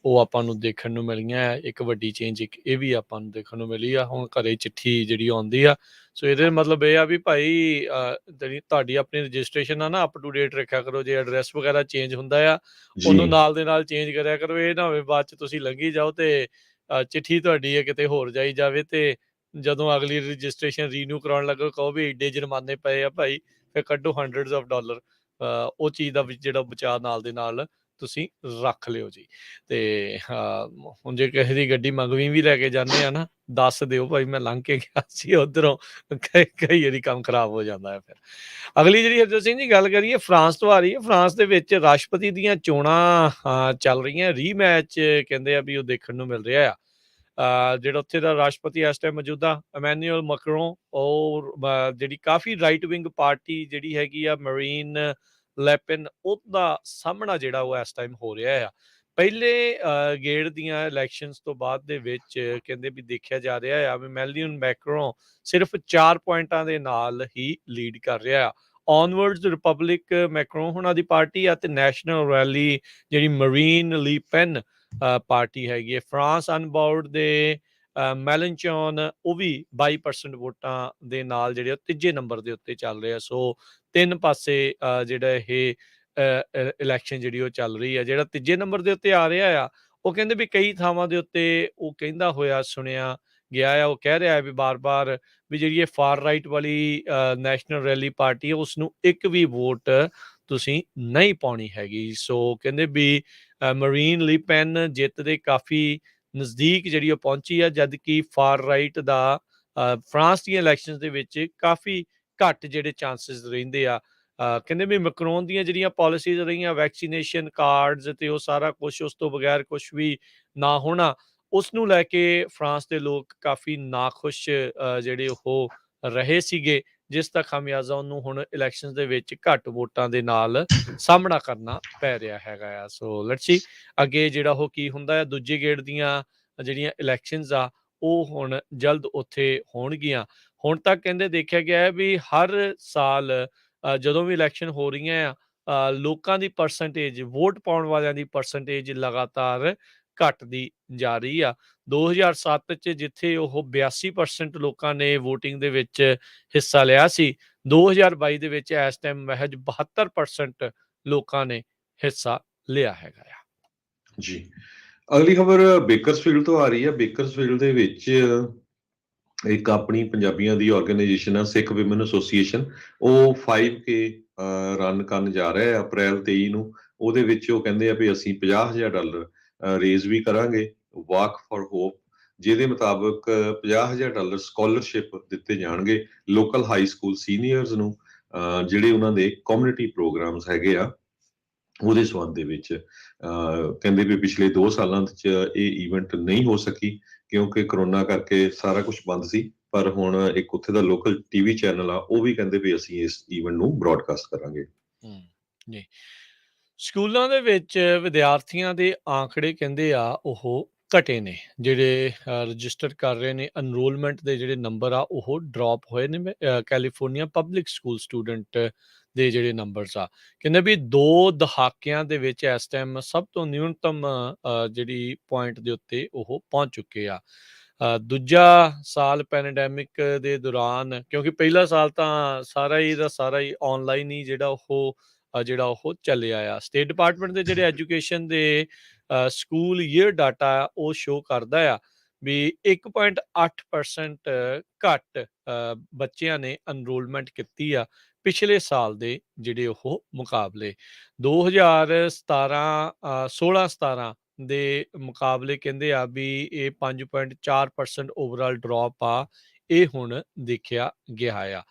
A: ਉਹ ਆਪਾਂ ਨੂੰ ਦੇਖਣ ਨੂੰ ਮਿਲੀਆਂ। ਇੱਕ ਵੱਡੀ ਚੇਂਜ ਇੱਕ ਇਹ ਵੀ ਆਪਾਂ ਨੂੰ ਦੇਖਣ ਨੂੰ ਮਿਲੀ ਆ, ਹੁਣ ਘਰੇ ਚਿੱਠੀ ਜਿਹੜੀ ਆਉਂਦੀ ਆ। ਸੋ ਇਹਦੇ ਮਤਲਬ ਇਹ ਆ ਵੀ ਭਾਈ ਜਿਹੜੀ ਤੁਹਾਡੀ ਆਪਣੀ ਰਜਿਸਟ੍ਰੇਸ਼ਨ ਆ ਨਾ ਅਪ ਟੂ ਡੇਟ ਰੱਖਿਆ ਕਰੋ। ਜੇ ਐਡਰੈਸ ਵਗੈਰਾ ਚੇਂਜ ਹੁੰਦਾ ਆ ਉਹਨੂੰ ਨਾਲ ਦੇ ਨਾਲ ਚੇਂਜ ਕਰਿਆ ਕਰੋ। ਇਹ ਨਾ ਹੋਵੇ ਬਾਅਦ ਚ ਤੁਸੀਂ ਲੰਘੀ ਜਾਓ ਤੇ ਚਿੱਠੀ ਤੁਹਾਡੀ ਹੈ ਕਿਤੇ ਹੋਰ ਜਾਈ ਜਾਵੇ ਤੇ ਜਦੋਂ ਅਗਲੀ ਰਜਿਸਟ੍ਰੇਸ਼ਨ ਰੀਨਿਊ ਕਰਾਉਣ ਲੱਗੋ ਕਹੋ ਵੀ ਏਡੇ ਜੁਰਮਾਨੇ ਪਏ ਆ ਭਾਈ, ਫਿਰ ਕੱਢੋ ਹੰਡਰਡਸ ਆਫ ਡਾਲਰ। ਉਹ ਚੀਜ਼ ਦਾ ਜਿਹੜਾ ਬਚਾਅ ਨਾਲ ਦੇ ਨਾਲ ਤੁਸੀਂ ਰੱਖ ਲਿਓ ਜੀ। ਤੇ ਹੁਣ ਜੇ ਕਿਸੇ ਦੀ ਗੱਡੀ ਮੰਗਵੀਂ ਵੀ ਲੈ ਕੇ ਜਾਂਦੇ ਆ ਨਾ, ਦੱਸ ਦਿਓ ਭਾਈ ਮੈਂ ਲੰਘ ਕੇ ਗਿਆ ਸੀ ਉੱਧਰੋਂ। ਕਈ ਵਾਰੀ ਕੰਮ ਖਰਾਬ ਹੋ ਜਾਂਦਾ ਹੈ। ਫਿਰ ਅਗਲੀ ਜਿਹੜੀ ਹਰਜੋਤ ਸਿੰਘ ਜੀ ਗੱਲ ਕਰੀਏ ਫਰਾਂਸ ਤੋਂ ਆ ਰਹੀ ਹੈ। ਫਰਾਂਸ ਦੇ ਵਿੱਚ ਰਾਸ਼ਟਰਪਤੀ ਦੀਆਂ ਚੋਣਾਂ ਚੱਲ ਰਹੀਆਂ। ਰੀਮੈਚ ਕਹਿੰਦੇ ਆ ਵੀ ਉਹ ਦੇਖਣ ਨੂੰ ਮਿਲ ਰਿਹਾ ਆ। ਜਿਹੜਾ ਉੱਥੇ ਦਾ ਰਾਸ਼ਟਰਪਤੀ ਇਸ ਟਾਈਮ ਮੌਜੂਦਾ ਇਮੈਨੂਅਲ ਮੈਕਰੋਨ, ਔਰ ਜਿਹੜੀ ਕਾਫੀ ਰਾਈਟ ਵਿੰਗ ਪਾਰਟੀ ਜਿਹੜੀ ਹੈਗੀ ਆ ਮਰੀਨ ਲੈਪਨ, ਉਹਦਾ ਸਾਹਮਣਾ ਜਿਹੜਾ ਉਹ ਇਸ ਟਾਈਮ ਹੋ ਰਿਹਾ ਆ। ਪਹਿਲੇ ਗੇੜ ਦੀਆਂ ਇਲੈਕਸ਼ਨਸ ਤੋਂ ਬਾਅਦ ਦੇ ਵਿੱਚ ਕਹਿੰਦੇ ਵੀ ਦੇਖਿਆ ਜਾ ਰਿਹਾ ਆ ਵੀ ਮੈਨੂਅਲ ਮੈਕਰੋਨ ਸਿਰਫ 4 ਪੁਆਇੰਟਾਂ ਦੇ ਨਾਲ ਹੀ ਲੀਡ ਕਰ ਰਿਹਾ ਆ। ਔਨਵਰਡਸ ਰਿਪਬਲਿਕ ਮੈਕਰੋਨ ਉਹਨਾਂ ਦੀ ਪਾਰਟੀ ਆ ਤੇ ਨੈਸ਼ਨਲ ਰੈਲੀ ਜਿਹੜੀ ਮਰੀਨ ਲੀ ਪੈਨ ਪਾਰਟੀ ਹੈਗੀ ਹੈ। ਫਰਾਂਸ ਅਨਬਾਊਡ ਦੇ ਮੈਲਨਚੌਨ ਉਹ ਵੀ 22% ਵੋਟਾਂ ਦੇ ਨਾਲ ਜਿਹੜੇ ਤੀਜੇ ਨੰਬਰ ਦੇ ਉੱਤੇ ਚੱਲ ਰਹੇ ਆ। ਸੋ ਤਿੰਨ ਪਾਸੇ ਜਿਹੜਾ ਇਹ ਇਲੈਕਸ਼ਨ ਜਿਹੜੀ ਉਹ ਚੱਲ ਰਹੀ ਹੈ। ਜਿਹੜਾ ਤੀਜੇ ਨੰਬਰ ਦੇ ਉੱਤੇ ਆ ਰਿਹਾ ਆ ਉਹ ਕਹਿੰਦੇ ਵੀ ਕਈ ਥਾਵਾਂ ਦੇ ਉੱਤੇ ਉਹ ਕਹਿੰਦਾ ਹੋਇਆ ਸੁਣਿਆ ਗਿਆ ਆ, ਉਹ ਕਹਿ ਰਿਹਾ ਹੈ ਵੀ ਬਾਰ-ਬਾਰ ਵੀ ਜਿਹੜੀ ਇਹ ਫਾਰ ਰਾਈਟ ਵਾਲੀ ਨੈਸ਼ਨਲ ਰੈਲੀ ਪਾਰਟੀ ਹੈ ਉਸ ਨੂੰ ਇੱਕ ਵੀ ਵੋਟ ਤੁਸੀਂ ਨਹੀਂ ਪਾਉਣੀ ਹੈਗੀ। ਸੋ ਕਹਿੰਦੇ ਵੀ ਮਰੀਨ ਲੀ ਪੈਨ ਜਿੱਤ ਦੇ ਕਾਫੀ ਨਜ਼ਦੀਕ ਜਿਹੜੀ ਉਹ ਪਹੁੰਚੀ ਆ, ਜਦ ਕਿ ਫਾਰ ਰਾਈਟ ਦਾ ਫਰਾਂਸ ਦੀਆਂ ਇਲੈਕਸ਼ਨ ਦੇ ਵਿੱਚ ਕਾਫੀ ਘੱਟ ਜਿਹੜੇ ਚਾਂਸਿਸ ਰਹਿੰਦੇ ਆ। ਕਹਿੰਦੇ ਵੀ ਮੈਕਰੋਨ ਦੀਆਂ ਜਿਹੜੀਆਂ ਪਾਲਿਸੀਜ਼ ਰਹੀਆਂ, ਵੈਕਸੀਨੇਸ਼ਨ ਕਾਰਡਸ ਤੇ ਉਹ ਸਾਰਾ ਕੁਛ, ਉਸ ਤੋਂ ਬਗੈਰ ਕੁਛ ਵੀ ਨਾ ਹੋਣਾ, ਉਸ ਨੂੰ ਲੈ ਕੇ ਫਰਾਂਸ ਦੇ ਲੋਕ ਕਾਫੀ ਨਾਖੁਸ਼ ਜਿਹੜੇ ਉਹ ਰਹੇ ਸੀਗੇ, ਜਿਸ ਦਾ ਖਾਮਿਆਜ਼ਾ ਉਹਨੂੰ ਹੁਣ ਇਲੈਕਸ਼ਨ ਦੇ ਵਿੱਚ ਘੱਟ ਵੋਟਾਂ ਦੇ ਨਾਲ ਸਾਹਮਣਾ ਕਰਨਾ ਪੈ ਰਿਹਾ ਹੈਗਾ ਆ। ਸੋ ਲੈਟਸ ਸੀ ਅੱਗੇ ਜਿਹੜਾ ਉਹ ਕੀ ਹੁੰਦਾ ਹੈ। ਦੂਜੇ ਗੇੜ ਦੀਆਂ ਜਿਹੜੀਆਂ ਇਲੈਕਸ਼ਨਸ ਆ ਉਹ ਹੁਣ ਜਲਦ ਉੱਥੇ ਹੋਣਗੀਆਂ। ਹੁਣ ਤੱਕ ਕਹਿੰਦੇ ਦੇਖਿਆ ਗਿਆ ਹੈ ਵੀ ਹਰ ਸਾਲ ਜਦੋਂ ਵੀ ਇਲੈਕਸ਼ਨ ਹੋ ਰਹੀਆਂ ਆ ਲੋਕਾਂ ਦੀ ਪਰਸੈਂਟੇਜ, ਵੋਟ ਪਾਉਣ ਵਾਲਿਆਂ ਦੀ ਪਰਸੈਂਟੇਜ ਲਗਾਤਾਰ ਘਟਦੀ ਜਾ ਰਹੀ ਆ। 2007 'ਚ ਜਿੱਥੇ ਉਹ 82% ਲੋਕਾਂ ਨੇ ਵੋਟਿੰਗ ਦੇ ਵਿੱਚ ਹਿੱਸਾ ਲਿਆ ਸੀ, 2022 ਦੇ ਵਿੱਚ ਇਸ ਟਾਈਮ ਮਹਿਜ 72% ਲੋਕਾਂ ਨੇ ਹਿੱਸਾ ਲਿਆ ਹੈਗਾ ਆ।
B: ਜੀ, ਅਗਲੀ ਖਬਰ ਬੇਕਰਸਫੀਲਡ ਤੋਂ ਆ ਰਹੀ ਹੈ। ਬੇਕਰਸਫੀਲਡ ਦੇ ਵਿੱਚ ਇੱਕ ਆਪਣੀ ਪੰਜਾਬੀਆਂ ਦੀ ਆਰਗੇਨਾਈਜੇਸ਼ਨ ਆ, ਸਿੱਖ ਵਿਮਨ ਐਸੋਸੀਏਸ਼ਨ। ਉਹ 5K ਰਨ ਕਰਨ ਜਾ ਰਿਹਾ ਹੈ ਅਪ੍ਰੈਲ 23 ਨੂੰ। ਉਹਦੇ ਵਿੱਚ ਉਹ ਕਹਿੰਦੇ ਆ ਵੀ ਅਸੀਂ $50,000 ਰੇਜ਼ ਵੀ ਕਰਾਂਗੇ, ਵਾਕ ਫॉर ਹੋਪ, ਜਿਹਦੇ ਮੁਤਾਬਕ $50,000 ਸਕਾਲਰਸ਼ਿਪ ਦਿੱਤੇ ਜਾਣਗੇ ਲੋਕਲ ਹਾਈ ਸਕੂਲ ਸੀਨੀਅਰਸ ਨੂੰ, ਜਿਹੜੇ ਉਹਨਾਂ ਦੇ ਕਮਿਊਨਿਟੀ ਪ੍ਰੋਗਰਾਮਸ ਹੈਗੇ ਆ ਉਹਦੇ ਸੰਬੰਧ ਦੇ ਵਿੱਚ। ਕਹਿੰਦੇ ਵੀ ਪਿਛਲੇ 2 ਸਾਲਾਂ 'ਚ ਇਹ ਈਵੈਂਟ ਨਹੀਂ ਹੋ ਸਕੀ ਕਿਉਂਕਿ ਕਰੋਨਾ ਕਰਕੇ ਸਾਰਾ ਕੁਝ ਬੰਦ ਸੀ। ਪਰ ਹੁਣ ਇੱਕ ਉੱਥੇ ਦਾ ਲੋਕਲ ਟੀਵੀ ਚੈਨਲ ਆ, ਉਹ ਵੀ ਕਹਿੰਦੇ ਵੀ ਅਸੀਂ ਇਸ ਈਵੈਂਟ ਨੂੰ ਬ੍ਰੌਡਕਾਸਟ ਕਰਾਂਗੇ।
A: ਜੀ, ਸਕੂਲਾਂ ਦੇ ਵਿੱਚ ਵਿਦਿਆਰਥੀਆਂ ਦੇ ਆંકੜੇ ਕਹਿੰਦੇ ਆ ਉਹ ਘਟੇ ਨੇ। ਜਿਹੜੇ ਰਜਿਸਟਰ ਕਰ ਰਹੇ ਨੇ ਐਨਰੋਲਮੈਂਟ ਦੇ ਜਿਹੜੇ ਨੰਬਰ ਆ ਉਹ ਡ੍ਰੌਪ ਹੋਏ ਨੇ। ਕੈਲੀਫੋਰਨੀਆ ਪਬਲਿਕ ਸਕੂਲ ਸਟੂਡੈਂਟ ਦੇ ਜਿਹੜੇ ਨੰਬਰਸ ਆ, ਕਹਿੰਦੇ ਵੀ 2 ਦਹਾਕਿਆਂ ਦੇ ਵਿੱਚ ਇਸ ਟਾਈਮ ਸਭ ਤੋਂ ਨਿਊਨਤਮ ਜਿਹੜੀ ਪੁਆਇੰਟ ਦੇ ਉੱਤੇ ਉਹ ਪਹੁੰਚ ਚੁੱਕੇ ਆ। ਦੂਜਾ ਸਾਲ ਪੈਂਡੈਮਿਕ ਦੇ ਦੌਰਾਨ, ਕਿਉਂਕਿ ਪਹਿਲਾ ਸਾਲ ਤਾਂ ਸਾਰਾ ਹੀ ਦਾ ਸਾਰਾ ਹੀ ਆਨਲਾਈਨ ਹੀ ਜਿਹੜਾ ਉਹ ਚੱਲਿਆ ਆ। ਸਟੇਟ ਡਿਪਾਰਟਮੈਂਟ ਦੇ ਜਿਹੜੇ ਐਜੂਕੇਸ਼ਨ ਦੇ ਸਕੂਲ ਈਅਰ ਡਾਟਾ ਉਹ ਸ਼ੋ ਕਰਦਾ ਆ ਵੀ 1.8% ਘੱਟ ਬੱਚਿਆਂ ਨੇ ਐਨਰੋਲਮੈਂਟ ਕੀਤੀ ਆ ਪਿਛਲੇ ਸਾਲ ਦੇ ਜਿਹੜੇ ਉਹ ਮੁਕਾਬਲੇ। 16-17 ਦੇ ਮੁਕਾਬਲੇ ਕਹਿੰਦੇ ਆ ਵੀ ਇਹ 5.4% ਓਵਰਆਲ ਡ੍ਰੌਪ ਆ, ਇਹ ਹੁਣ ਦੇਖਿਆ ਗਿਆ ਆ।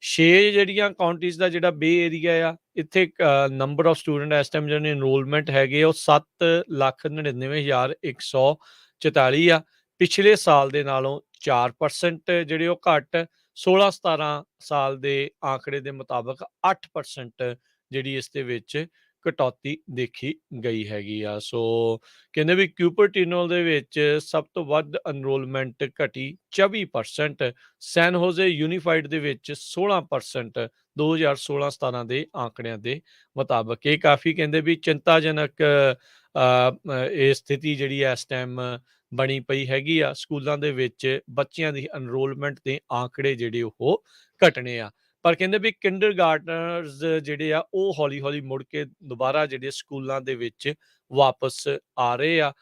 A: 6 ਜਿਹੜੀਆਂ ਕਾਉਂਟੀਜ਼ ਦਾ ਜਿਹੜਾ ਬੇ ਏਰੀਆ ਆ, ਇੱਥੇ ਨੰਬਰ ਆਫ ਸਟੂਡੈਂਟ ਇਸ ਟਾਈਮ ਜਿਹੜੇ ਐਨਰੋਲਮੈਂਟ ਹੈਗੇ ਉਹ 7,99,144 ਆ। ਪਿਛਲੇ ਸਾਲ ਦੇ ਨਾਲੋਂ 4% ਜਿਹੜੇ ਉਹ ਘੱਟ। 16-17 ਸਾਲ ਦੇ ਆંકੜੇ ਦੇ ਮੁਤਾਬਕ 8% ਜਿਹੜੀ ਇਸ ਦੇ ਵਿੱਚ ਕਟੌਤੀ ਦੇਖੀ ਗਈ ਹੈਗੀ ਆ। ਸੋ ਕਹਿੰਦੇ ਵੀ ਕਿਊਪਰਟੀਨੋ ਦੇ ਵਿੱਚ ਸਭ ਤੋਂ ਵੱਧ ਐਨਰੋਲਮੈਂਟ ਘਟੀ 24%, ਸੈਨ ਹੋਜ਼ੇ ਯੂਨੀਫਾਈਡ ਦੇ ਵਿੱਚ 16%, 2016-17 ਦੇ ਆંકੜਿਆਂ ਦੇ ਮੁਤਾਬਕ। ਇਹ ਕਾਫੀ ਕਹਿੰਦੇ ਵੀ ਚਿੰਤਾਜਨਕ ਇਹ ਸਥਿਤੀ ਜਿਹੜੀ ਇਸ ਟਾਈਮ ਬਣੀ ਪਈ ਹੈਗੀ ਆ। ਸਕੂਲਾਂ ਦੇ ਵਿੱਚ ਬੱਚਿਆਂ ਦੀ ਐਨਰੋਲਮੈਂਟ ਦੇ ਆંકੜੇ ਜਿਹੜੇ ਉਹ ਘਟਣੇ ਆ। ਪਰ ਕਹਿੰਦੇ ਵੀ ਕਿੰਡਰਗਾਰਟਨਰਸ ਜਿਹੜੇ ਆ ਉਹ ਹੌਲੀ ਹੌਲੀ ਮੁੜ ਕੇ ਦੁਬਾਰਾ ਜਿਹੜੇ ਸਕੂਲਾਂ ਦੇ ਵਿੱਚ ਵਾਪਸ ਆ ਰਹੇ ਆ।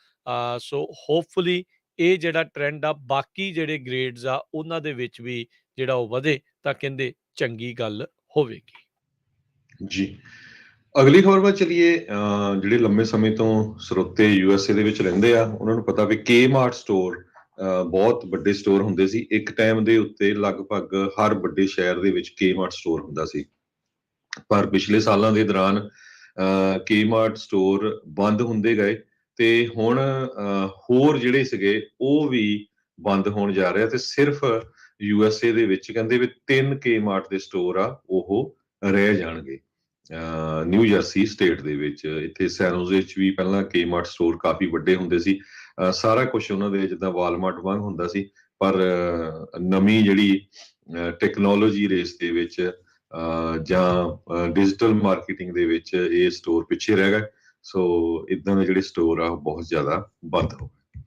A: ਸੋ ਹੋਪਫੁਲੀ ਇਹ ਜਿਹੜਾ ਟ੍ਰੈਂਡ ਆ ਬਾਕੀ ਜਿਹੜੇ ਗ੍ਰੇਡਸ ਆ ਉਹਨਾਂ ਦੇ ਵਿੱਚ ਵੀ ਜਿਹੜਾ ਉਹ ਵਧੇ ਤਾਂ ਕਹਿੰਦੇ ਚੰਗੀ ਗੱਲ ਹੋਵੇਗੀ।
B: ਜੀ, ਅਗਲੀ ਖਬਰ ਵੱਲ ਚਲੀਏ। ਜਿਹੜੇ ਲੰਮੇ ਸਮੇਂ ਤੋਂ ਸਰੋਤੇ USA ਦੇ ਵਿੱਚ ਰਹਿੰਦੇ ਆ ਉਹਨਾਂ ਨੂੰ ਪਤਾ ਵੀ Kmart ਸਟੋਰ ਬਹੁਤ ਵੱਡੇ ਸਟੋਰ ਹੁੰਦੇ ਸੀ। ਇੱਕ ਟਾਈਮ ਦੇ ਉੱਤੇ ਲਗਭਗ ਹਰ ਵੱਡੇ ਸ਼ਹਿਰ ਦੇ ਵਿੱਚ Kmart ਸਟੋਰ ਹੁੰਦਾ ਸੀ। ਪਰ ਪਿਛਲੇ ਸਾਲਾਂ ਦੇ ਦੌਰਾਨ Kmart ਸਟੋਰ ਬੰਦ ਹੁੰਦੇ ਗਏ ਤੇ ਹੁਣ ਹੋਰ ਜਿਹੜੇ ਸੀਗੇ ਉਹ ਵੀ ਬੰਦ ਹੋਣ ਜਾ ਰਹੇ ਆ ਤੇ ਸਿਰਫ USA ਦੇ ਵਿੱਚ ਕਹਿੰਦੇ ਵੀ 3 Kmart ਦੇ ਸਟੋਰ ਆ ਉਹ ਰਹਿ ਜਾਣਗੇ। ਨਿਊ ਜਰਸੀ ਸਟੇਟ ਦੇ ਵਿੱਚ, ਇੱਥੇ ਸੈਨ ਹੋਜ਼ੇ 'ਚ ਵੀ ਪਹਿਲਾਂ Kmart ਸਟੋਰ ਕਾਫੀ ਵੱਡੇ ਹੁੰਦੇ ਸੀ। ਸਾਰਾ ਕੁਝ ਉਹਨਾਂ ਦੇ ਜਿੱਦਾਂ ਵਾਲਮਾਰਟ ਵਾਂਗ ਹੁੰਦਾ ਸੀ। ਪਰ ਨਵੀਂ ਜਿਹੜੀ ਟੈਕਨੋਲੋਜੀ ਰੇਸ ਦੇ ਵਿੱਚ ਜਾਂ ਡਿਜੀਟਲ ਮਾਰਕੀਟਿੰਗ ਦੇ ਵਿੱਚ ਇਹ ਸਟੋਰ ਪਿੱਛੇ ਰਹਿ ਗਏ। ਸੋ ਇਦਾਂ ਦੇ ਜਿਹੜੇ ਸਟੋਰ ਆ ਬਹੁਤ ਜ਼ਿਆਦਾ ਬੰਦ ਹੋ ਗਏ।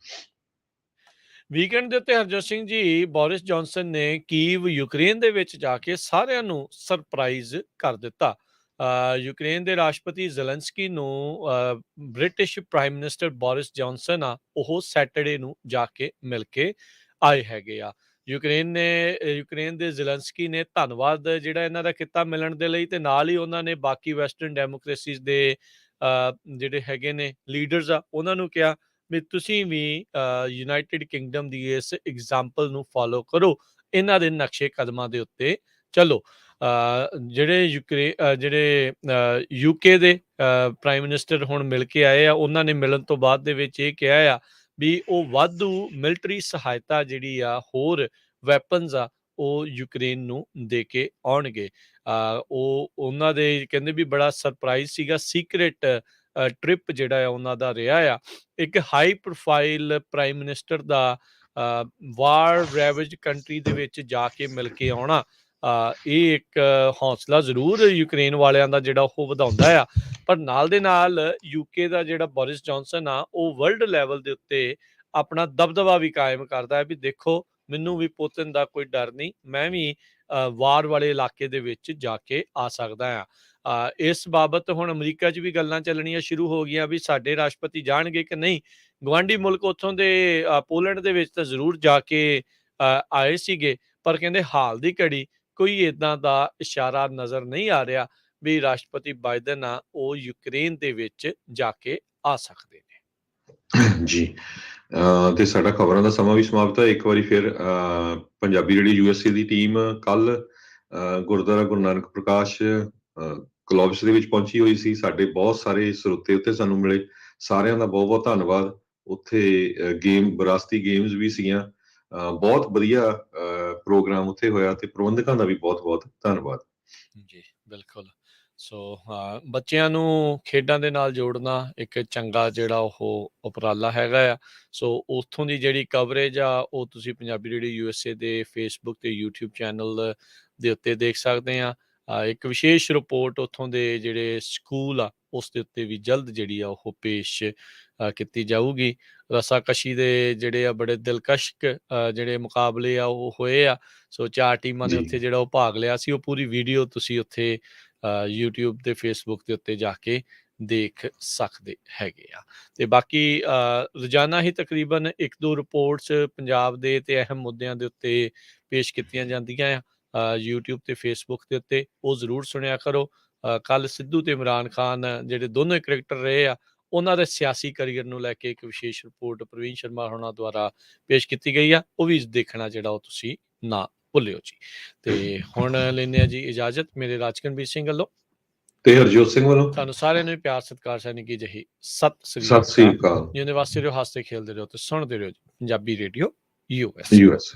A: ਵੀਕਐਂਡ ਦੇ ਉੱਤੇ ਹਰਜੋਤ ਸਿੰਘ ਜੀ, ਬੋਰਿਸ ਜੌਨਸਨ ਨੇ ਕੀਵ ਯੂਕਰੇਨ ਦੇ ਵਿੱਚ ਜਾ ਕੇ ਸਾਰਿਆਂ ਨੂੰ ਸਰਪ੍ਰਾਈਜ਼ ਕਰ ਦਿੱਤਾ। ਯੂਕਰੇਨ ਦੇ ਰਾਸ਼ਟਰਪਤੀ ਜ਼ੈਲੈਂਸਕੀ ਨੂੰ British prime minister Boris Johnson ਆ ਉਹ ਸੈਟਰਡੇ ਨੂੰ ਜਾ ਕੇ ਮਿਲ ਕੇ ਆਏ ਹੈਗੇ ਆ। ਯੂਕਰੇਨ ਦੇ ਜ਼ੈਲੈਂਸਕੀ ਨੇ ਧੰਨਵਾਦ ਜਿਹੜਾ ਇਹਨਾਂ ਦਾ ਕੀਤਾ ਮਿਲਣ ਦੇ ਲਈ, ਤੇ ਨਾਲ ਹੀ ਉਹਨਾਂ ਨੇ ਬਾਕੀ ਵੈਸਟਰਨ ਡੈਮੋਕ੍ਰੇਸੀਜ਼ ਦੇ ਜਿਹੜੇ ਹੈਗੇ ਨੇ ਲੀਡਰਸ ਆ ਉਹਨਾਂ ਨੂੰ ਕਿਹਾ ਵੀ ਤੁਸੀਂ ਵੀ ਯੂਨਾਈਟਿਡ ਕਿੰਗਡਮ ਦੀ ਇਸ ਐਗਜ਼ਾਮਪਲ ਨੂੰ ਫੋਲੋ ਕਰੋ, ਇਹਨਾਂ ਦੇ ਨਕਸ਼ੇ ਕਦਮਾਂ ਦੇ ਉੱਤੇ ਚਲੋ। ਜਿਹੜੇ UK ਦੇ ਪ੍ਰਾਈਮ ਮਿਨਿਸਟਰ ਹੁਣ ਮਿਲ ਕੇ ਆਏ ਆ, ਉਹਨਾਂ ਨੇ ਮਿਲਣ ਤੋਂ ਬਾਅਦ ਦੇ ਵਿੱਚ ਇਹ ਕਿਹਾ ਆ ਵੀ ਉਹ ਵਾਧੂ ਮਿਲਟਰੀ ਸਹਾਇਤਾ ਜਿਹੜੀ ਆ, ਹੋਰ ਵੈਪਨਸ ਆ, ਉਹ ਯੂਕਰੇਨ ਨੂੰ ਦੇ ਕੇ ਆਉਣਗੇ। ਉਹਨਾਂ ਦੇ ਕਹਿੰਦੇ ਵੀ ਬੜਾ ਸਰਪ੍ਰਾਈਜ਼ ਸੀਗਾ, ਸੀਕ੍ਰੇਟ ਟ੍ਰਿਪ ਜਿਹੜਾ ਆ ਉਹਨਾਂ ਦਾ ਰਿਹਾ ਆ। ਇੱਕ ਹਾਈ ਪ੍ਰੋਫਾਈਲ ਪ੍ਰਾਈਮ ਮਿਨਿਸਟਰ ਦਾ ਵਾਰ ਰੈਵਿਜ ਕੰਟਰੀ ਦੇ ਵਿੱਚ ਜਾ ਕੇ ਮਿਲ ਕੇ ਆਉਣਾ ਇਹ ਇੱਕ ਹੌਸਲਾ ਜ਼ਰੂਰ ਯੂਕਰੇਨ ਵਾਲਿਆਂ ਦਾ ਜਿਹੜਾ ਉਹ ਵਧਾਉਂਦਾ ਆ, ਪਰ ਨਾਲ ਦੇ ਨਾਲ ਯੂਕੇ ਦਾ ਜਿਹੜਾ ਬੋਰਿਸ ਜੌਨਸਨ ਆ ਉਹ ਵਰਲਡ ਲੈਵਲ ਦੇ ਉੱਤੇ ਆਪਣਾ ਦਬਦਬਾ ਵੀ ਕਾਇਮ ਕਰਦਾ ਹੈ ਵੀ ਦੇਖੋ ਮੈਨੂੰ ਵੀ ਪੁਤਿਨ ਦਾ ਕੋਈ ਡਰ ਨਹੀਂ, ਮੈਂ ਵੀ ਵਾਰ ਵਾਲੇ ਇਲਾਕੇ ਦੇ ਵਿੱਚ ਜਾ ਕੇ ਆ ਸਕਦਾ ਆ। ਇਸ ਬਾਬਤ ਹੁਣ ਅਮਰੀਕਾ 'ਚ ਵੀ ਗੱਲਾਂ ਚੱਲਣੀਆਂ ਸ਼ੁਰੂ ਹੋ ਗਈਆਂ ਵੀ ਸਾਡੇ ਰਾਸ਼ਟਰਪਤੀ ਜਾਣਗੇ ਕਿ ਨਹੀਂ। ਗਵਾਂਢੀ ਮੁਲਕ ਉੱਥੋਂ ਦੇ ਪੋਲੈਂਡ ਦੇ ਵਿੱਚ ਤਾਂ ਜ਼ਰੂਰ ਜਾ ਕੇ ਆਏ ਸੀਗੇ, ਪਰ ਕਹਿੰਦੇ ਹਾਲ ਦੀ ਘੜੀ ਕੋਈ ਇਦਾਂ ਦਾ ਇਸ਼ਾਰਾ ਨਜ਼ਰ ਨਹੀਂ ਆ ਰਿਹਾ ਵੀ ਰਾਸ਼ਟਰਪਤੀ ਬਾਈਡਨ ਆ ਉਹ ਯੂਕਰੇਨ ਦੇ ਵਿੱਚ ਜਾ ਕੇ ਆ ਸਕਦੇ ਨੇ।
B: ਜੀ ਤੇ ਸਾਡਾ ਖਬਰਾਂ ਦਾ ਸਮਾਂ ਵੀ ਸਮਾਪਤ ਹੈ। ਇੱਕ ਵਾਰੀ ਫਿਰ ਪੰਜਾਬੀ ਜਿਹੜੀ ਯੂਐਸਏ ਦੀ ਟੀਮ ਕੱਲ ਗੁਰਦੁਆਰਾ ਗੁਰੂ ਨਾਨਕ ਪ੍ਰਕਾਸ਼ ਕਲੌਬਸ ਦੇ ਵਿੱਚ ਪਹੁੰਚੀ ਹੋਈ ਸੀ। ਸਾਡੇ ਬਹੁਤ ਸਾਰੇ ਸਰੋਤੇ ਉੱਥੇ ਸਾਨੂੰ ਮਿਲੇ, ਸਾਰਿਆਂ ਦਾ ਬਹੁਤ ਬਹੁਤ ਧੰਨਵਾਦ। ਉੱਥੇ ਵਿਰਾਸਤੀ ਗੇਮਸ ਵੀ ਸੀਗੀਆਂ, ਬਹੁਤ ਵਧੀਆ ਪ੍ਰੋਗਰਾਮ ਉੱਥੇ ਹੋਇਆ ਤੇ ਪ੍ਰਬੰਧਕਾਂ ਦਾ ਵੀ ਬਹੁਤ ਬਹੁਤ ਧੰਨਵਾਦ
A: ਜੀ। ਬਿਲਕੁਲ। ਸੋ ਬੱਚਿਆਂ ਨੂੰ ਖੇਡਾਂ ਦੇ ਨਾਲ ਜੋੜਨਾ ਇੱਕ ਚੰਗਾ ਜਿਹੜਾ ਉਹ ਉਪਰਾਲਾ ਹੈਗਾ ਆ। ਸੋ ਉੱਥੋਂ ਦੀ ਜਿਹੜੀ ਕਵਰੇਜ ਆ ਉਹ ਤੁਸੀਂ ਪੰਜਾਬੀ ਰੇਡੀਓ ਯੂਐਸਏ ਦੇ ਫੇਸਬੁੱਕ ਤੇ YouTube ਚੈਨਲ ਦੇ ਉੱਤੇ ਦੇਖ ਸਕਦੇ ਆ। ਇੱਕ ਵਿਸ਼ੇਸ਼ ਰਿਪੋਰਟ ਉੱਥੋਂ ਦੇ ਜਿਹੜੇ ਸਕੂਲ ਆ ਉਸ ਦੇ ਉੱਤੇ ਵੀ ਜਲਦ ਜਿਹੜੀ ਆ ਉਹ ਪੇਸ਼ ਕੀਤੀ ਜਾਊਗੀ। ਰਸਾਕਸ਼ੀ ਦੇ ਜਿਹੜੇ ਆ ਬੜੇ ਦਿਲਕਸ਼ ਜਿਹੜੇ ਮੁਕਾਬਲੇ ਆ ਉਹ ਹੋਏ ਆ। ਸੋ 4 ਟੀਮਾਂ ਨੇ ਉੱਥੇ ਜਿਹੜਾ ਉਹ ਭਾਗ ਲਿਆ ਸੀ। ਉਹ ਪੂਰੀ ਵੀਡੀਓ ਤੁਸੀਂ ਉੱਥੇ YouTube ਤੇ Facebook ਦੇ ਉੱਤੇ ਜਾ ਕੇ ਦੇਖ ਸਕਦੇ ਹੈਗੇ ਆ। ਤੇ ਬਾਕੀ ਰੋਜ਼ਾਨਾ ਹੀ ਤਕਰੀਬਨ 1-2 ਰਿਪੋਰਟਸ ਪੰਜਾਬ ਦੇ ਤੇ ਅਹਿਮ ਮੁੱਦਿਆਂ ਦੇ ਉੱਤੇ ਪੇਸ਼ ਕੀਤੀਆਂ ਜਾਂਦੀਆਂ ਆ YouTube ਤੇ Facebook ਦੇ ਉੱਤੇ, ਉਹ ਜ਼ਰੂਰ ਸੁਣਿਆ ਕਰੋ। ਕੱਲ ਸਿੱਧੂ ਤੇ ਇਮਰਾਨ ਖਾਨ ਜਿਹੜੇ ਦੋਨੋਂ ਕ੍ਰਿਕਟਰ ਰਹੇ ਆ ਉਹਨਾਂ ਦੇ ਸਿਆਸੀ ਕਰੀਅਰ ਨੂੰ ਲੈ ਕੇ ਇੱਕ ਵਿਸ਼ੇਸ਼ ਰਿਪੋਰਟ ਪ੍ਰਵੀਨ ਸ਼ਰਮਾ ਹੋਣਾ ਦੁਆਰਾ ਪੇਸ਼ ਕੀਤੀ ਗਈ ਆ, ਉਹ ਵੀ ਦੇਖਣਾ ਜਿਹੜਾ ਉਹ ਤੁਸੀਂ ਨਾ ਭੁੱਲਿਓ ਜੀ। ਤੇ ਹੁਣ ਲੈਂਦੇ ਆ ਜੀ ਇਜਾਜ਼ਤ ਮੇਰੇ ਰਾਜਕਨਵੀਰ ਸਿੰਘ ਵੱਲੋਂ
B: ਤੇ ਹਰਜੋਤ ਸਿੰਘ ਵੱਲੋਂ।
A: ਤੁਹਾਨੂੰ ਸਾਰਿਆਂ ਨੂੰ ਪਿਆਰ ਸਤਿਕਾਰ ਸੈਨਿਕ ਕੀ ਜਹੀ ਸਤਿ ਸ੍ਰੀ
B: ਅਕਾਲ।
A: ਜਿਉਂਦੇ ਵਾਸਤੇ ਰਹੋ, ਹੱਸਦੇ ਖੇਲਦੇ ਰਹੋ ਤੇ ਸੁਣਦੇ ਰਹੋ ਜੀ ਪੰਜਾਬੀ ਰੇਡੀਓ ਯੂਐਸ।